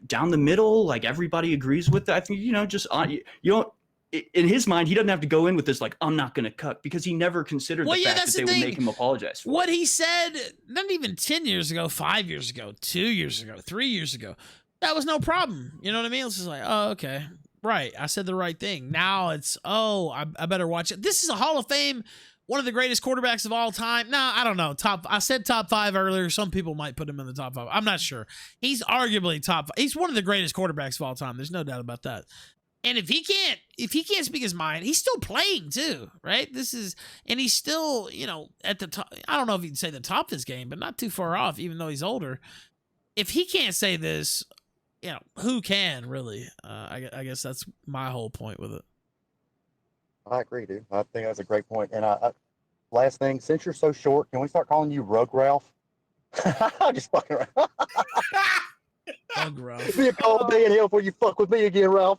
down the middle, like everybody agrees with that. I think, just you don't. In his mind, he doesn't have to go in with this like, I'm not going to cuck, because he never considered the fact that they would make him apologize for what he said, not even 10 years ago, 5 years ago, 2 years ago, 3 years ago. That was no problem. You know what I mean? It's just like, oh, okay. Right. I said the right thing. Now it's, I better watch it. This is a Hall of Fame, one of the greatest quarterbacks of all time. No, I don't know. I said top 5 earlier. Some people might put him in the top 5. I'm not sure. He's arguably top 5. He's one of the greatest quarterbacks of all time. There's no doubt about that. And if he can't speak his mind, he's still playing too, right? And he's still, at the top. I don't know if you'd say the top of his game, but not too far off, even though he's older. If he can't say this, who can really? I guess that's my whole point with it. I agree, dude. I think that's a great point. And last thing, since you're so short, can we start calling you Rug Ralph? Just fucking around. Rug Ralph. Be a cold day in hell before you fuck with me again, Ralph.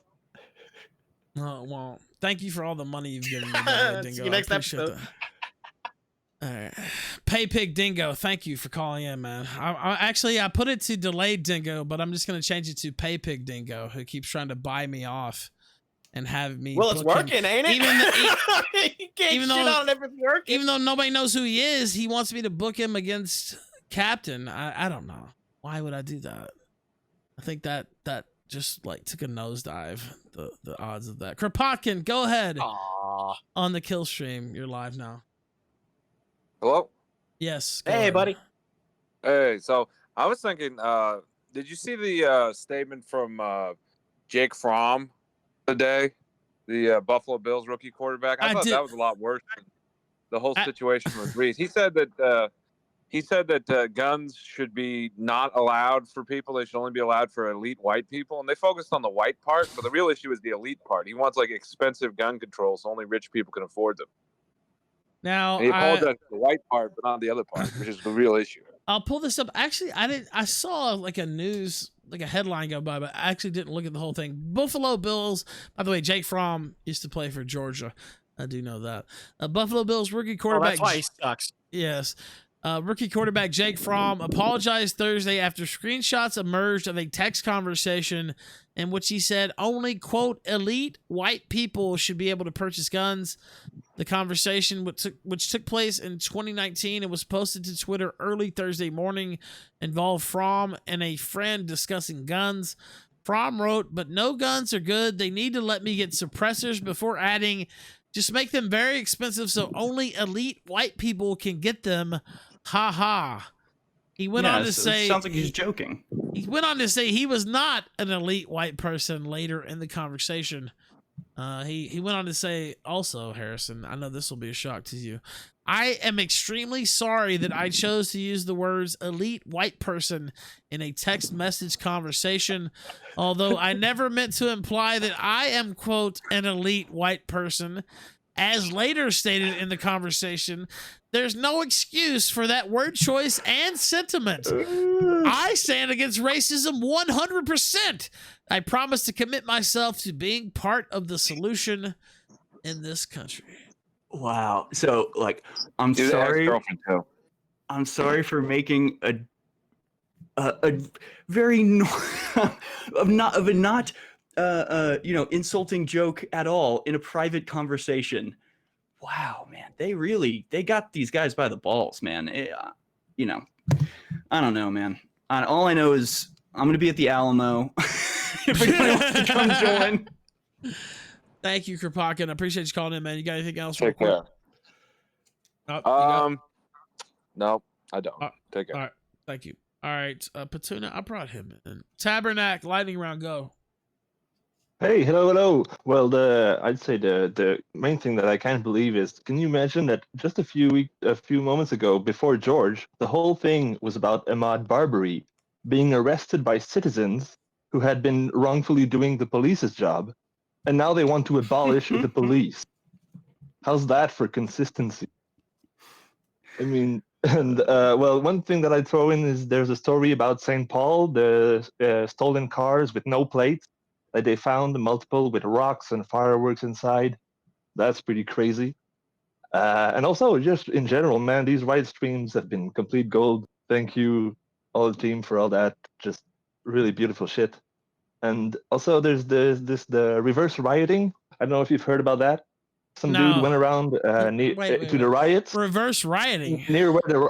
Oh, well, thank you for all the money you've given me, Dingo. See you next episode. All right. Pay Pig Dingo, thank you for calling in, man. I put it to delayed Dingo, but I'm just going to change it to Pay Pig Dingo, who keeps trying to buy me off and have me. Well, it's working, ain't it? Even though nobody knows who he is, he wants me to book him against Captain. I don't know. Why would I do that? I think that just like took a nosedive, the odds of that. Kropotkin, go ahead. On the kill stream. You're live now. Hello? Yes. Hey, ahead. buddy. Hey, so I was thinking, did you see the statement from Jake Fromm today, the Buffalo Bills rookie quarterback? I thought that was a lot worse than the whole situation with Brees. He said that guns should be not allowed for people. They should only be allowed for elite white people. And they focused on the white part, but the real issue is the elite part. He wants like expensive gun control, so only rich people can afford them. Now, and he apologized for the white part, but not the other part, which is the real issue. I'll pull this up. Actually, I saw like a headline go by, but I actually didn't look at the whole thing. Buffalo Bills, by the way, Jake Fromm used to play for Georgia. I do know that. Buffalo Bills rookie quarterback. That's why he sucks. Yes. Rookie quarterback Jake Fromm apologized Thursday after screenshots emerged of a text conversation in which he said only, quote, elite white people should be able to purchase guns. The conversation, which took place in 2019 and was posted to Twitter early Thursday morning, involved Fromm and a friend discussing guns. Fromm wrote, "But no guns are good. They need to let me get suppressors," before adding, "Just make them very expensive so only elite white people can get them. Ha ha." He went on to say, it sounds like he's joking. He went on to say he was not an elite white person later in the conversation. He went on to say also, Harrison, I know this will be a shock to you, "I am extremely sorry that I chose to use the words elite white person in a text message conversation, although I never meant to imply that I am, quote, an elite white person. As later stated in the conversation, there's no excuse for that word choice and sentiment. I stand against racism 100%. I promise to commit myself to being part of the solution in this country." Wow. So, like, I'm sorry. I'm sorry for making a very not insulting joke at all in a private conversation. Wow, man, they got these guys by the balls, man. I don't know, man. All I know is I'm gonna be at the Alamo. If anybody wants to come join. Thank you, Kropotkin. I appreciate you calling in, man. You got anything else? Take care. No, I don't. Take care. All right, thank you. All right, Patuna, I brought him in. Tabernacle, lightning round, go. Hey, hello. Well, I'd say the main thing that I can't believe is, can you imagine that just a few moments ago, before George, the whole thing was about Ahmaud Arbery being arrested by citizens who had been wrongfully doing the police's job, and now they want to abolish the police. How's that for consistency? I mean, and well, one thing that I'd throw in is there's a story about St. Paul, the stolen cars with no plates. That they found multiple with rocks and fireworks inside. That's pretty crazy. And also, just in general, man, these Riot streams have been complete gold. Thank you, all the team, for all that. Just really beautiful shit. And also, there's the reverse rioting. I don't know if you've heard about that. Some dude went around to the riots. Reverse rioting near where the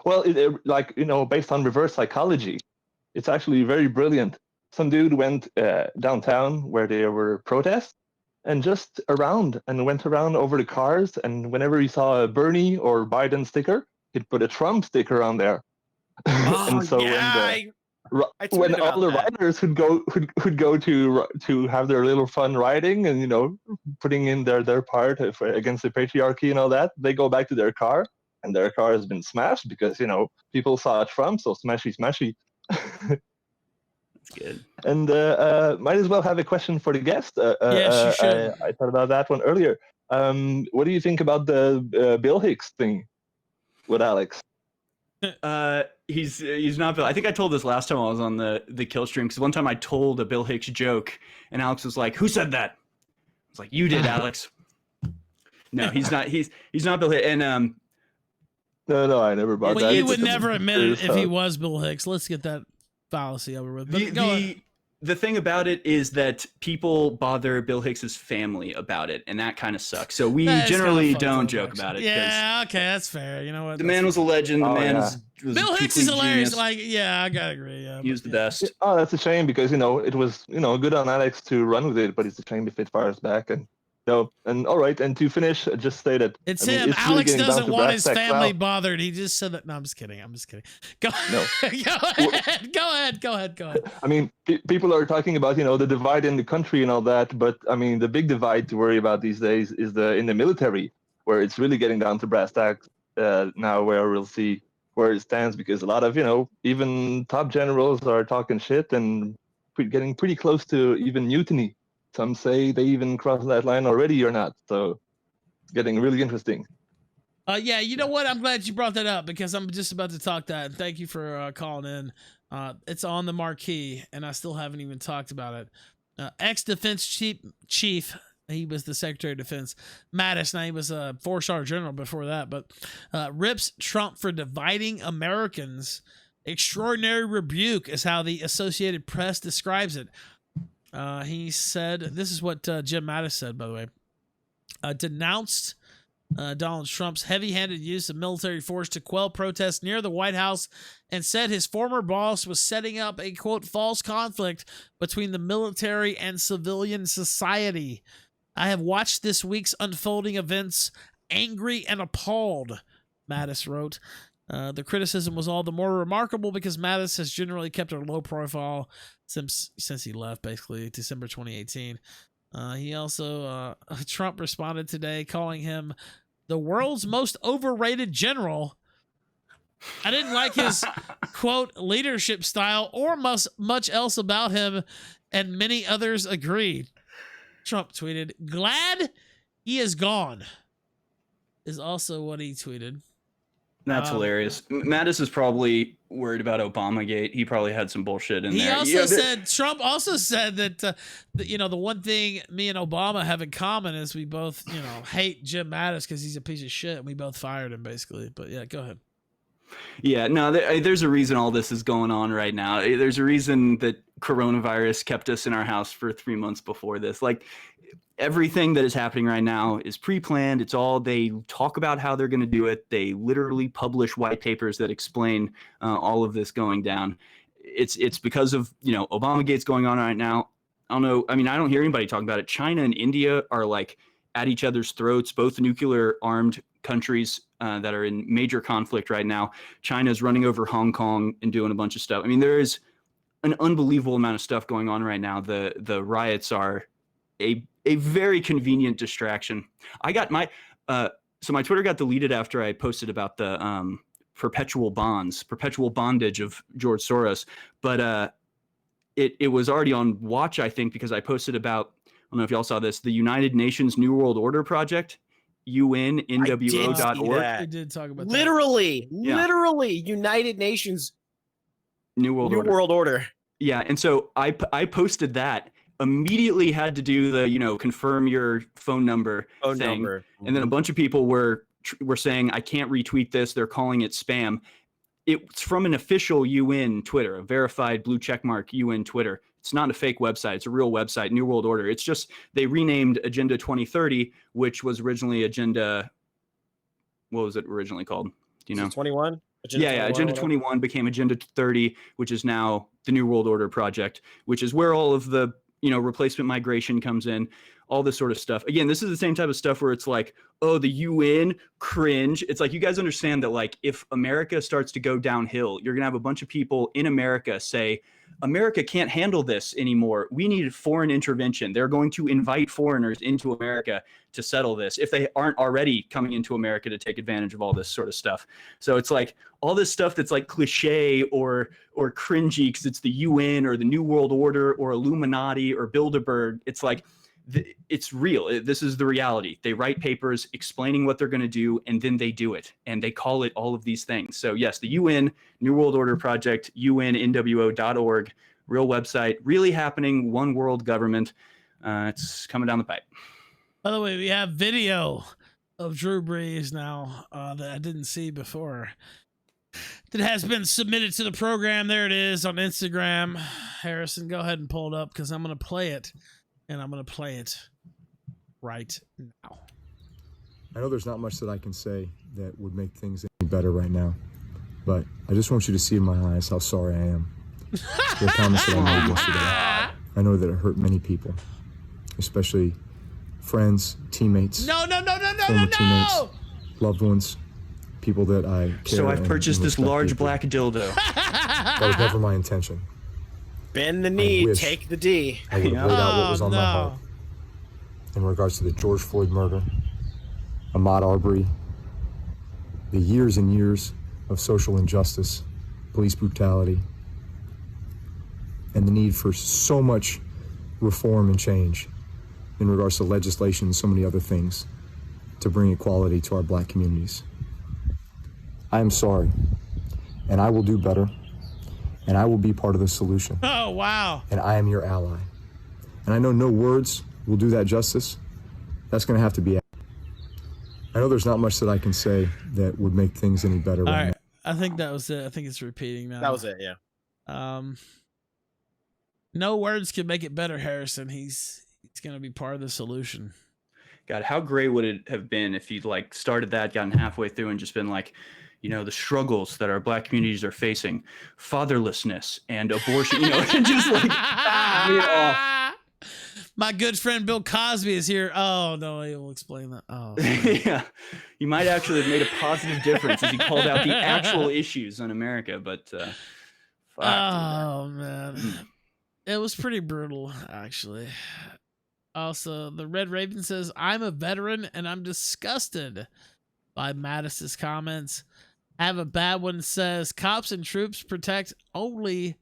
well, like based on reverse psychology, it's actually very brilliant. Some dude went downtown where there were protests, and just went around over the cars. And whenever he saw a Bernie or Biden sticker, he'd put a Trump sticker on there. And so when all the rioters would go to have their little fun rioting and putting in their part against the patriarchy and all that, they go back to their car, and their car has been smashed because people saw Trump, so smashy. That's good. And might as well have a question for the guest. Yes, you should. I thought about that one earlier. What do you think about the Bill Hicks thing with Alex? He's not Bill. I think I told this last time I was on the Killstream, because one time I told a Bill Hicks joke and Alex was like, "Who said that?" I was like, "You did, Alex." No, he's not. He's not Bill Hicks. And no, I never bought that. Well, you would never admit it if he was Bill Hicks. Let's get that fallacy over with. But the thing about it is that people bother Bill Hicks's family about it, and that kind of sucks. So we generally don't joke about it. Yeah, okay, that's fair. You know what? The man was a legend. The man was Bill Hicks is hilarious. Genius. Like, yeah, I gotta agree. Yeah, he was the best. Oh, that's a shame because it was good on Alex to run with it, but it's a shame if it fires back. And all right. And to finish, just say that it's him. It's Alex really doesn't want his family now. bothered. He just said that. No, I'm just kidding. Go. No. Go ahead. I mean, people are talking about the divide in the country and all that, but I mean, the big divide to worry about these days is in the military, where it's really getting down to brass tacks now, where we'll see where it stands, because a lot of even top generals are talking shit and getting pretty close to even mutiny. Some say they even crossed that line already or not. So it's getting really interesting. Yeah, you know what? I'm glad you brought that up, because I'm just about to talk that. Thank you for calling in. It's on the marquee, and I still haven't even talked about it. Ex-defense chief, he was the Secretary of Defense, Mattis. Now, he was a 4-star general before that, but rips Trump for dividing Americans. Extraordinary rebuke is how the Associated Press describes it. He said, this is what Jim Mattis said, by the way, denounced Donald Trump's heavy-handed use of military force to quell protests near the White House, and said his former boss was setting up a, quote, false conflict between the military and civilian society. I have watched this week's unfolding events angry and appalled, Mattis wrote. The criticism was all the more remarkable because Mattis has generally kept a low profile since he left, basically, December 2018. He also, Trump responded today calling him the world's most overrated general. I didn't like his, quote, leadership style or much else about him, and many others agreed. Trump tweeted, "Glad he is gone," is also what he tweeted. That's hilarious. Mattis is probably worried about Obamagate. He probably had some bullshit in there. He also said, Trump also said that, the one thing me and Obama have in common is we both, hate Jim Mattis because he's a piece of shit, and we both fired him, basically. But yeah, go ahead. Yeah, no, there's a reason all this is going on right now. There's a reason that coronavirus kept us in our house for 3 months before this. Like, everything that is happening right now is pre-planned. It's all, they talk about how they're going to do it. They literally publish white papers that explain all of this going down. It's because of, Obamagate's going on right now. I don't know. I mean, I don't hear anybody talking about it. China and India are like at each other's throats, both nuclear armed countries that are in major conflict right now. China's running over Hong Kong and doing a bunch of stuff. I mean, there is an unbelievable amount of stuff going on right now. The riots are a very convenient distraction. I got my so my Twitter got deleted after I posted about the perpetual bondage of George Soros, but it was already on watch, I think, because I posted about, I don't know if y'all saw this, the United Nations New World Order Project, UNNWO.org. I did talk about literally United Nations New World Order. Yeah, and so I posted that. Immediately had to do the confirm your phone number thing. And then a bunch of people were saying I can't retweet this, they're calling it spam. It's from an official UN Twitter, a verified blue checkmark UN Twitter. It's not a fake website. It's a real website, New World Order. It's just they renamed Agenda 2030, which was originally Agenda. What was it originally called? Do you know? 21? Agenda 21 became Agenda 30, which is now the New World Order project, which is where all of the, replacement migration comes in, all this sort of stuff. Again, this is the same type of stuff where it's like, oh, the UN, cringe. It's like, you guys understand that, like, if America starts to go downhill, you're going to have a bunch of people in America say, America can't handle this anymore. We need foreign intervention. They're going to invite foreigners into America to settle this if they aren't already coming into America to take advantage of all this sort of stuff. So it's like all this stuff that's like cliche or cringy because it's the UN or the New World Order or Illuminati or Bilderberg. It's like, it's real. This is the reality. They write papers explaining what they're going to do, and then they do it, and they call it all of these things. So yes, the UN, New World Order Project, UNNWO.org, real website, really happening, one world government. It's coming down the pipe. By the way, we have video of Drew Brees now that I didn't see before. That has been submitted to the program. There it is on Instagram. Harrison, go ahead and pull it up because I'm going to play it. And I'm going to play it right now. I know there's not much that I can say that would make things any better right now, but I just want you to see in my eyes how sorry I am. The comments that I made yesterday, I know that it hurt many people, especially friends, teammates, former teammates, loved ones, people that I care. So I've purchased this large black dildo. That was never my intention. Bend the knee, take the D. I would have laid out what was on my heart in regards to the George Floyd murder, Ahmaud Arbery, the years and years of social injustice, police brutality, and the need for so much reform and change in regards to legislation and so many other things to bring equality to our black communities. I am sorry, and I will do better. And I will be part of the solution. Oh, wow. And I am your ally. And I know no words will do that justice. That's going to have to be. I know there's not much that I can say that would make things any better. All right. I think that was it. I think it's repeating now. That was it, yeah. No words can make it better, Harrison. He's going to be part of the solution. God, how great would it have been if you'd like started that, gotten halfway through and just been like, the struggles that our black communities are facing, fatherlessness and abortion, and just like, My good friend Bill Cosby is here. Oh, no, he will explain that. Oh, yeah. You might actually have made a positive difference as he called out the actual issues in America, but man. It was pretty brutal, actually. Also, the Red Raven says, I'm a veteran and I'm disgusted by Mattis's comments. I have a bad one. Says cops and troops protect only.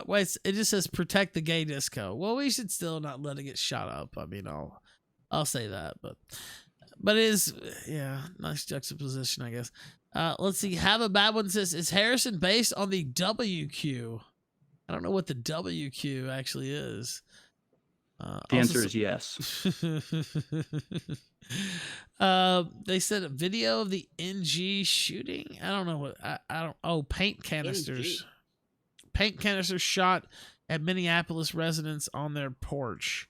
Wait, it just says protect the gay disco. Well, we should still not let it get shot up. I mean, I'll say that, but it is, yeah, nice juxtaposition, I guess. Let's see. Have a bad one. Says, is Harrison based on the WQ? I don't know what the WQ actually is. The answer is yes. They said a video of the NG shooting. I don't know what I don't. Oh, paint canisters. NG. Paint canisters shot at Minneapolis residents on their porch.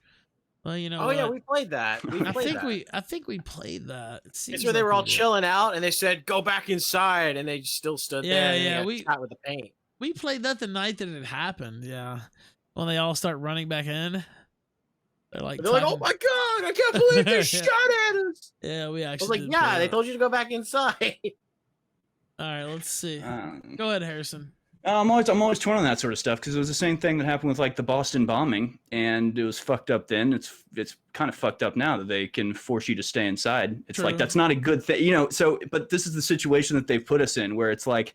Well, you know. Oh, what? yeah, we played that. I think we played that. It's where they were all chilling out, and they said, "Go back inside," and they still stood there. Yeah, we shot with the paint. We played that the night that it happened. Yeah, when they all start running back in. They're like, "Oh my god, I can't believe they shot at us!" Yeah, we actually. I was like, "Yeah, they told you to go back inside." All right, let's see. Go ahead, Harrison. I'm always torn on that sort of stuff because it was the same thing that happened with like the Boston bombing, and it was fucked up then. It's kind of fucked up now that they can force you to stay inside. It's like that's not a good thing, So, but this is the situation that they've put us in, where it's like,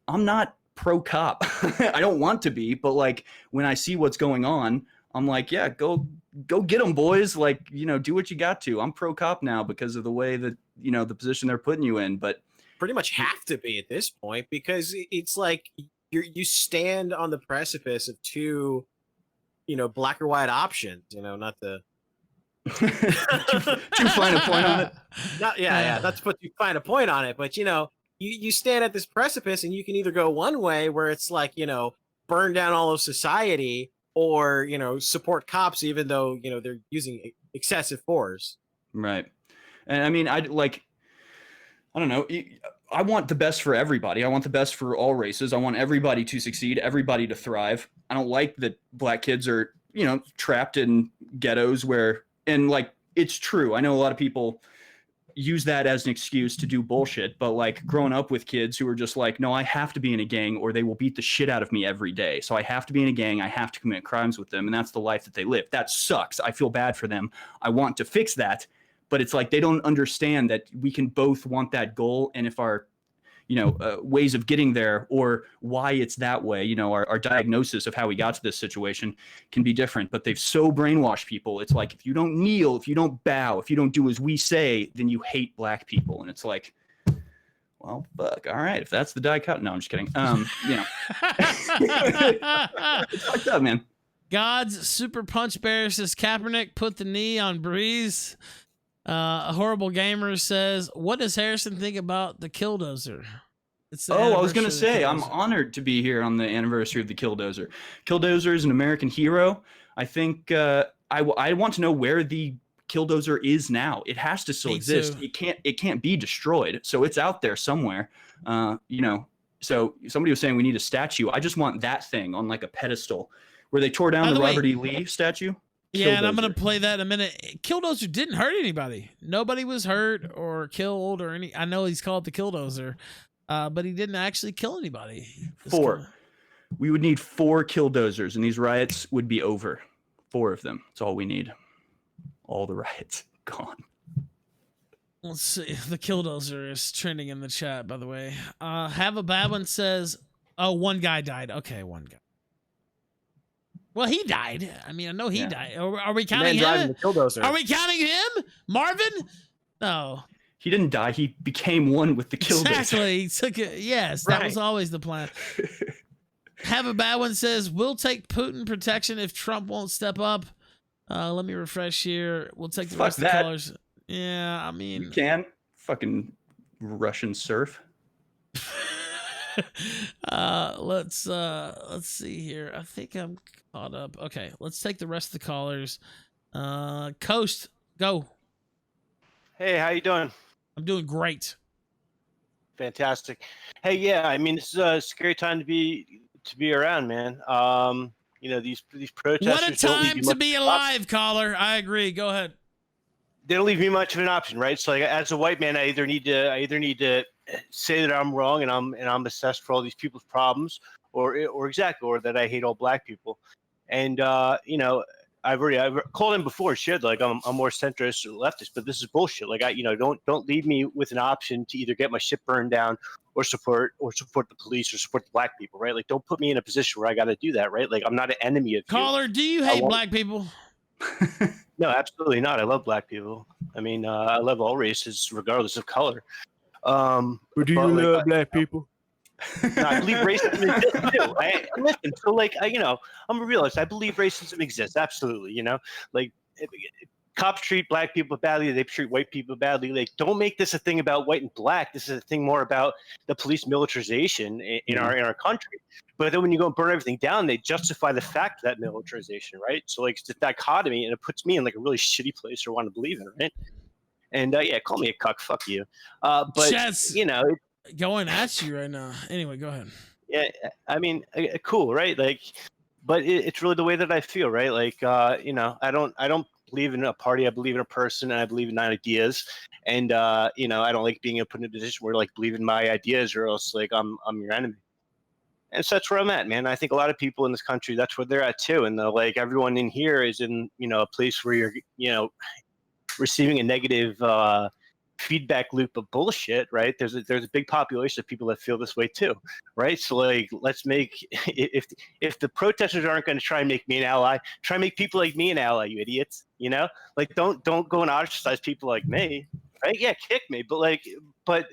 I'm not pro cop. I don't want to be, but like when I see what's going on, I'm like, yeah, go get them, boys. Like, do what you got to. I'm pro cop now because of the way that, the position they're putting you in. But pretty much have to be at this point because it's like you stand on the precipice of two, black or white options. Not the too fine a point on it. Not to put too fine a point on it, but you stand at this precipice and you can either go one way where it's like burn down all of society. or support cops even though they're using excessive force. Right. And I mean, I don't know. I want the best for everybody. I want the best for all races. I want everybody to succeed, everybody to thrive. I don't like that black kids are, trapped in ghettos and it's true. I know a lot of people use that as an excuse to do bullshit, but like growing up with kids who are just like, no, I have to be in a gang or they will beat the shit out of me every day. So I have to be in a gang. I have to commit crimes with them. And that's the life that they live. That sucks. I feel bad for them. I want to fix that. But it's like they don't understand that we can both want that goal, and if our ways of getting there or why it's that way, our diagnosis of how we got to this situation can be different. But they've so brainwashed people. It's like, if you don't kneel, if you don't bow, if you don't do as we say, then you hate black people. And it's like, well, fuck. All right, if that's the dichotomy. No, I'm just kidding. It's fucked up, man. God's Super Punch Bear says Kaepernick put the knee on Brees. A Horrible Gamer says, what does Harrison think about the Killdozer? I was going to say, I'm honored to be here on the anniversary of the Killdozer. Killdozer is an American hero. I think I want to know where the Killdozer is now. It has to still exist. It can't be destroyed. So it's out there somewhere. So somebody was saying we need a statue. I just want that thing on like a pedestal where they tore down the Robert E. Lee statue. Yeah, and I'm going to play that in a minute. Killdozer didn't hurt anybody. Nobody was hurt or killed or any. I know he's called the Killdozer, but he didn't actually kill anybody. 4. We would need 4 Killdozers, and these riots would be over. 4 of them. That's all we need. All the riots gone. Let's see. The Killdozer is trending in the chat, by the way. Have a Bad One says, oh, one guy died. Okay, one guy. Well, he died. I mean, I know he died. Are we counting him? Are we counting him? Marvin? No. He didn't die. He became one with the Killdozer. Exactly. He took it. Yes, that was always the plan. Have a Bad One says, we'll take Putin protection if Trump won't step up. Let me refresh here. We'll take the rest of the colors. Yeah, I mean. You can. Fucking Russian serf. Let's see here. I think I'm caught up. Okay, let's take the rest of the callers. Coast, go. Hey, how you doing? I'm doing great. Fantastic. Hey, yeah, I mean, this is a scary time to be around, man. These protesters. What a time to be alive, caller. I agree. Go ahead. They don't leave me much of an option, right? So, like, as a white man, I either need to say that I'm wrong and I'm assessed for all these people's problems, or that I hate all black people. And I've called him before, shared like I'm more centrist or leftist, but this is bullshit. Like don't leave me with an option to either get my shit burned down or support the police or support the black people, right? Like don't put me in a position where I got to do that, right? Like I'm not an enemy of caller. Do you hate black people? No, absolutely not. I love black people. I mean, I love all races regardless of color. But do you love black people? No, I believe racism exists too. Listen, so like I'm a realist. I believe racism exists. Absolutely, like cops treat black people badly. They treat white people badly. Like, don't make this a thing about white and black. This is a thing more about the police militarization in our country. But then when you go and burn everything down, they justify the fact of that militarization, right? So like it's a dichotomy, and it puts me in like a really shitty place to want to believe in, right? And yeah, call me a cuck. Fuck you. But Chess, going at you right now. Anyway, go ahead. Yeah, I mean, cool, right? Like, but it's really the way that I feel, right? Like, I don't believe in a party. I believe in a person, and I believe in ideas. And I don't like being put in a position where like believe in my ideas, or else like I'm your enemy. And so that's where I'm at, man. I think a lot of people in this country, that's where they're at too. And like everyone in here is in a place where you're receiving a negative feedback loop of bullshit, right? There's a big population of people that feel this way too, right? So like, let's make if the protesters aren't going to try and make me an ally, try and make people like me an ally, you idiots. Like don't go and ostracize people like me, right? Yeah, kick me, but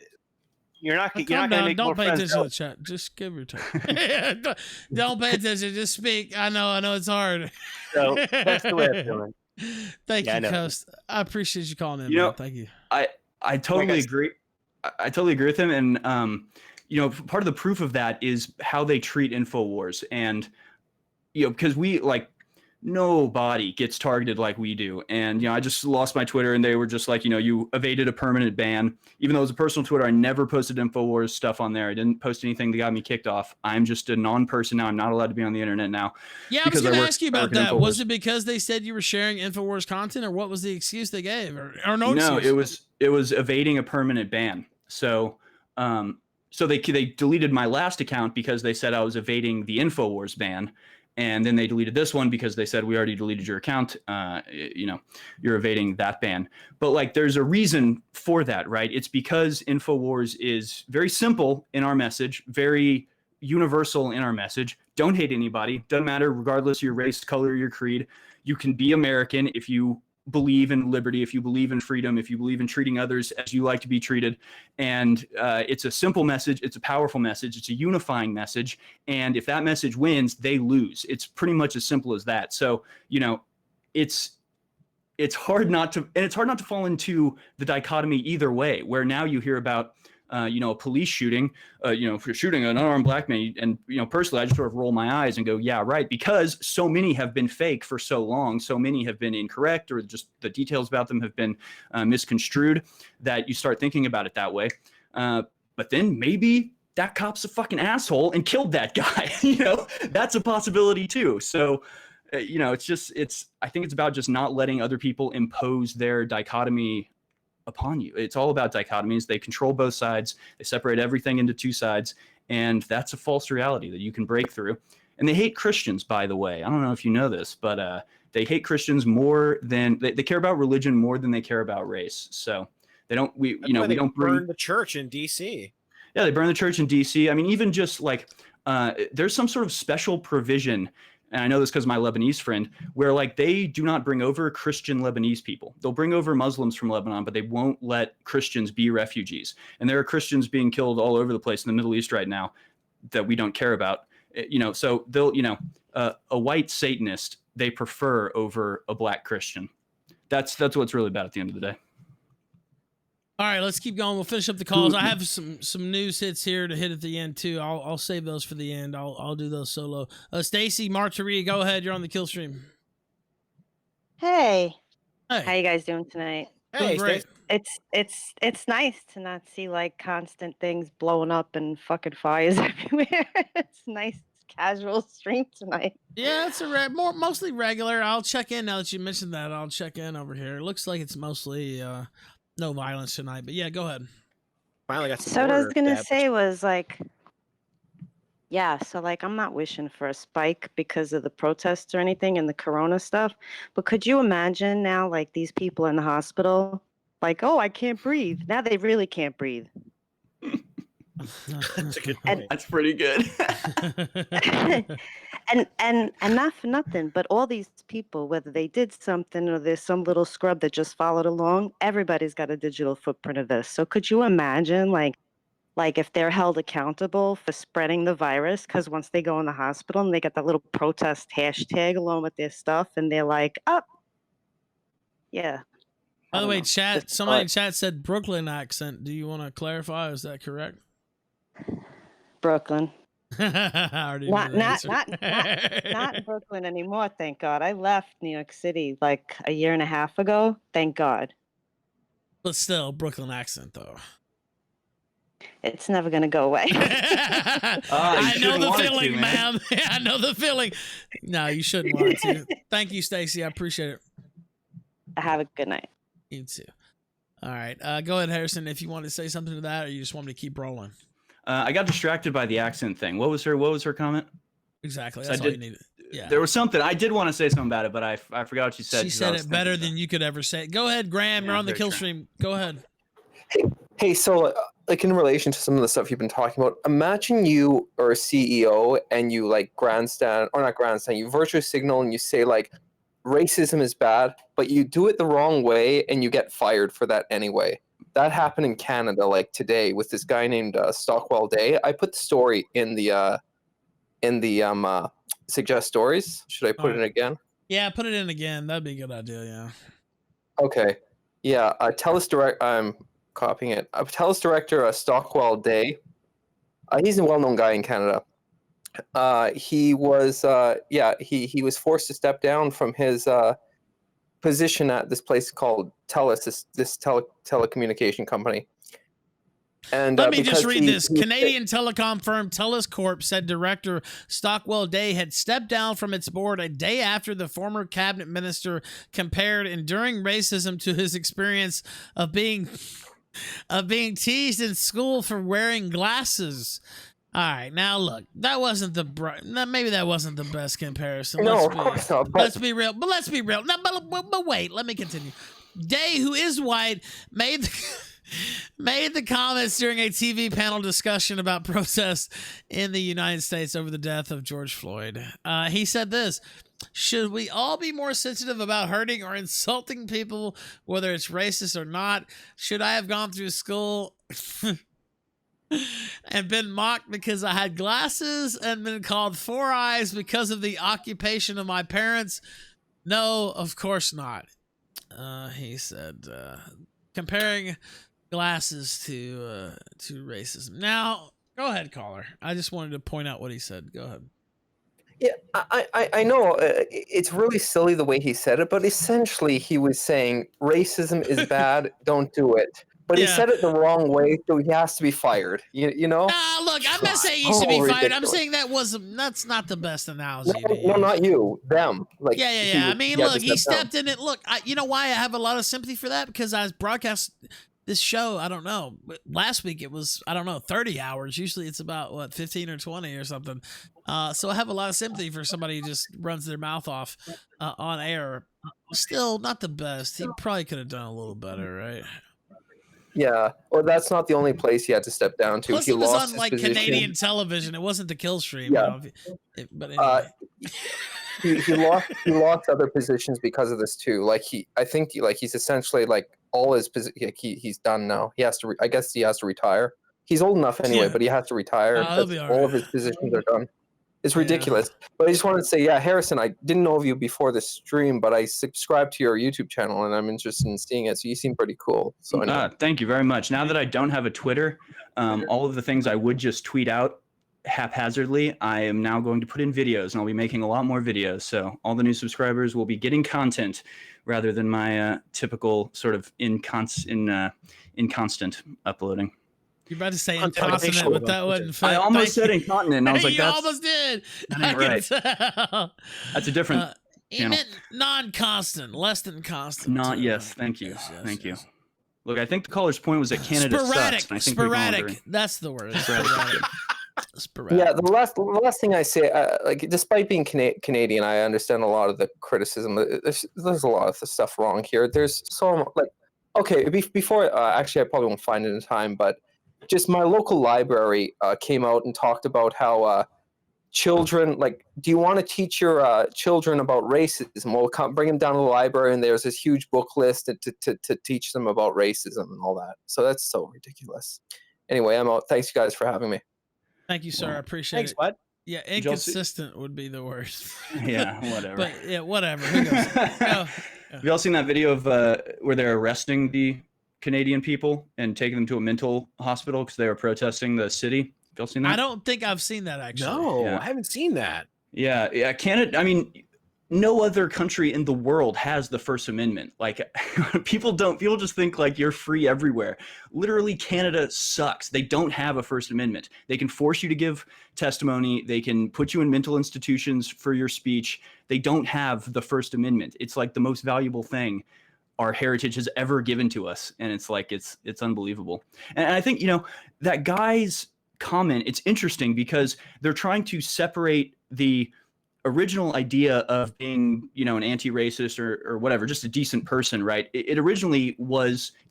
you're not going to make more friends. Don't pay attention to the chat. Just give your time. Don't pay attention. Just speak. I know it's hard. So that's the way I'm feeling. Thank you, Coast. I appreciate you calling in. Man. Thank you. I totally agree. I totally agree with him. And, part of the proof of that is how they treat InfoWars. And because we nobody gets targeted like we do. And, I just lost my Twitter and they were just like, you evaded a permanent ban. Even though it was a personal Twitter, I never posted InfoWars stuff on there. I didn't post anything that got me kicked off. I'm just a non-person now. I'm not allowed to be on the internet now. Yeah, I was going to ask you about that. Was it because they said you were sharing InfoWars content, or what was the excuse they gave? Or no excuse? it was evading a permanent ban. So, so they deleted my last account because they said I was evading the InfoWars ban. And then they deleted this one because they said, we already deleted your account. You're evading that ban. But there's a reason for that, right? It's because InfoWars is very simple in our message, very universal in our message. Don't hate anybody. Doesn't matter, regardless of your race, color, your creed. You can be American if you believe in liberty, if you believe in freedom, if you believe in treating others as you like to be treated. And it's a simple message. It's a powerful message. It's a unifying message. And if that message wins, they lose. It's pretty much as simple as that. So, it's hard not to fall into the dichotomy either way, where now you hear about a police shooting, for shooting an unarmed black man. And, personally, I just sort of roll my eyes and go, yeah, right. Because so many have been fake for so long. So many have been incorrect, or just the details about them have been misconstrued, that you start thinking about it that way. But then maybe that cop's a fucking asshole and killed that guy. That's a possibility too. So, I think it's about just not letting other people impose their dichotomy upon you. It's all about dichotomies. They control both sides. They separate everything into two sides. And that's a false reality that you can break through. And they hate Christians, by the way. I don't know if you know this, but they hate Christians more than they care about religion more than they care about race. So they don't, we don't burn the church in DC. Yeah, they burn the church in DC. I mean, even just there's some sort of special provision, and I know this because of my Lebanese friend, where they do not bring over Christian Lebanese people. They'll bring over Muslims from Lebanon, but they won't let Christians be refugees. And there are Christians being killed all over the place in the Middle East right now that we don't care about. So they'll, a white Satanist they prefer over a black Christian. That's what's really bad at the end of the day. All right, let's keep going. We'll finish up the calls. I have some news hits here to hit at the end too. I'll save those for the end. I'll do those solo. Stacy Martiri, go ahead. You're on the Killstream. Hey, how you guys doing tonight? Hey, great. It's nice to not see constant things blowing up and fucking fires everywhere. It's nice casual stream tonight. Yeah, it's mostly regular. I'll check in now that you mentioned that. I'll check in over here. It looks like it's mostly no violence tonight, but yeah, go ahead. Finally got So what I was gonna say was I'm not wishing for a spike because of the protests or anything and the corona stuff, but could you imagine now these people in the hospital oh, I can't breathe. Now they really can't breathe. That's a good point. That's pretty good. and not for nothing, but all these people, whether they did something or there's some little scrub that just followed along, everybody's got a digital footprint of this. So could you imagine if they're held accountable for spreading the virus, because once they go in the hospital and they got that little protest hashtag along with their stuff and they're yeah. By the way, somebody in chat said Brooklyn accent. Do you want to clarify? Is that correct? Brooklyn. Not in Brooklyn anymore, thank God. I left New York City a year and a half ago, thank God. But still, Brooklyn accent though. It's never gonna go away. I know the feeling, ma'am. I know the feeling. No, you shouldn't want to. Thank you, Stacy. I appreciate it. Have a good night. You too. All right. Go ahead, Harrison, if you want to say something to that, or you just want me to keep rolling. I got distracted by the accent thing. What was her comment? Exactly. That's all you needed. Yeah. There was something. I did want to say something about it, but I forgot what she said. She said it better than you could ever say it. Go ahead, Graham. You're on the Killstream. Go ahead. Hey, so in relation to some of the stuff you've been talking about, imagine you are a CEO and you you virtue signal and you say racism is bad, but you do it the wrong way and you get fired for that anyway. That happened in Canada today with this guy named Stockwell Day. I put the story in the suggest stories. Should I put it in again? Yeah, put it in again. That'd be a good idea. Yeah. Okay. Yeah. I'm copying it. TELUS director Stockwell Day. He's a well-known guy in Canada. he was he was forced to step down from his position at this place called TELUS, this telecommunication company. And let me just read this. Canadian telecom firm TELUS Corp said director Stockwell Day had stepped down from its board a day after the former cabinet minister compared enduring racism to his experience of being teased in school for wearing glasses. All right, now look, that wasn't maybe that wasn't the best comparison. No, of course not. Let's be real. But let's be real. No, but wait, let me continue. Day, who is white, made the comments during a TV panel discussion about protests in the United States over the death of George Floyd. He said this: should we all be more sensitive about hurting or insulting people, whether it's racist or not? Should I have gone through school and been mocked because I had glasses and been called Four Eyes because of the occupation of my parents? No, of course not. He said, comparing glasses to racism. Now, go ahead, caller. I just wanted to point out what he said. Go ahead. Yeah, I know it's really silly the way he said it, but essentially he was saying racism is bad, don't do it. But he said it the wrong way, so he has to be fired. You know? Look, I'm not saying he should be fired. I'm saying that's not the best analogy. No, not you. Them. Like, yeah. I mean, look, he stepped in it. Look, you know why I have a lot of sympathy for that? Because I broadcast this show, I don't know. Last week it was, 30 hours. Usually it's about 15 or 20 or something. So I have a lot of sympathy for somebody who just runs their mouth off on air. Still not the best. He probably could have done a little better, right? Yeah. Well, that's not the only place he had to step down to. Plus, he it was lost on his position. Canadian television. It wasn't the Killstream. Yeah. But anyway. he lost other positions because of this too. I think he's essentially all his he's done now. He has to. I guess he has to retire. He's old enough anyway, but he has to retire. All of his positions are done. It's ridiculous. But I just wanted to say, Harrison, I didn't know of you before the stream, but I subscribed to your YouTube channel and I'm interested in seeing it. So you seem pretty cool. So anyway. Thank you very much. Now that I don't have a Twitter, all of the things I would just tweet out haphazardly, I am now going to put in videos, and I'll be making a lot more videos. So all the new subscribers will be getting content rather than my typical sort of inconstant uploading. You're about to say incontinent, but that wasn't fit. I almost said incontinent, and I was like, you almost did. That ain't right. That's a different channel. Non-constant, less than constant. Yes, thank you. Thank you. Look, I think the caller's point was that Canada sporadic, sucks. And I think sporadic. That's the word. Sporadic. Yeah, the last thing I say, despite being Canadian, I understand a lot of the criticism. There's a lot of the stuff wrong here. There's so before actually I probably won't find it in time, but just my local library came out and talked about how children, do you want to teach your children about racism? Well, bring them down to the library, and there's this huge book list to teach them about racism and all that. So that's so ridiculous. Anyway, I'm out. Thanks, you guys, for having me. Thank you, sir. I appreciate it. Bud. Yeah, inconsistent would be the worst. Yeah, whatever. But yeah, whatever. Who goes? Go. Have you all seen that video of where they're arresting the Canadian people and taking them to a mental hospital because they were protesting the city? Have you all seen that? I don't think I've seen that, actually. No, I haven't seen that. Yeah, Canada. I mean, no other country in the world has the First Amendment. People just think you're free everywhere. Literally, Canada sucks. They don't have a First Amendment. They can force you to give testimony. They can put you in mental institutions for your speech. They don't have the First Amendment. It's the most valuable thing our heritage has ever given to us. And it's unbelievable. And I think, that guy's comment, it's interesting because they're trying to separate the original idea of being, an anti-racist or whatever, just a decent person, right? It originally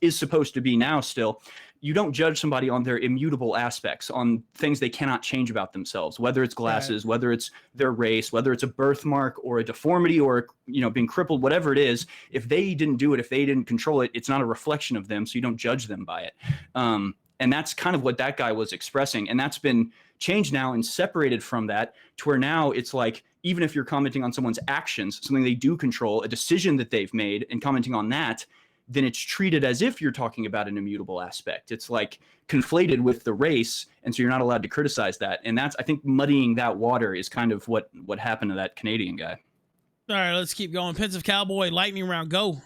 is supposed to be now still. You don't judge somebody on their immutable aspects, on things they cannot change about themselves, whether it's glasses, whether it's their race, whether it's a birthmark or a deformity or, being crippled, whatever it is. If they didn't do it, if they didn't control it, it's not a reflection of them. So you don't judge them by it. And that's kind of what that guy was expressing. And that's been changed now and separated from that to where now it's even if you're commenting on someone's actions, something they do control, a decision that they've made and commenting on that, then it's treated as if you're talking about an immutable aspect. It's like conflated with the race, and so you're not allowed to criticize that. And that's, I think, muddying that water is kind of what happened to that Canadian guy. All right, let's keep going. Pensive Cowboy, lightning round, go.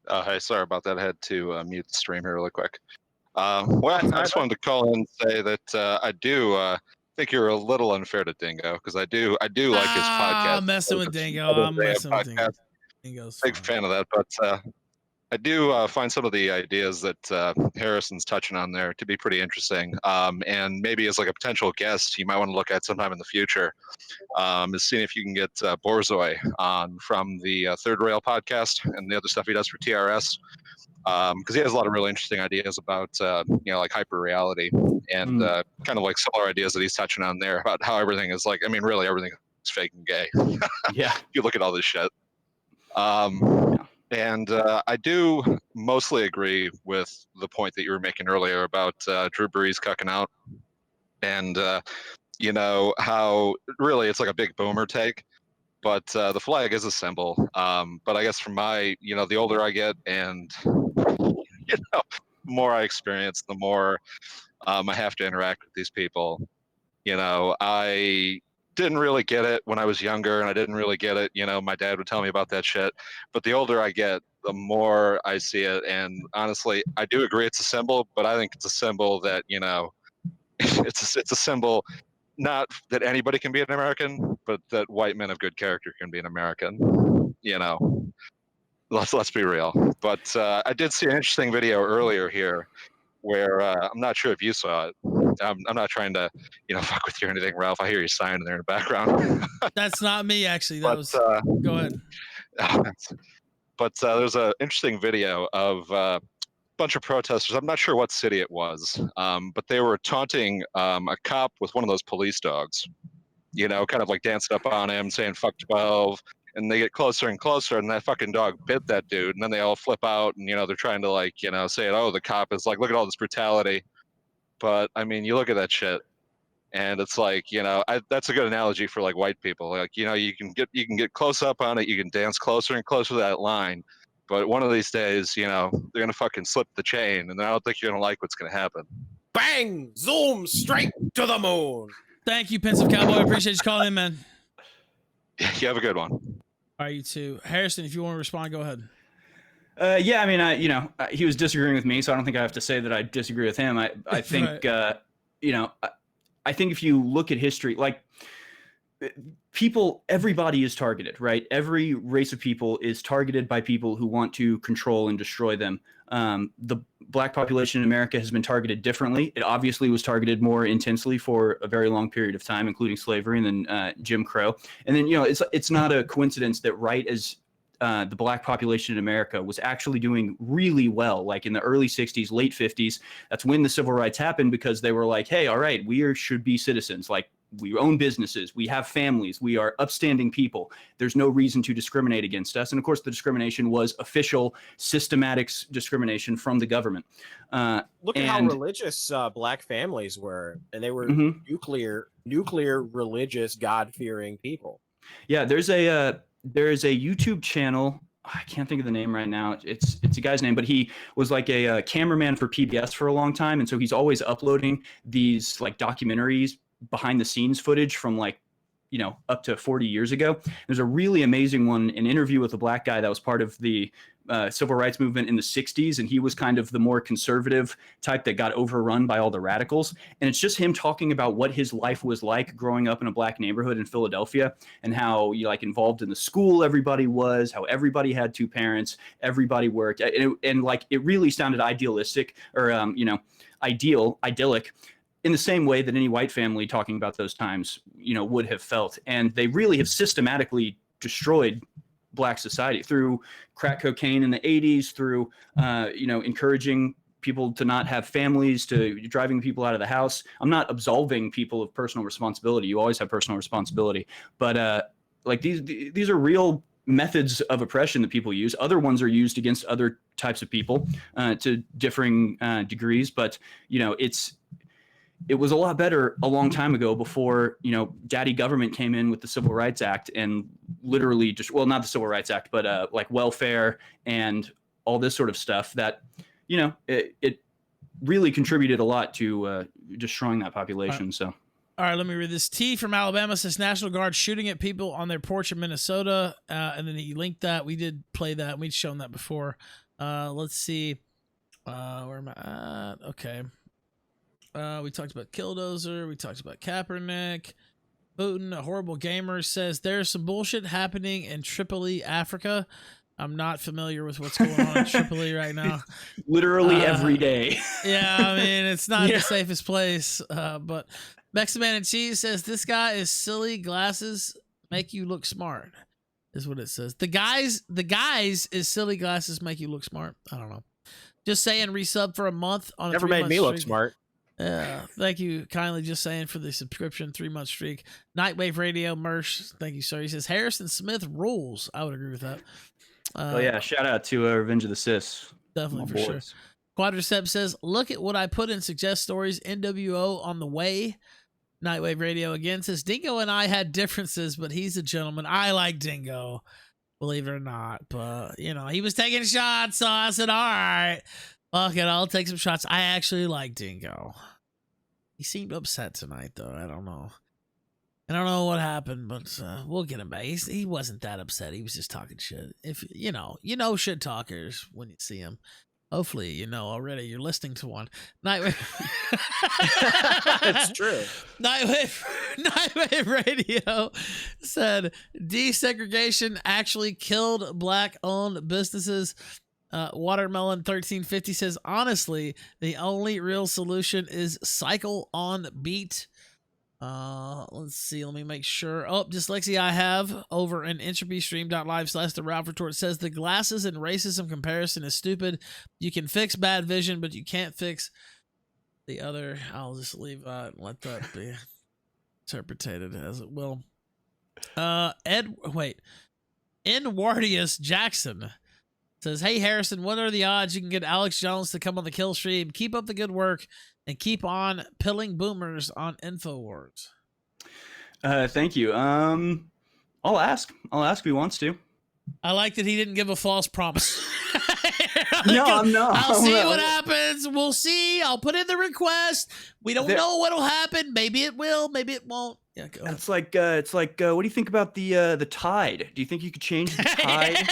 Hey, sorry about that. I had to mute the stream here really quick. Well, I just wanted to call in and say that I do think you're a little unfair to Dingo, because I do like his podcast. I'm messing with Dingo. I'm messing with Dingo. Dingo's big fan of that, but I do find some of the ideas that Harrison's touching on there to be pretty interesting. And maybe as like a potential guest, you might want to look at sometime in the future, is seeing if you can get Borzoi on from the Third Rail podcast and the other stuff he does for TRS. Because he has a lot of really interesting ideas about like hyper reality and kind of like similar ideas that he's touching on there about how everything is like, I mean, really everything is fake and gay. Yeah, if you look at all this shit. And I do mostly agree with the point that you were making earlier about Drew Brees cucking out, and how really it's like a big boomer take. But the flag is a symbol. But I guess from my, the older I get and, the more I experience, the more I have to interact with these people. I didn't really get it when I was younger, and I didn't really get it. My dad would tell me about that shit. But the older I get, the more I see it. And honestly, I do agree it's a symbol, but I think it's a symbol that, it's a symbol not that anybody can be an American, but that white men of good character can be an American. Let's be real. But I did see an interesting video earlier here where I'm not sure if you saw it. I'm not trying to, fuck with you or anything, Ralph. I hear you sighing there in the background. That's not me, actually. That was. Go ahead. But there's an interesting video of a bunch of protesters. I'm not sure what city it was, but they were taunting a cop with one of those police dogs. Kind of like dancing up on him, saying "fuck 12." And they get closer and closer, and that fucking dog bit that dude. And then they all flip out, and they're trying to say, "Oh, the cop is like, look at all this brutality." But I mean, you look at that shit, and it's like, that's a good analogy for like white people. Like, you can get close up on it, you can dance closer and closer to that line, but one of these days, they're gonna fucking slip the chain, and I don't think you're gonna like what's gonna happen. Bang! Zoom straight to the moon. Thank you, Pensive Cowboy. I appreciate you calling in, man. You have a good one. All right, you too. Harrison, if you want to respond, go ahead. Yeah, I mean, he was disagreeing with me, so I don't think I have to say that I disagree with him. I think, right. I think if you look at history, like everybody is targeted, right? Every race of people is targeted by people who want to control and destroy them. The black population in America has been targeted differently. It obviously was targeted more intensely for a very long period of time, including slavery and then Jim Crow. And then, it's not a coincidence that right as the black population in America was actually doing really well, like in the early 60s, late 50s. That's when the civil rights happened, because they were like, hey, all right, should be citizens. Like, we own businesses, we have families, we are upstanding people. There's no reason to discriminate against us. And of course, the discrimination was official, systematic discrimination from the government. Look at how religious black families were, and they were nuclear, religious, God-fearing people. Yeah, there is a YouTube channel. I can't think of the name right now. It's a guy's name, but he was like a cameraman for PBS for a long time, and so he's always uploading these like documentaries, behind the scenes footage from up to 40 years ago. There's a really amazing one, an interview with a black guy that was part of the civil rights movement in the 60s, and he was kind of the more conservative type that got overrun by all the radicals. And it's just him talking about what his life was like growing up in a black neighborhood in Philadelphia, and how involved in the school everybody was, how everybody had two parents, everybody worked, and it really sounded idealistic, or idyllic, in the same way that any white family talking about those times, would have felt. And they really have systematically destroyed black society through crack cocaine in the 80s, through, encouraging people to not have families, to driving people out of the house. I'm not absolving people of personal responsibility. You always have personal responsibility. But these are real methods of oppression that people use. Other ones are used against other types of people to differing degrees. But, it was a lot better a long time ago before, daddy government came in with the Civil Rights Act and literally just, well, not the Civil Rights Act, but like welfare and all this sort of stuff that, it really contributed a lot to destroying that population. So. All right, let me read this. T from Alabama says National Guard shooting at people on their porch in Minnesota. And then he linked that. We did play that. We'd shown that before. Let's see. Where am I at? Okay. We talked about Killdozer. We talked about Kaepernick. Putin, a horrible gamer, says there's some bullshit happening in Tripoli, Africa. I'm not familiar with what's going on in Tripoli right now. Literally every day. Yeah, I mean, it's not the safest place. But Mexican and Cheese says this guy is silly. Glasses make you look smart, is what it says. The guys is silly. Glasses make you look smart. I don't know. Just saying, resub for a month on a Never made me look smart. Yeah, thank you kindly. Just saying for the subscription 3-month streak. Nightwave Radio Mersh, thank you, sir. He says Harrison Smith rules. I would agree with that. Oh yeah, shout out to Revenge of the Sis. Definitely for sure. Quadricep says, look at what I put in suggest stories. NWO on the way. Nightwave Radio again says Dingo and I had differences, but he's a gentleman. I like Dingo, believe it or not. But he was taking shots, so I said, all right, fuck it, I'll take some shots. I actually like Dingo. He seemed upset tonight, though. I don't know what happened, but we'll get him back. He wasn't that upset. He was just talking shit. If shit talkers when you see him. Hopefully, already. You're listening to one. Nightwave. It's true. Nightwave Radio said desegregation actually killed black-owned businesses. Watermelon 1350 says, honestly, the only real solution is cycle on beat. Let's see. Let me make sure. Oh, dyslexia I have over in entropystream.live/the Ralph Retort says the glasses and racism comparison is stupid. You can fix bad vision, but you can't fix the other. I'll just leave and let that be interpreted as it will. Edwardius Jackson says, hey Harrison, what are the odds you can get Alex Jones to come on the kill stream? Keep up the good work and keep on pilling boomers on InfoWars. Thank you. I'll ask if he wants to. I like that he didn't give a false promise. No, I'm not. I'll see what happens. We'll see. I'll put in the request. We don't know what'll happen. Maybe it will. Maybe it won't. Yeah, go ahead. It's like what do you think about the tide? Do you think you could change the tide?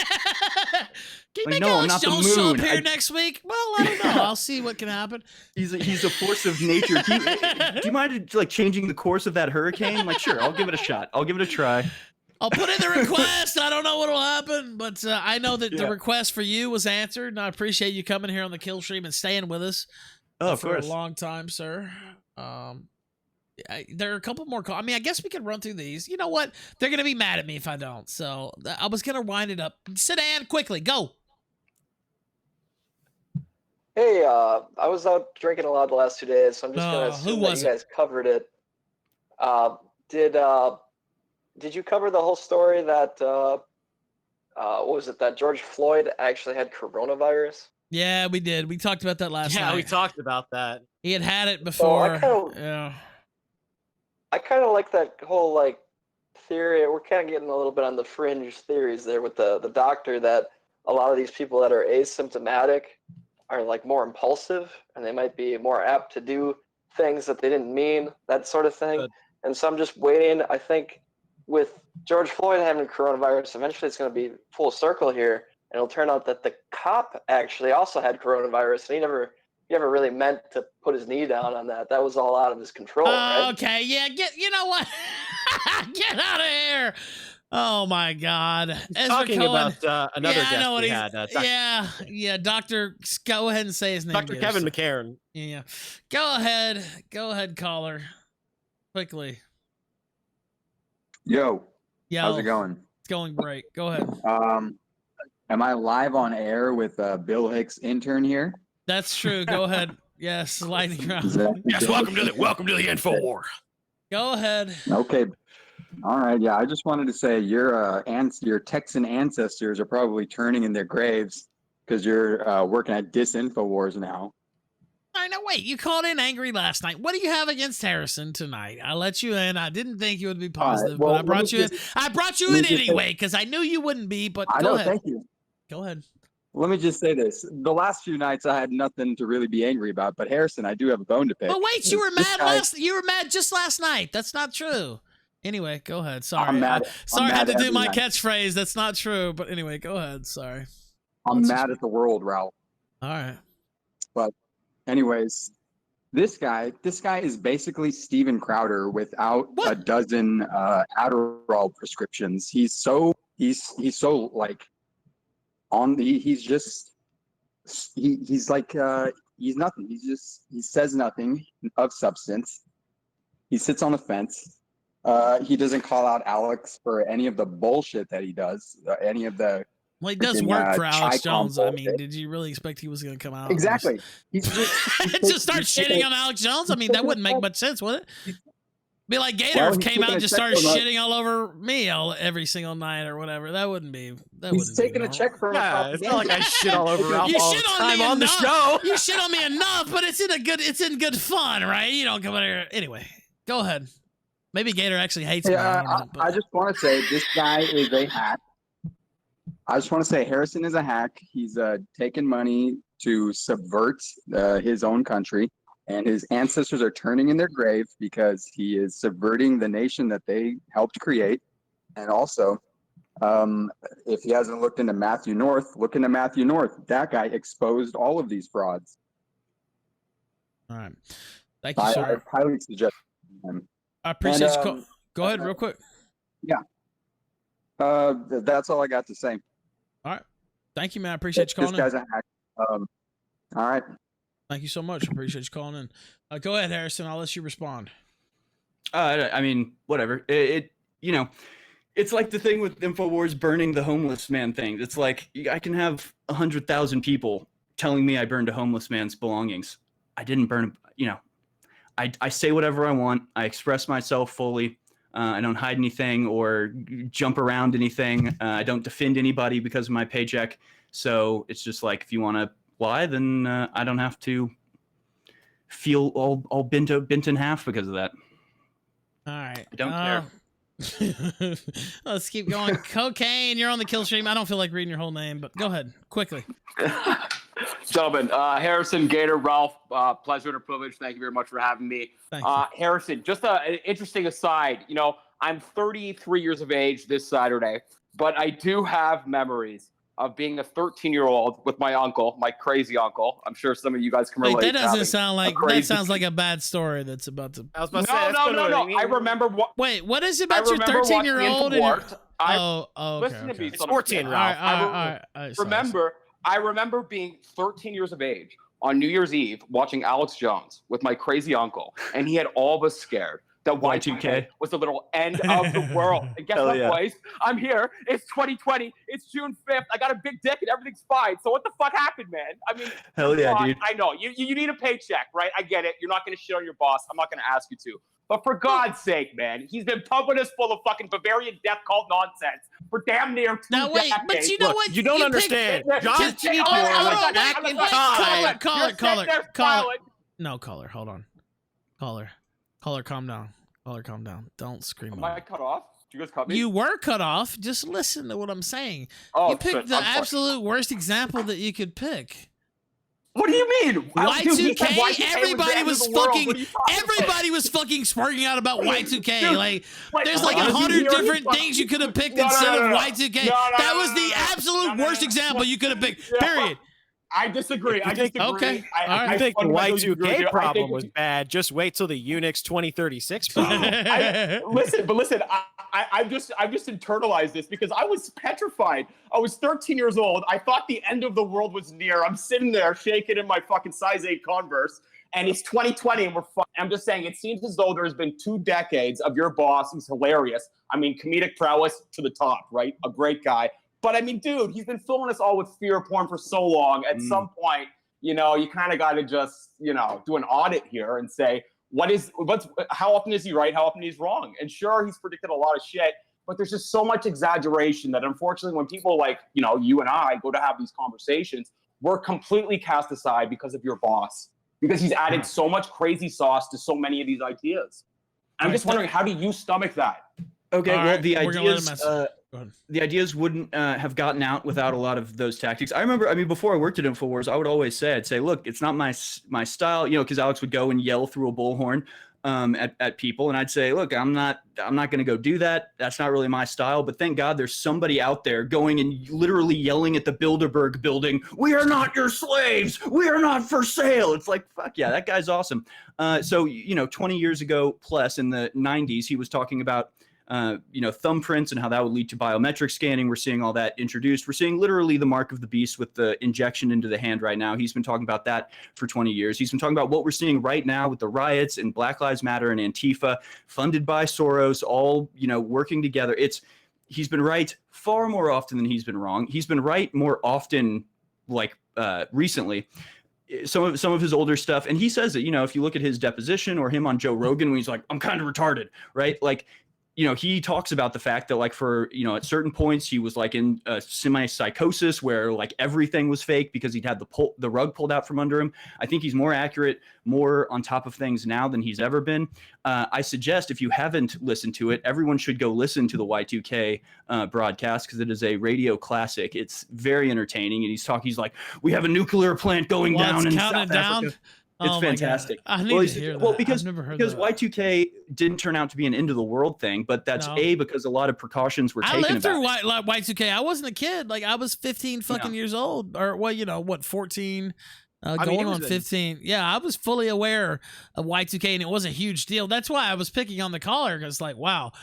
Can you make Alex Jones show up here next week? Well, I don't know. I'll see what can happen. He's a force of nature. Do you mind changing the course of that hurricane? Like, sure, I'll give it a shot. I'll give it a try. I'll put in the request. I don't know what'll happen, but I know that the request for you was answered, and I appreciate you coming here on the kill stream and staying with us for a long time, sir. There are a couple more calls. I mean, I guess we could run through these. You know what? They're going to be mad at me if I don't, so I was going to wind it up. Sedan, quickly, go. Hey, I was out drinking a lot the last 2 days, so I'm just going to assume that you guys covered it. Did you cover the whole story that, what was it, that George Floyd actually had coronavirus? Yeah, we did. We talked about that last night. Yeah, we talked about that. He had it before. I kind of like that whole, theory. We're kind of getting a little bit on the fringe theories there with the doctor that a lot of these people that are asymptomatic are, more impulsive, and they might be more apt to do things that they didn't mean, that sort of thing. And so I'm just waiting. I think with George Floyd having coronavirus, eventually it's going to be full circle here, and it'll turn out that the cop actually also had coronavirus, and he never really meant to put his knee down on that. That was all out of his control, right? Okay, yeah, you know what? Get out of here. Oh, my God. He's talking about another guest I know what we had. Yeah, Doctor, go ahead and say his name. Dr. Kevin McCarran. Yeah. Go ahead, caller. Quickly. Yo, how's it going? It's going great. Go ahead. Am I live on air with Bill Hicks, intern here? That's true. Go ahead. Yes, lightning round. Yes, welcome to the info war. Go ahead. Okay. All right. Yeah, I just wanted to say your Texan ancestors are probably turning in their graves because you're working at Disinfowars now. I right, now wait. You called in angry last night. What do you have against Harrison tonight? I let you in. I didn't think you would be positive, well, but I brought you in. I brought you in anyway because I knew you wouldn't be. But I go know. ahead. Thank you. Go ahead. Let me just say this: the last few nights, I had nothing to really be angry about. But Harrison, I do have a bone to pick. But wait, you were mad You were mad just last night. That's not true. Anyway, go ahead. Sorry. I'm mad. Sorry, I had to do my night. catchphrase. That's not true. But anyway, go ahead. Sorry. I'm mad at the world, Ralph. All right. But anyways, this guy is basically Steven Crowder without a dozen Adderall prescriptions. He's so like on the he's like he's nothing. He says nothing of substance. He sits on the fence. He doesn't call out Alex for any of the bullshit that he does. Any of the Well, he does work for Alex Jones. bullshit. I mean, did you really expect he was going to come out? Exactly. He's just start shitting on Alex Jones? I mean, that wouldn't make much sense, would it? Be like Gator came out and just started shitting all over me every single night or whatever. That wouldn't be. He's taking a check from. Yeah, it's not like I shit all over Ralph You all shit the on time me on the enough. show. You shit on me enough, but it's in good fun, right? You don't come in here anyway. Go ahead. Maybe Gator actually hates me. I just want to say this guy is a hack. I just want to say Harrison is a hack. He's taken money to subvert his own country, and his ancestors are turning in their grave because he is subverting the nation that they helped create. And also, if he hasn't looked into Matthew North, look into Matthew North. That guy exposed all of these frauds. All right. Thank you, sir. I highly suggest him. I appreciate you call. Go ahead real quick. Yeah. That's all I got to say. All right. Thank you, man. I appreciate you calling This guy's in. a hack. All right. Thank you so much. I appreciate you calling in. Go ahead, Harrison. I'll let you respond. I mean, whatever. It it's like the thing with InfoWars burning the homeless man thing. It's like I can have 100,000 people telling me I burned a homeless man's belongings. I didn't burn. I say whatever I want. I express myself fully. I don't hide anything or jump around anything. I don't defend anybody because of my paycheck. So it's just like, if you want to lie, then I don't have to feel all bent in half because of that. All right. I don't care. Let's keep going. Cocaine, you're on the Killstream. I don't feel like reading your whole name, but go ahead quickly. Gentlemen, Harrison, Gator, Ralph, pleasure and a privilege. Thank you very much for having me. Harrison, just an interesting aside. I'm 33 years of age this Saturday, but I do have memories of being a 13-year-old with my uncle, my crazy uncle. I'm sure some of you guys can relate. Wait, that doesn't sound like that sounds like a bad story that's about to. I was about to say, no. I remember what. Wait, what is it about your 13-year-old? Listen to me. It's 14, Ralph. I remember being 13 years of age on New Year's Eve watching Alex Jones with my crazy uncle, and he had all of us scared that Y2K was the little end of the world. And guess what, boys? I'm here. It's 2020. It's June 5th. I got a big dick and everything's fine. So what the fuck happened, man? I mean, hell yeah, dude. I know. You need a paycheck, right? I get it. You're not going to shit on your boss. I'm not going to ask you to. But for God's sake, man, he's been pumping us full of fucking Bavarian death cult nonsense for damn near 2 Now wait, decades. but you know what? You don't understand. John T. was back in time. Caller. No, caller. Hold on. Caller, calm down. Caller, calm down. Don't scream. Am I cut off? Did you guys cut me? You were cut off. Just listen to what I'm saying. Oh, you picked shit. the I'm sorry. absolute worst example that you could pick. What do you mean? Y2K, everybody was fucking sparking out about Y2K. Like, there's like 100 different things you could have picked instead of Y2K. That was the absolute worst example you could have picked. Period. I disagree. Okay. I think the Y2K problem was bad. Just wait till the Unix 2036 problem. Listen. I've just internalized this because I was petrified. I was 13 years old. I thought the end of the world was near. I'm sitting there shaking in my fucking size 8 Converse, and it's 2020, and I'm just saying, it seems as though there's been 2 decades of your boss who's hilarious. I mean, comedic prowess to the top, right? A great guy. But I mean, dude, he's been filling us all with fear porn for so long. At some point, you kind of got to just, do an audit here and say, how often is he right? How often he's wrong? And sure, he's predicted a lot of shit, but there's just so much exaggeration that unfortunately, when people like, you and I go to have these conversations, we're completely cast aside because of your boss. because he's added so much crazy sauce to so many of these ideas. I'm just wondering, how do you stomach that? Okay, All well, right, the ideas wouldn't have gotten out without a lot of those tactics. I remember, I mean, before I worked at InfoWars, I would always say, I'd say, look, it's not my style, you know, because Alex would go and yell through a bullhorn at people, and I'd say, look, I'm not going to go do that. That's not really my style. But thank God there's somebody out there going and literally yelling at the Bilderberg building, "We are not your slaves. We are not for sale." It's like, fuck yeah, that guy's awesome. So, you know, 20 years ago plus in the 90s, he was talking about you know, thumbprints and how that would lead to biometric scanning. We're seeing all that introduced. We're seeing literally the mark of the beast with the injection into the hand right now. He's been talking about that for 20 years. He's been talking about what we're seeing right now with the riots and Black Lives Matter and Antifa, funded by Soros, all, you know, working together. He's been right far more often than he's been wrong. He's been right more often, like recently. Some of his older stuff, and he says that, you know, if you look at his deposition or him on Joe Rogan when he's like, I'm kind of retarded, right? Like, you know, he talks about the fact that, like, for, you know, at certain points he was like in a semi-psychosis where like everything was fake because he'd had the rug pulled out from under him. I think he's more accurate, more on top of things now than he's ever been. I suggest, if you haven't listened to it, everyone should go listen to the Y2K broadcast, because it is a radio classic. It's very entertaining, and he's like, we have a nuclear plant going down in South Africa. It's fantastic. I need to hear that. Because I've never heard because that. Y2K didn't turn out to be an end of the world thing, but that's because a lot of precautions were taken. I lived through about Y2K. I wasn't a kid. Like, I was 15 fucking years old, or well, you know what, 14, going on 15. Yeah, I was fully aware of Y2K, and it was a huge deal. That's why I was picking on the caller, because like, wow.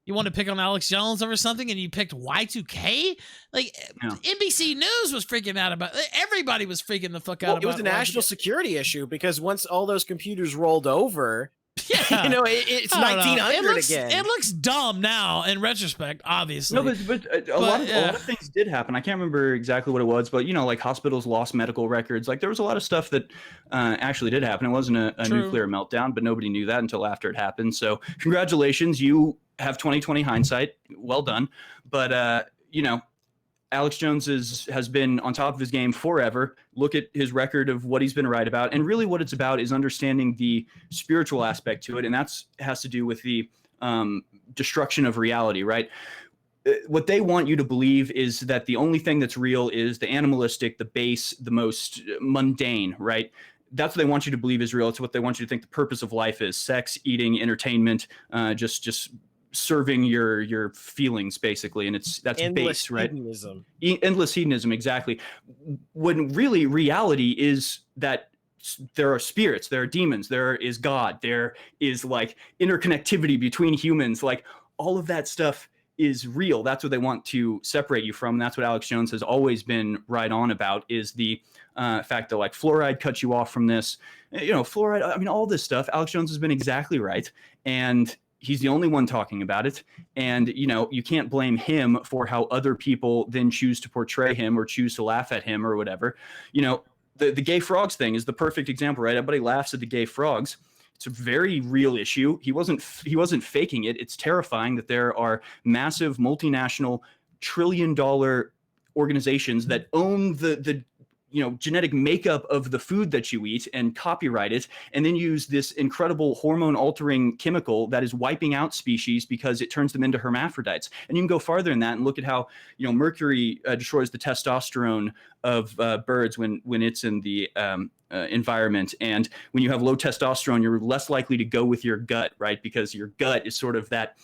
You want to pick on Alex Jones over something, and you picked Y2K? Like, NBC News was freaking out about it. Everybody was freaking the fuck out about it. It was a national security issue, because once all those computers rolled over, yeah. you know, it's 1900 again. It looks dumb now in retrospect, obviously. No, but a lot of things did happen. I can't remember exactly what it was, but, you know, like hospitals lost medical records. Like, there was a lot of stuff that actually did happen. It wasn't a nuclear meltdown, but nobody knew that until after it happened. So congratulations, you have 20/20 hindsight. Well done. But you know, Alex Jones has been on top of his game forever. Look at his record of what he's been right about, and really what it's about is understanding the spiritual aspect to it, and has to do with the destruction of reality, right? What they want you to believe is that the only thing that's real is the animalistic, the base, the most mundane, right? That's what they want you to believe is real. It's what they want you to think the purpose of life is: sex, eating, entertainment, just serving your feelings, basically. And that's endless base, right? Hedonism. Endless hedonism, exactly. When really reality is that there are spirits, there are demons, there is God, there is like interconnectivity between humans. Like, all of that stuff is real. That's what they want to separate you from. That's what Alex Jones has always been right on about, is the fact that like fluoride cuts you off from this. You know, fluoride, I mean, all this stuff, Alex Jones has been exactly right. And he's the only one talking about it. And, you know, you can't blame him for how other people then choose to portray him or choose to laugh at him or whatever. You know, the gay frogs thing is the perfect example, right? Everybody laughs at the gay frogs. It's a very real issue. He wasn't faking it. It's terrifying that there are massive multinational trillion-dollar organizations that own the you know, genetic makeup of the food that you eat and copyright it, and then use this incredible hormone altering chemical that is wiping out species because it turns them into hermaphrodites. And you can go farther than that and look at how, you know, mercury destroys the testosterone of birds when it's in the environment. And when you have low testosterone, you're less likely to go with your gut, right? Because your gut is sort of that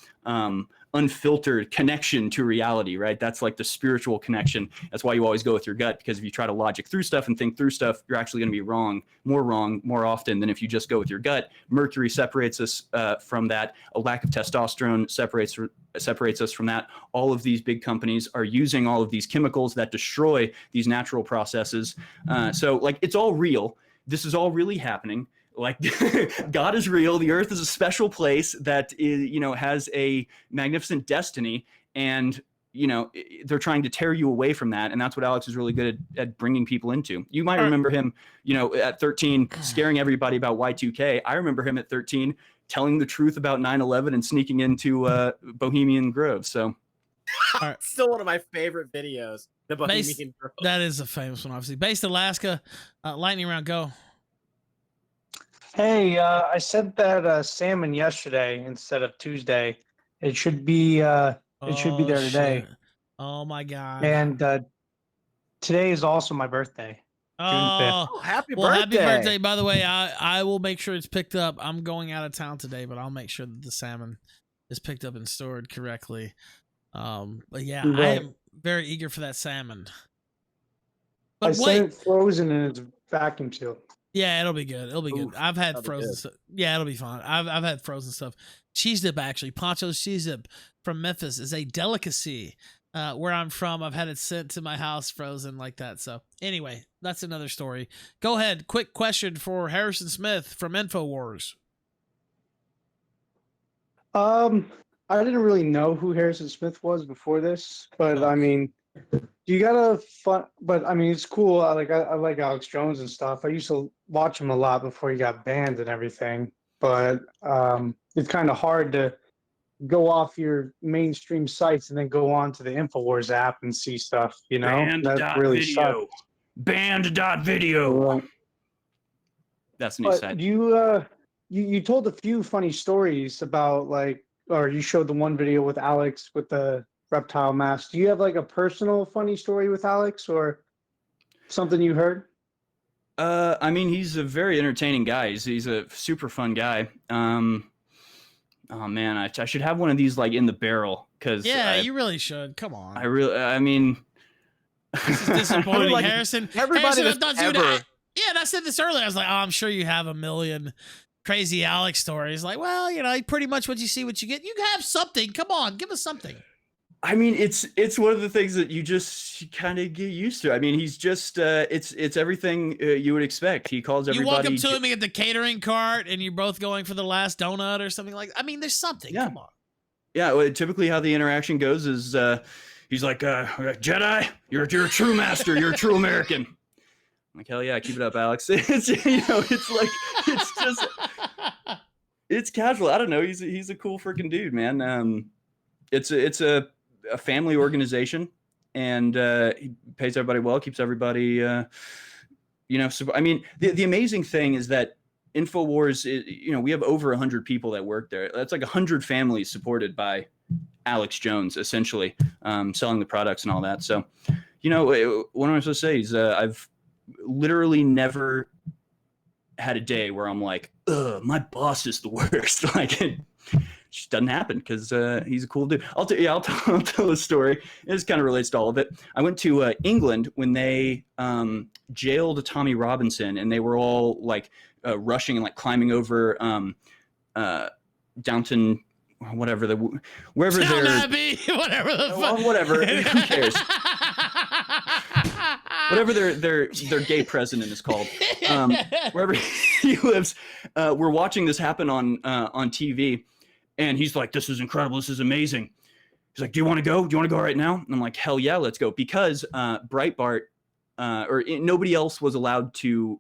unfiltered connection to reality, right? That's like the spiritual connection. That's why you always go with your gut, because if you try to logic through stuff and think through stuff, you're actually going to be wrong more often than if you just go with your gut. Mercury separates us from that. A lack of testosterone separates us from that. All of these big companies are using all of these chemicals that destroy these natural processes. So like, it's all real. This is all really happening. Like, God is real. The earth is a special place that is, you know, has a magnificent destiny, and, you know, they're trying to tear you away from that. And that's what Alex is really good at bringing people into. You might remember him, you know, at 13, scaring everybody about Y2K. I remember him at 13 telling the truth about 9/11 and sneaking into Bohemian Grove. So still one of my favorite videos, the Bohemian Grove. That is a famous one, obviously. Based Alaska, lightning round, go. Hey, I sent that salmon yesterday instead of Tuesday. It should be there today. Shit. Oh my god. And today is also my birthday, June 5th. Oh, happy well, birthday. happy birthday. By the way, I will make sure it's picked up. I'm going out of town today, but I'll make sure that the salmon is picked up and stored correctly. But yeah, I Right. am very eager for that salmon. I But sent wait, it frozen and it's vacuum sealed. yeah, it'll be good. It'll be good. I've had that'll be frozen good. stuff. Yeah, it'll be fine. I've had frozen stuff. Cheese dip, actually. Poncho's cheese dip from Memphis is a delicacy. Where I'm from, I've had it sent to my house frozen like that. So anyway, that's another story. Go ahead. Quick question for Harrison Smith from InfoWars. I didn't really know who Harrison Smith was before this, but I mean, you got a fun. But I mean, it's cool. I like Alex Jones and stuff. I used to watch him a lot before he got banned and everything. But it's kind of hard to go off your mainstream sites and then go on to the InfoWars app and see stuff. You know, that really sucks. Banned.video. That's the new But site. you told a few funny stories about or you showed the one video with Alex with the reptile mask. Do you have like a personal funny story with Alex or something you heard? I mean, he's a very entertaining guy. He's a super fun guy. Oh man, I should have one of these like in the barrel because Yeah, you really should. Come on. I mean, This is disappointing, Like, Harrison. everybody Harrison, that's I thought ever- yeah, and I said this earlier. I was like, oh, I'm sure you have a million crazy Alex stories. Like, well, you know, pretty much what you see, what you get. You have something. Come on, give us something. I mean, it's one of the things that you just kind of get used to. I mean, he's just it's everything you would expect. He calls everybody. You walk up to him at the catering cart, and you're both going for the last donut or something like. I mean, there's something. Yeah. Come on. Yeah, well, typically how the interaction goes is he's like, Jedi, you're a true master, you're a true American. I'm like, hell yeah, keep it up, Alex. It's it's like it's just it's casual. I don't know. He's a cool freaking dude, man. It's a family organization, and he pays everybody well, keeps everybody so, I mean, the amazing thing is that InfoWars, we have over 100 people that work there. That's like 100 families supported by Alex Jones, essentially, selling the products and all that. So, what am I supposed to say? Is I've literally never had a day where I'm like, ugh, my boss is the worst. Like, it just doesn't happen because he's a cool dude. I'll tell a story. This kind of relates to all of it. I went to England when they jailed Tommy Robinson, and they were all like rushing and like climbing over Downton, wherever Downton Abbey, whatever the fuck. Whatever. Who cares? Whatever their gay president is called, wherever he lives. We're watching this happen on TV, and he's like, "This is incredible. This is amazing." He's like, "Do you want to go? Do you want to go right now?" And I'm like, "Hell yeah, let's go!" Because Breitbart nobody else was allowed to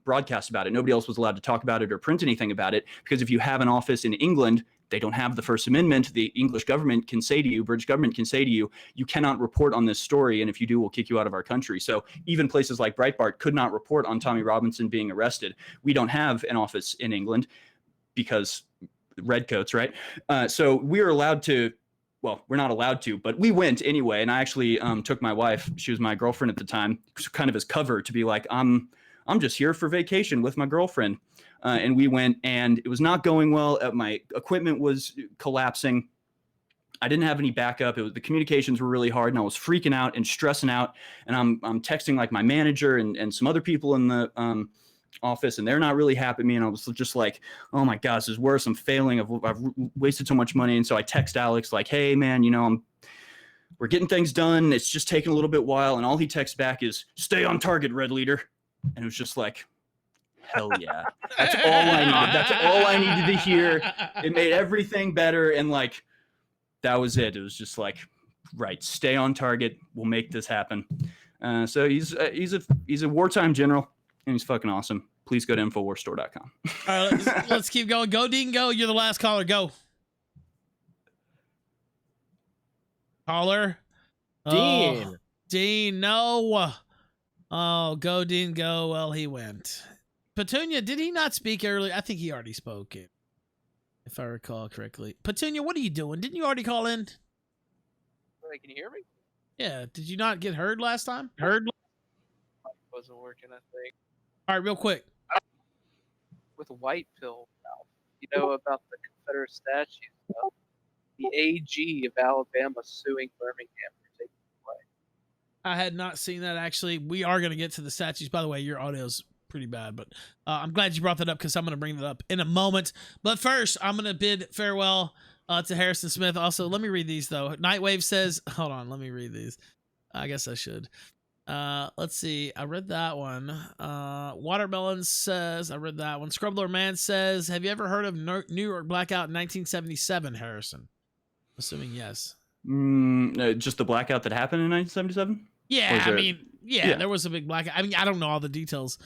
broadcast about it. Nobody else was allowed to talk about it or print anything about it, because if you have an office in England, they don't have the First Amendment. The English government can say to you, British government can say to you, you cannot report on this story, and if you do, we'll kick you out of our country. So even places like Breitbart could not report on Tommy Robinson being arrested. We don't have an office in England because redcoats, right? So we're allowed to, well, we're not allowed to, but we went anyway. And I actually took my wife, she was my girlfriend at the time, kind of as cover to be like, I'm just here for vacation with my girlfriend. And we went, and it was not going well. My equipment was collapsing. I didn't have any backup. The communications were really hard, and I was freaking out and stressing out. And I'm texting like my manager and some other people in the office, and they're not really happy with me. And I was just like, oh my gosh, this is worse. I'm failing. I've wasted so much money. And so I text Alex like, hey man, we're getting things done. It's just taking a little bit while. And all he texts back is, stay on target, Red Leader. And it was just like, hell yeah. That's all I needed. That's all I needed to hear. It made everything better. And like, that was it. It was just like, right, stay on target. We'll make this happen. So he's a wartime general, and he's fucking awesome. Please go to InfoWarsStore.com. All right, let's keep going. Go, Dean, go. You're the last caller. Go. Caller? Dean. Oh, Dean, no. Oh, go, Dean, go. Well, he went. Petunia, did he not speak earlier? I think he already spoke it, if I recall correctly. Petunia, what are you doing? Didn't you already call in? Wait, can you hear me? Yeah. Did you not get heard last time? Heard? Wasn't working, I think. All right, real quick. With white pill, you know about the Confederate statues. The AG of Alabama suing Birmingham for taking it away. I had not seen that, actually. We are going to get to the statues. By the way, your audio's pretty bad, but I'm glad you brought that up because I'm going to bring that up in a moment. But first, I'm going to bid farewell to Harrison Smith. Also, let me read these, though. Nightwave says, hold on, let me read these. I guess I should. Let's see. I read that one. Watermelon says, I read that one. Scrubler Man says, have you ever heard of New York Blackout in 1977, Harrison? Assuming yes. Just the blackout that happened in 1977? Yeah, I mean, yeah, there was a big blackout. I mean, I don't know all the details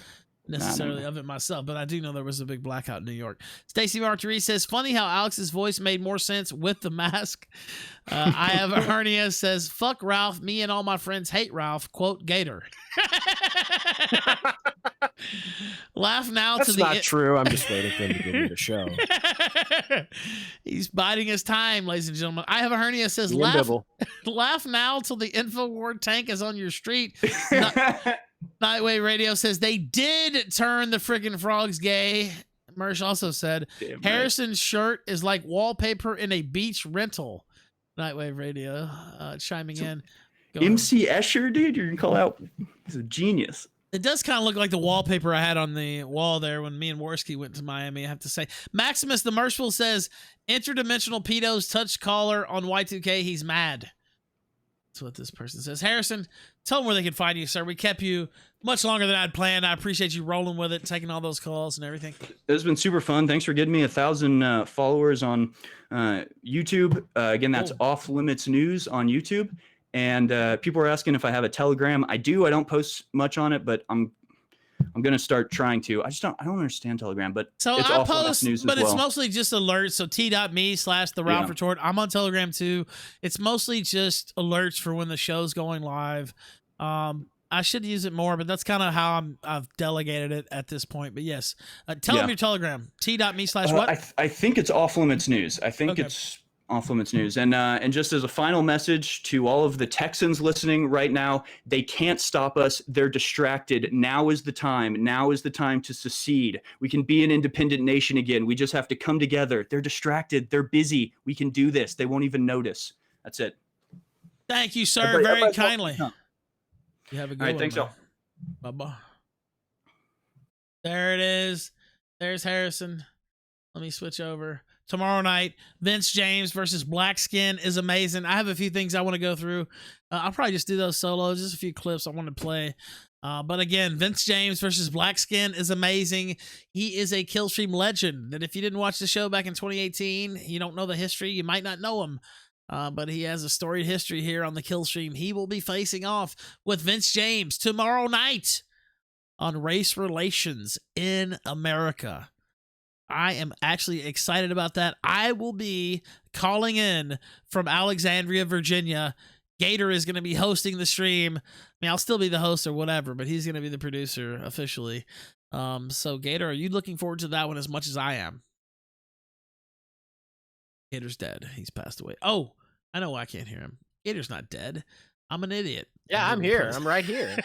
necessarily of it myself, but I do know there was a big blackout in New York. Stacy Martiri says, funny how Alex's voice made more sense with the mask. I have a hernia says, fuck Ralph. Me and all my friends hate Ralph. Quote, Gator. Laugh now. That's to the not true. I'm just waiting for him to give me the show. He's biding his time, ladies and gentlemen. I have a hernia says, laugh now till the InfoWar tank is on your street. Nightwave Radio says they did turn the freaking frogs gay. Mersh also said Harrison's shirt is like wallpaper in a beach rental. Nightwave Radio chiming in. Go MC Escher, dude, you're gonna call out. He's a genius. It does kind of look like the wallpaper I had on the wall there when me and Worski went to Miami, I have to say. Maximus the Merciful says, interdimensional pedos touch caller on Y2K. He's mad. That's what this person says. Harrison, tell them where they can find you, sir. We kept you much longer than I'd planned. I appreciate you rolling with it, taking all those calls and everything. It's been super fun. Thanks for getting me 1,000 followers on YouTube. Again, that's Off Limits News on YouTube. And people are asking if I have a Telegram. I do. I don't post much on it, but I'm gonna start trying to. I don't understand Telegram, but so it's I Off Limits post, News but as well. it's mostly just alerts. So t.me/the Ralph Retort. I'm on Telegram too. It's mostly just alerts for when the show's going live. I should use it more, but that's kind of how I've delegated it at this point. But yes, tell them your Telegram. T.me/what? I think it's Off Limits News. I think it's Off Limits News. And just as a final message to all of the Texans listening right now, they can't stop us. They're distracted. Now is the time. Now is the time to secede. We can be an independent nation again. We just have to come together. They're distracted. They're busy. We can do this. They won't even notice. That's it. Thank you, sir, very kindly. You have a good one. All right, thanks, y'all. Bye-bye. There it is. There's Harrison. Let me switch over. Tomorrow night, Vince James versus Blackskin is amazing. I have a few things I want to go through. I'll probably just do those solos, just a few clips I want to play. But again, Vince James versus Blackskin is amazing. He is a Killstream legend that if you didn't watch the show back in 2018, you don't know the history, you might not know him. But he has a storied history here on the Killstream. He will be facing off with Vince James tomorrow night on Race Relations in America. I am actually excited about that. I will be calling in from Alexandria, Virginia. Gator is going to be hosting the stream. I mean, I'll still be the host or whatever, but he's going to be the producer officially. So Gator, are you looking forward to that one as much as I am? Gator's dead. He's passed away. Oh, I know why I can't hear him. Gator's not dead. I'm an idiot. Yeah, I'm here. I'm right here.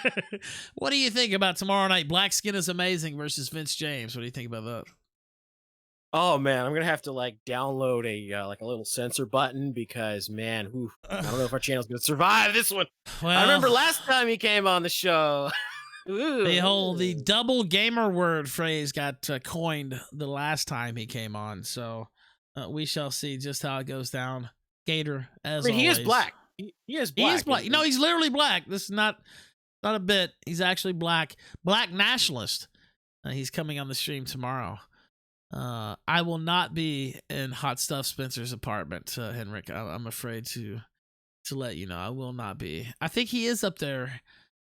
What do you think about tomorrow night? Blackskin is amazing versus Vince James. What do you think about that? Oh man, I'm gonna have to like download a like a little censor button because man, I don't know if our channel's gonna survive this one. Well, I remember last time he came on the show. The double gamer word phrase got coined the last time he came on, so we shall see just how it goes down. Gator, as always. He is black. He is black. He is black. No, he's literally black. This is not a bit. He's actually black. Black nationalist. He's coming on the stream tomorrow. I will not be in Hot Stuff Spencer's apartment, Henrik. I'm afraid to let you know. I will not be. I think he is up there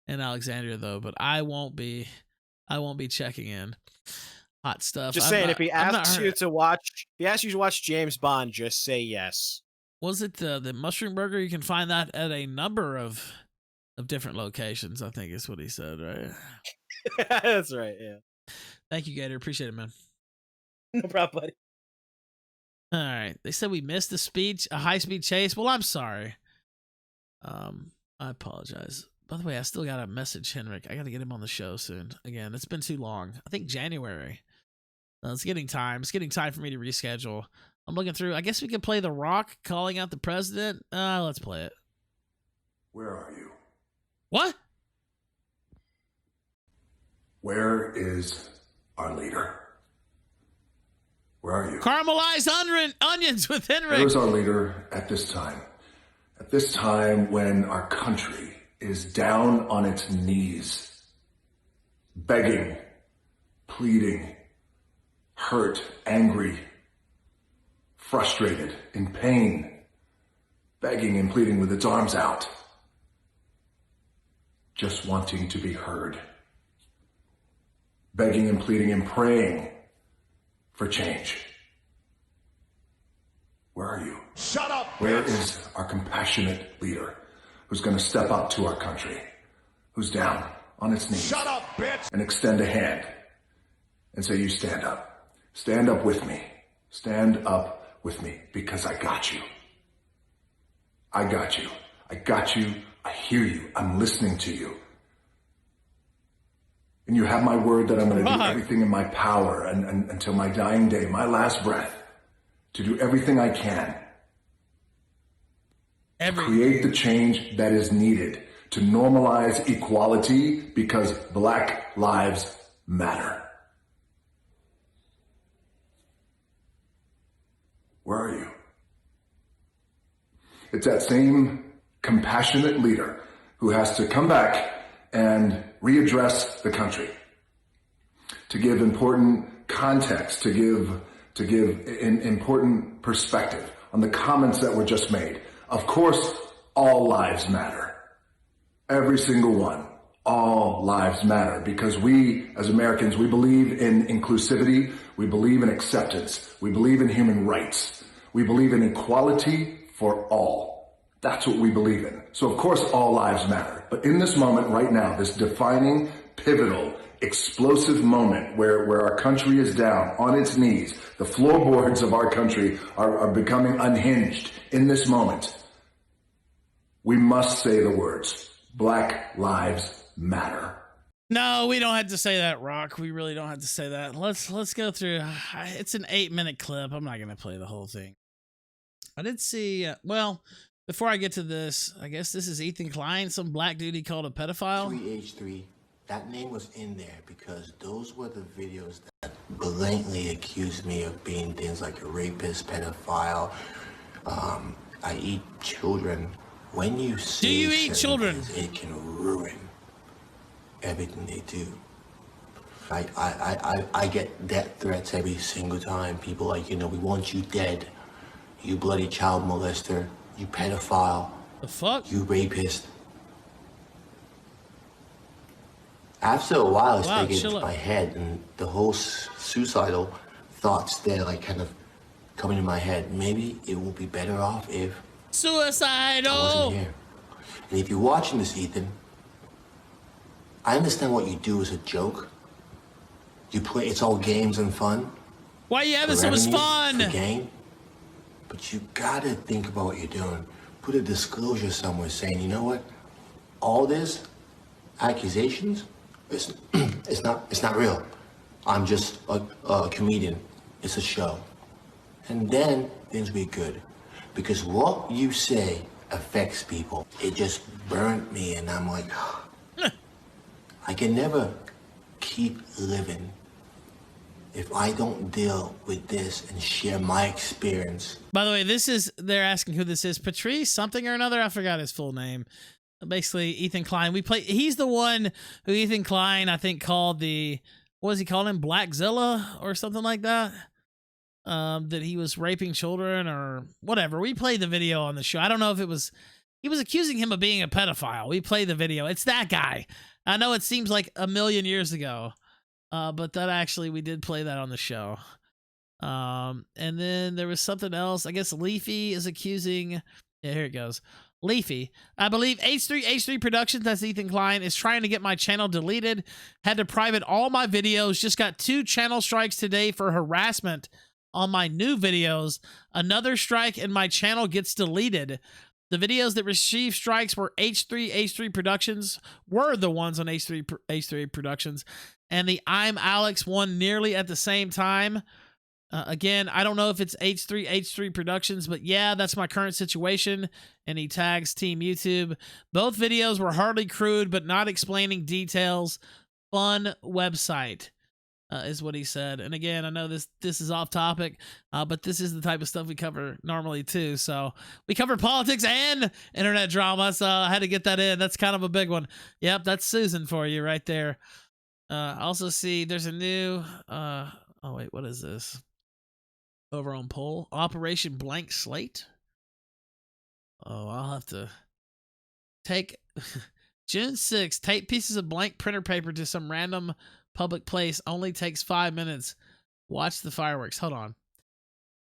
in Alexandria though, but I won't be checking in. Hot Stuff. Just saying, if he asks you to watch James Bond, just say yes. Was it the Mushroom Burger? You can find that at a number of different locations, I think is what he said, right? That's right, yeah. Thank you, Gator. Appreciate it, man. No problem, buddy. All right. They said we missed a high-speed chase. Well, I'm sorry. I apologize. By the way, I still got to message Henrik. I got to get him on the show soon. Again, it's been too long. I think January. It's getting time. It's getting time for me to reschedule. I'm looking through. I guess we could play The Rock calling out the president. Let's play it. Where are you? What? Where is our leader? Where are you? Caramelized onions with Henrik. Where is our leader at this time? At this time when our country is down on its knees, begging, pleading, hurt, angry, frustrated, in pain, begging and pleading with its arms out, just wanting to be heard, begging and pleading and praying for change. Where are you? Shut up! Where is our compassionate leader who's going to step up to our country, who's down on its knees? Shut up, bitch! And extend a hand and say, you stand up. Stand up with me. Stand up with me because I got you. I got you. I got you. I hear you. I'm listening to you. And you have my word that I'm going to do everything in my power and until my dying day, my last breath, to do everything I can to create the change that is needed to normalize equality because Black lives matter. Where are you? It's that same compassionate leader who has to come back and readdress the country, to give important context, to give an important perspective on the comments that were just made. Of course, all lives matter. Every single one. All lives matter because we, as Americans, we believe in inclusivity. We believe in acceptance. We believe in human rights. We believe in equality for all. That's what we believe in. So of course, all lives matter. But in this moment right now, this defining, pivotal, explosive moment where our country is down on its knees, the floorboards of our country are becoming unhinged. In this moment, we must say the words, Black lives matter. No, we don't have to say that, Rock. We really don't have to say that. Let's go through. It's an 8-minute clip. I'm not going to play the whole thing. I did see, well, before I get to this, I guess this is Ethan Klein, some black dude he called a pedophile. 3H3, that name was in there because those were the videos that blatantly accused me of being things like a rapist, pedophile. I eat children. When you see do you eat children? Things, it can ruin everything they do. I get death threats every single time. People like, we want you dead. You bloody child molester. You pedophile. The fuck? You rapist. After a while, it's taken into my head, and the whole suicidal thoughts there, like, kind of coming in my head. Maybe it would be better off if suicidal. I wasn't here. And if you're watching this, Ethan, I understand what you do is a joke. You play, it's all games and fun. Why you having so much fun? For gain. But you gotta think about what you're doing. Put a disclosure somewhere saying, you know what? All this accusations, it's not real. I'm just a comedian. It's a show. And then things will be good. Because what you say affects people. It just burnt me, and I'm like, I can never keep living if I don't deal with this and share my experience. By the way, they're asking who this is. Patrice something or another. I forgot his full name. Basically, Ethan Klein. He's the one who Ethan Klein, I think, called what was he calling him? Blackzilla or something like that? That he was raping children or whatever. We played the video on the show. I don't know if he was accusing him of being a pedophile. We played the video. It's that guy. I know it seems like a million years ago. But that actually, we did play that on the show. And then there was something else. I guess Leafy is accusing, yeah, here it goes. Leafy. I believe H3 Productions, that's Ethan Klein, is trying to get my channel deleted. Had to private all my videos. Just got 2 channel strikes today for harassment on my new videos. Another strike and my channel gets deleted. The videos that received strikes were H3 Productions, were the ones on H3 Productions, and the I'm Alex one nearly at the same time. Again, I don't know if it's H3 Productions, but yeah, that's my current situation. And he tags Team YouTube. Both videos were hardly crude, but not explaining details. Fun website, is what he said. And again, I know this is off topic, but this is the type of stuff we cover normally too. So we cover politics and internet drama, so I had to get that in. That's kind of a big one. Yep, that's Susan for you right there. Also see there's a new, oh wait, what is this? Over on poll, Operation Blank Slate. Oh, I'll have to take June 6th. Tape pieces of blank printer paper to some random public place. Only takes 5 minutes. Watch the fireworks. Hold on.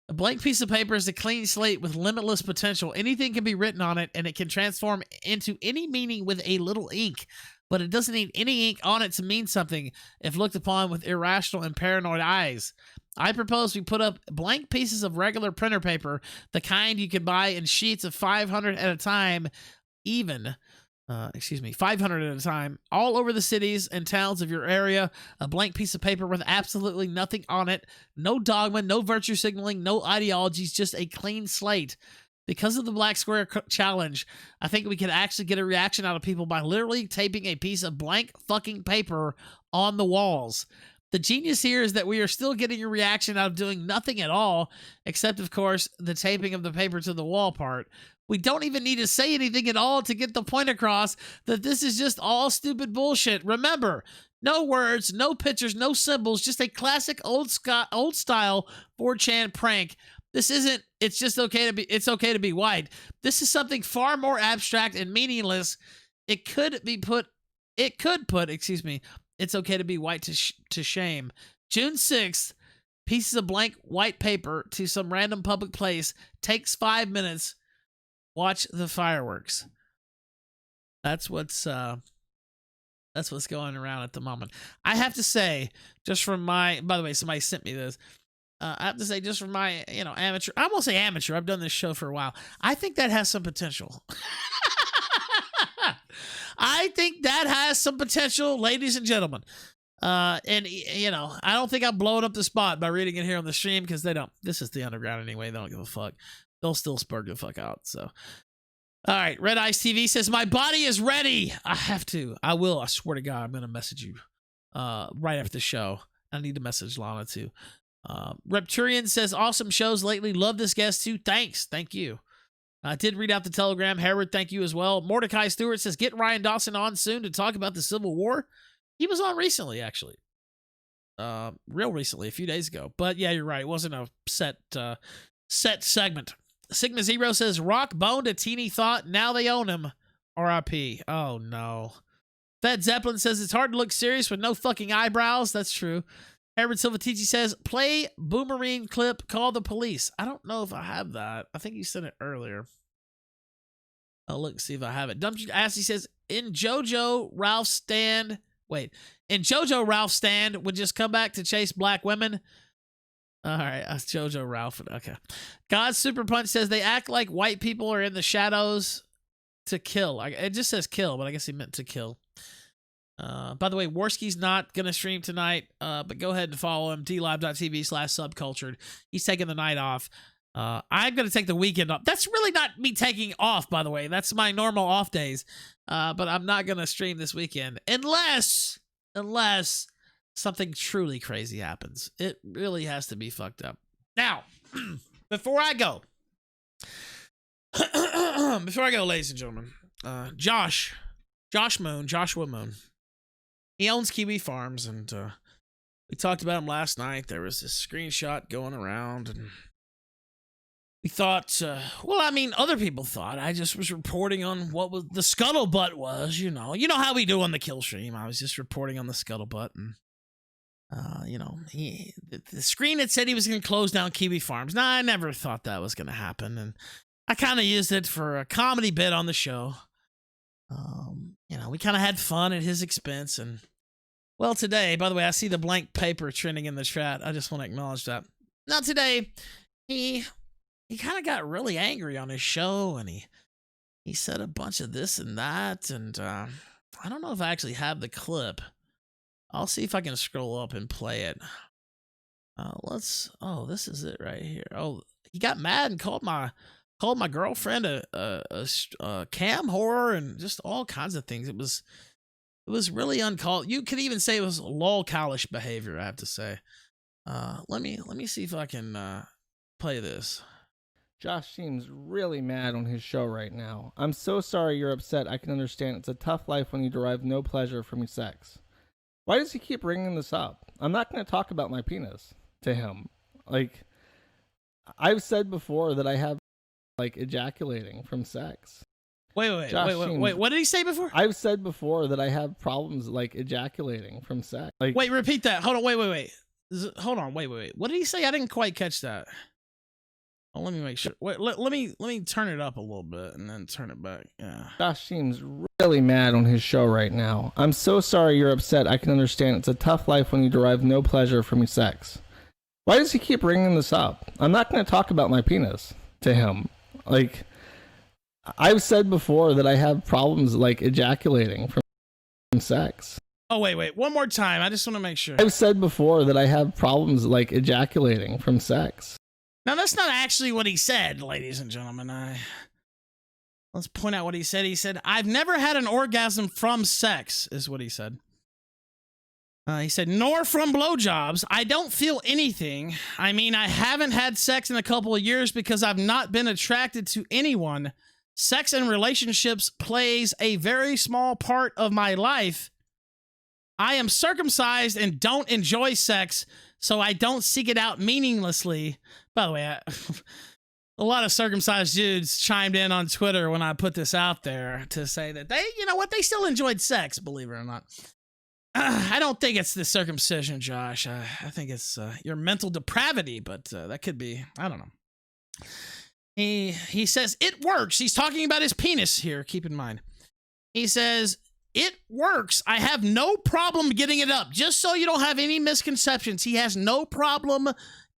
A blank piece of paper is a clean slate with limitless potential. Anything can be written on it, and it can transform into any meaning with a little ink. But it doesn't need any ink on it to mean something if looked upon with irrational and paranoid eyes. I propose we put up blank pieces of regular printer paper, the kind you can buy in sheets of 500 at a time, 500 at a time, all over the cities and towns of your area. A blank piece of paper with absolutely nothing on it, no dogma, no virtue signaling, no ideologies, just a clean slate. Because of the Black Square Challenge, I think we could actually get a reaction out of people by literally taping a piece of blank fucking paper on the walls. The genius here is that we are still getting a reaction out of doing nothing at all, except, of course, the taping of the paper to the wall part. We don't even need to say anything at all to get the point across that this is just all stupid bullshit. Remember, no words, no pictures, no symbols, just a classic old style 4chan prank. This isn't, it's okay to be white. This is something far more abstract and meaningless. It could put, it's okay to be white to shame. June 6th, pieces of blank white paper to some random public place, takes 5 minutes. Watch the fireworks. That's what's going around at the moment. I have to say, just from my, by the way, somebody sent me this. I have to say, just from my, amateur, I won't say amateur, I've done this show for a while. I think that has some potential. I think that has some potential, ladies and gentlemen. And I don't think I'm blowing up the spot by reading it here on the stream, because they don't. This is the underground anyway. They don't give a fuck. They'll still spurg the fuck out. So, all right. Red Ice TV says, my body is ready. I have to. I will. I swear to God, I'm going to message you right after the show. I need to message Lana too. Repturian says, awesome shows lately. Love this guest too. Thanks. Thank you. I did read out the telegram. Herod, thank you as well. Mordecai Stewart says, get Ryan Dawson on soon to talk about the Civil War. He was on recently, actually. Real recently, a few days ago. But yeah, you're right. It wasn't a set segment. Sigma Zero says, Rock boned a teeny thought. Now they own him. R.I.P. Oh, no. Fed Zeppelin says, it's hard to look serious with no fucking eyebrows. That's true. Herod Silvatici says, play Boomerang clip, call the police. I don't know if I have that. I think you sent it earlier. I'll look and see if I have it. Dumpster Assy says, in JoJo, Ralph stand would just come back to chase black women. All right, that's JoJo Ralph. Okay. God Super Punch says, they act like white people are in the shadows to kill. It just says kill, but I guess he meant to kill. By the way, Warski's not going to stream tonight, but go ahead and follow him, dlive.tv/subcultured. He's taking the night off. I'm going to take the weekend off. That's really not me taking off, by the way. That's my normal off days. But I'm not going to stream this weekend unless something truly crazy happens. It really has to be fucked up. Now, before I go, ladies and gentlemen, Joshua Moon. He owns Kiwi Farms, and we talked about him last night. There was this screenshot going around, and we thought, other people thought I just was reporting on what was the scuttlebutt was, you know how we do on the Killstream. I was just reporting on the scuttlebutt, and the screen had said he was going to close down Kiwi Farms. Now, I never thought that was going to happen, and I kind of used it for a comedy bit on the show. You know, we kind of had fun at his expense. And, well, today, by the way, I see the blank paper trending in the chat. I just want to acknowledge that. Now, today, he kind of got really angry on his show, and he said a bunch of this and that. And I don't know if I actually have the clip. I'll see if I can scroll up and play it. Oh, this is it right here. Oh, he got mad and called my girlfriend a cam whore and just all kinds of things. It was really uncalled. You could even say it was lol-calish behavior, I have to say. Let me see if I can play this. Josh seems really mad on his show right now. I'm so sorry you're upset. I can understand. It's a tough life when you derive no pleasure from sex. Why does he keep bringing this up? I'm not going to talk about my penis to him. Like, I've said before that I have, like, ejaculating from sex. Wait. What did he say before? I've said before that I have problems, like, ejaculating from sex. Like, wait, repeat that. Hold on. Wait. Hold on. Wait. What did he say? I didn't quite catch that. Oh, let me make sure. Wait, let me turn it up a little bit and then turn it back. Yeah. Josh seems really mad on his show right now. I'm so sorry you're upset. I can understand. It's a tough life when you derive no pleasure from sex. Why does he keep bringing this up? I'm not going to talk about my penis to him. Like, I've said before that I have problems, like, ejaculating from sex. Oh, wait. One more time. I just want to make sure. I've said before that I have problems, like, ejaculating from sex. Now, that's not actually what he said, ladies and gentlemen. Let's point out what he said. He said, I've never had an orgasm from sex, is what he said. He said, nor from blowjobs. I don't feel anything. I mean, I haven't had sex in a couple of years because I've not been attracted to anyone. Sex and relationships plays a very small part of my life. I am circumcised and don't enjoy sex, so I don't seek it out meaninglessly. By the way, a lot of circumcised dudes chimed in on Twitter when I put this out there to say that they, you know what, they still enjoyed sex, believe it or not. I don't think it's the circumcision, Josh. I think it's your mental depravity, but that could be, I don't know. He says, it works. He's talking about his penis here, keep in mind. He says, it works. I have no problem getting it up. Just so you don't have any misconceptions, he has no problem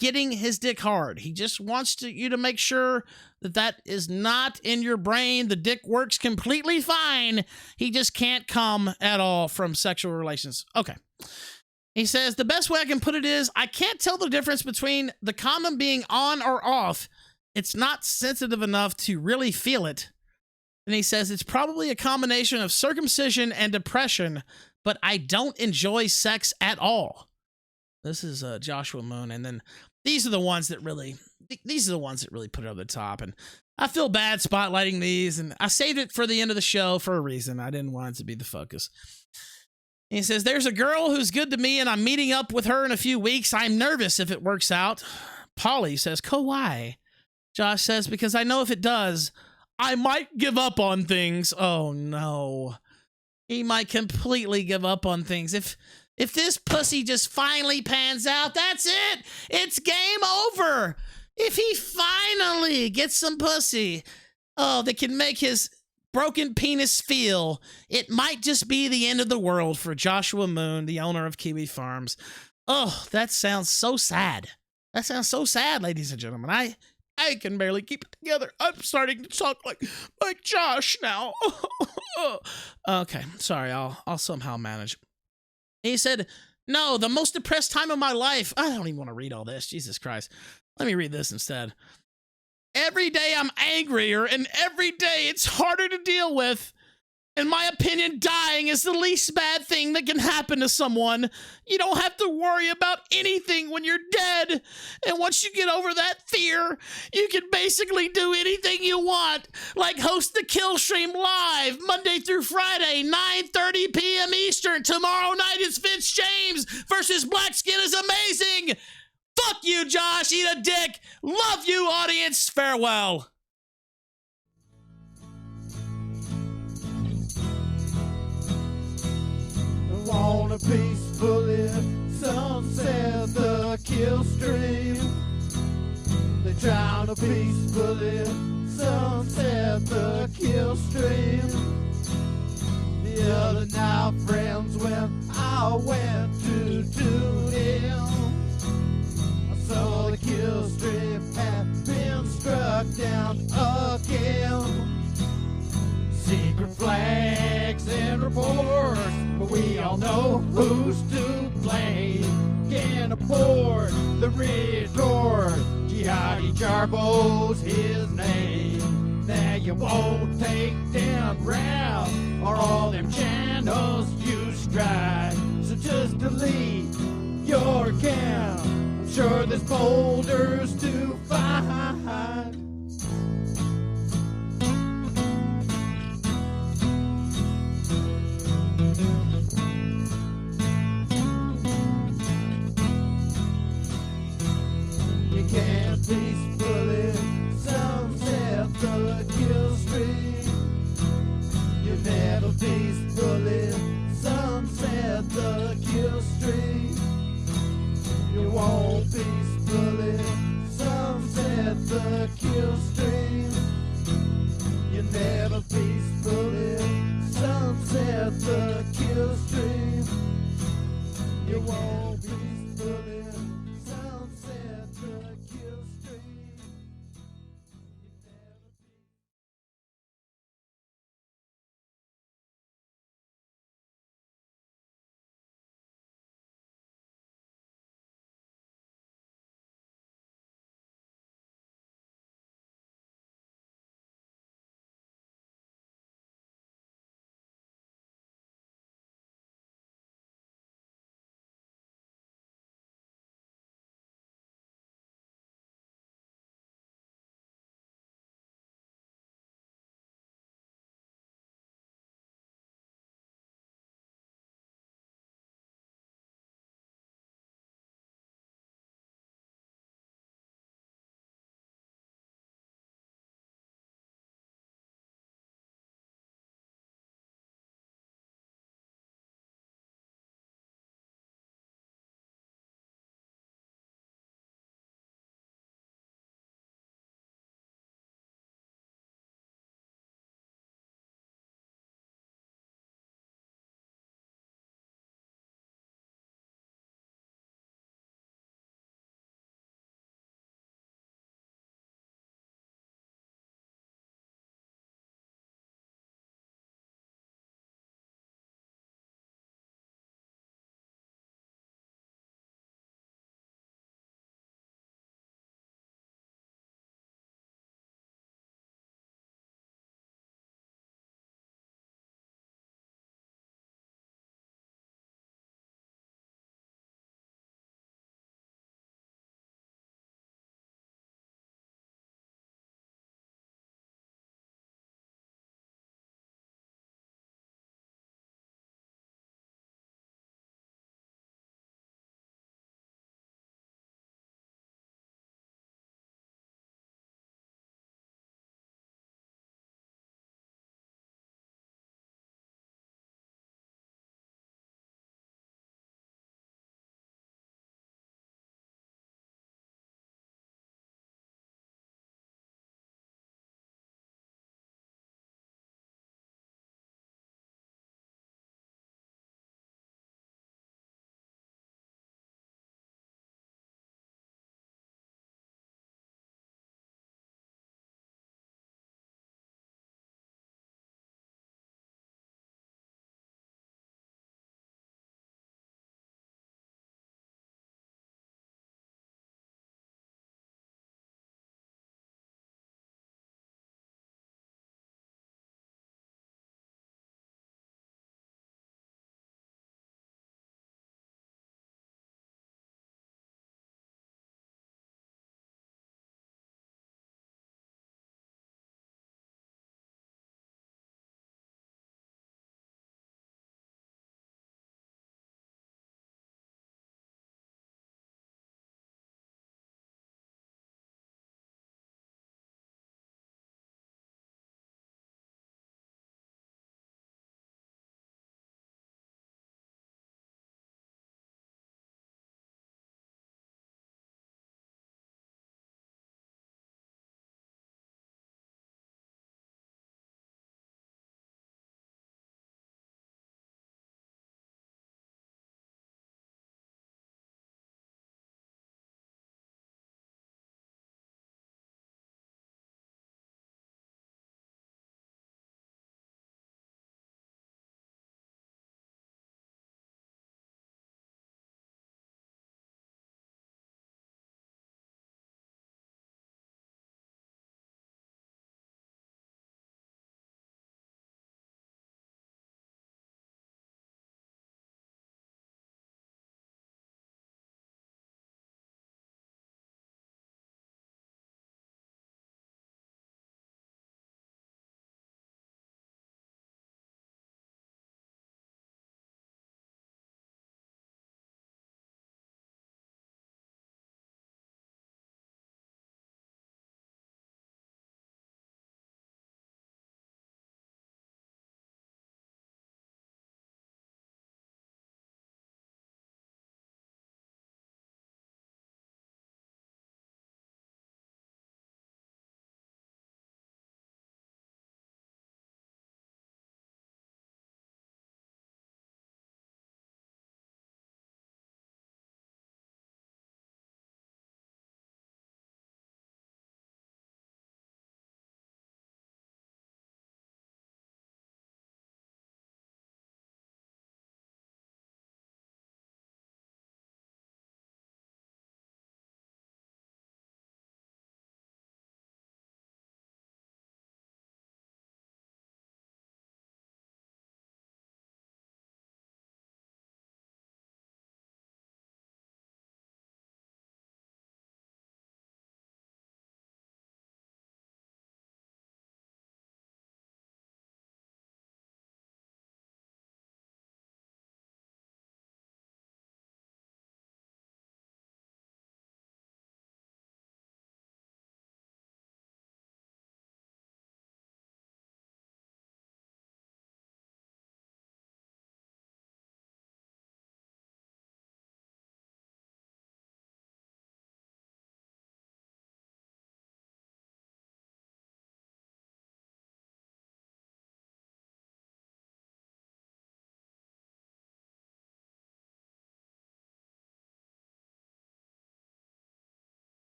getting his dick hard. He just wants you to make sure that is not in your brain. The dick works completely fine. He just can't come at all from sexual relations. Okay. He says, the best way I can put it is, I can't tell the difference between the condom being on or off. It's not sensitive enough to really feel it. And he says, it's probably a combination of circumcision and depression, but I don't enjoy sex at all. This is Joshua Moon. And then these are the ones that really put it over the top. And I feel bad spotlighting these, and I saved it for the end of the show for a reason. I didn't want it to be the focus. And he says, there's a girl who's good to me, and I'm meeting up with her in a few weeks. I'm nervous if it works out. Polly says, why? Josh says, because I know if it does, I might give up on things. Oh, no. He might completely give up on things. If this pussy just finally pans out, that's it. It's game over. If he finally gets some pussy, that can make his broken penis feel, it might just be the end of the world for Joshua Moon, the owner of Kiwi Farms. Oh, that sounds so sad. That sounds so sad, ladies and gentlemen. I can barely keep it together. I'm starting to talk like Josh now. Okay, sorry. I'll somehow manage. He said, no, the most depressed time of my life. I don't even want to read all this. Jesus Christ. Let me read this instead. Every day I'm angrier, and every day it's harder to deal with. In my opinion, dying is the least bad thing that can happen to someone. You don't have to worry about anything when you're dead. And once you get over that fear, you can basically do anything you want, like host the Killstream live Monday through Friday, 9:30 p.m. Eastern. Tomorrow night is Vince James versus Black Skin is amazing. Fuck you, Josh. Eat a dick. Love you, audience. Farewell. On a peaceful sunset, the Killstream. They drown a peacefully, sunset the Killstream. The other night, friends, when I went to tune in, I saw the Killstream had been struck down again. Secret flags and reports, but we all know who's to blame. Can't afford the retort. Jihadi Jarbo's his name. Now you won't take down Ralph or all them channels you strike. So just delete your account. I'm sure there's boulders to find. You can't peacefully sunset the Killstream. You never peacefully sunset the Killstream. You won't peacefully sunset the Killstream. You never peacefully sunset the Killstream. You won't peacefully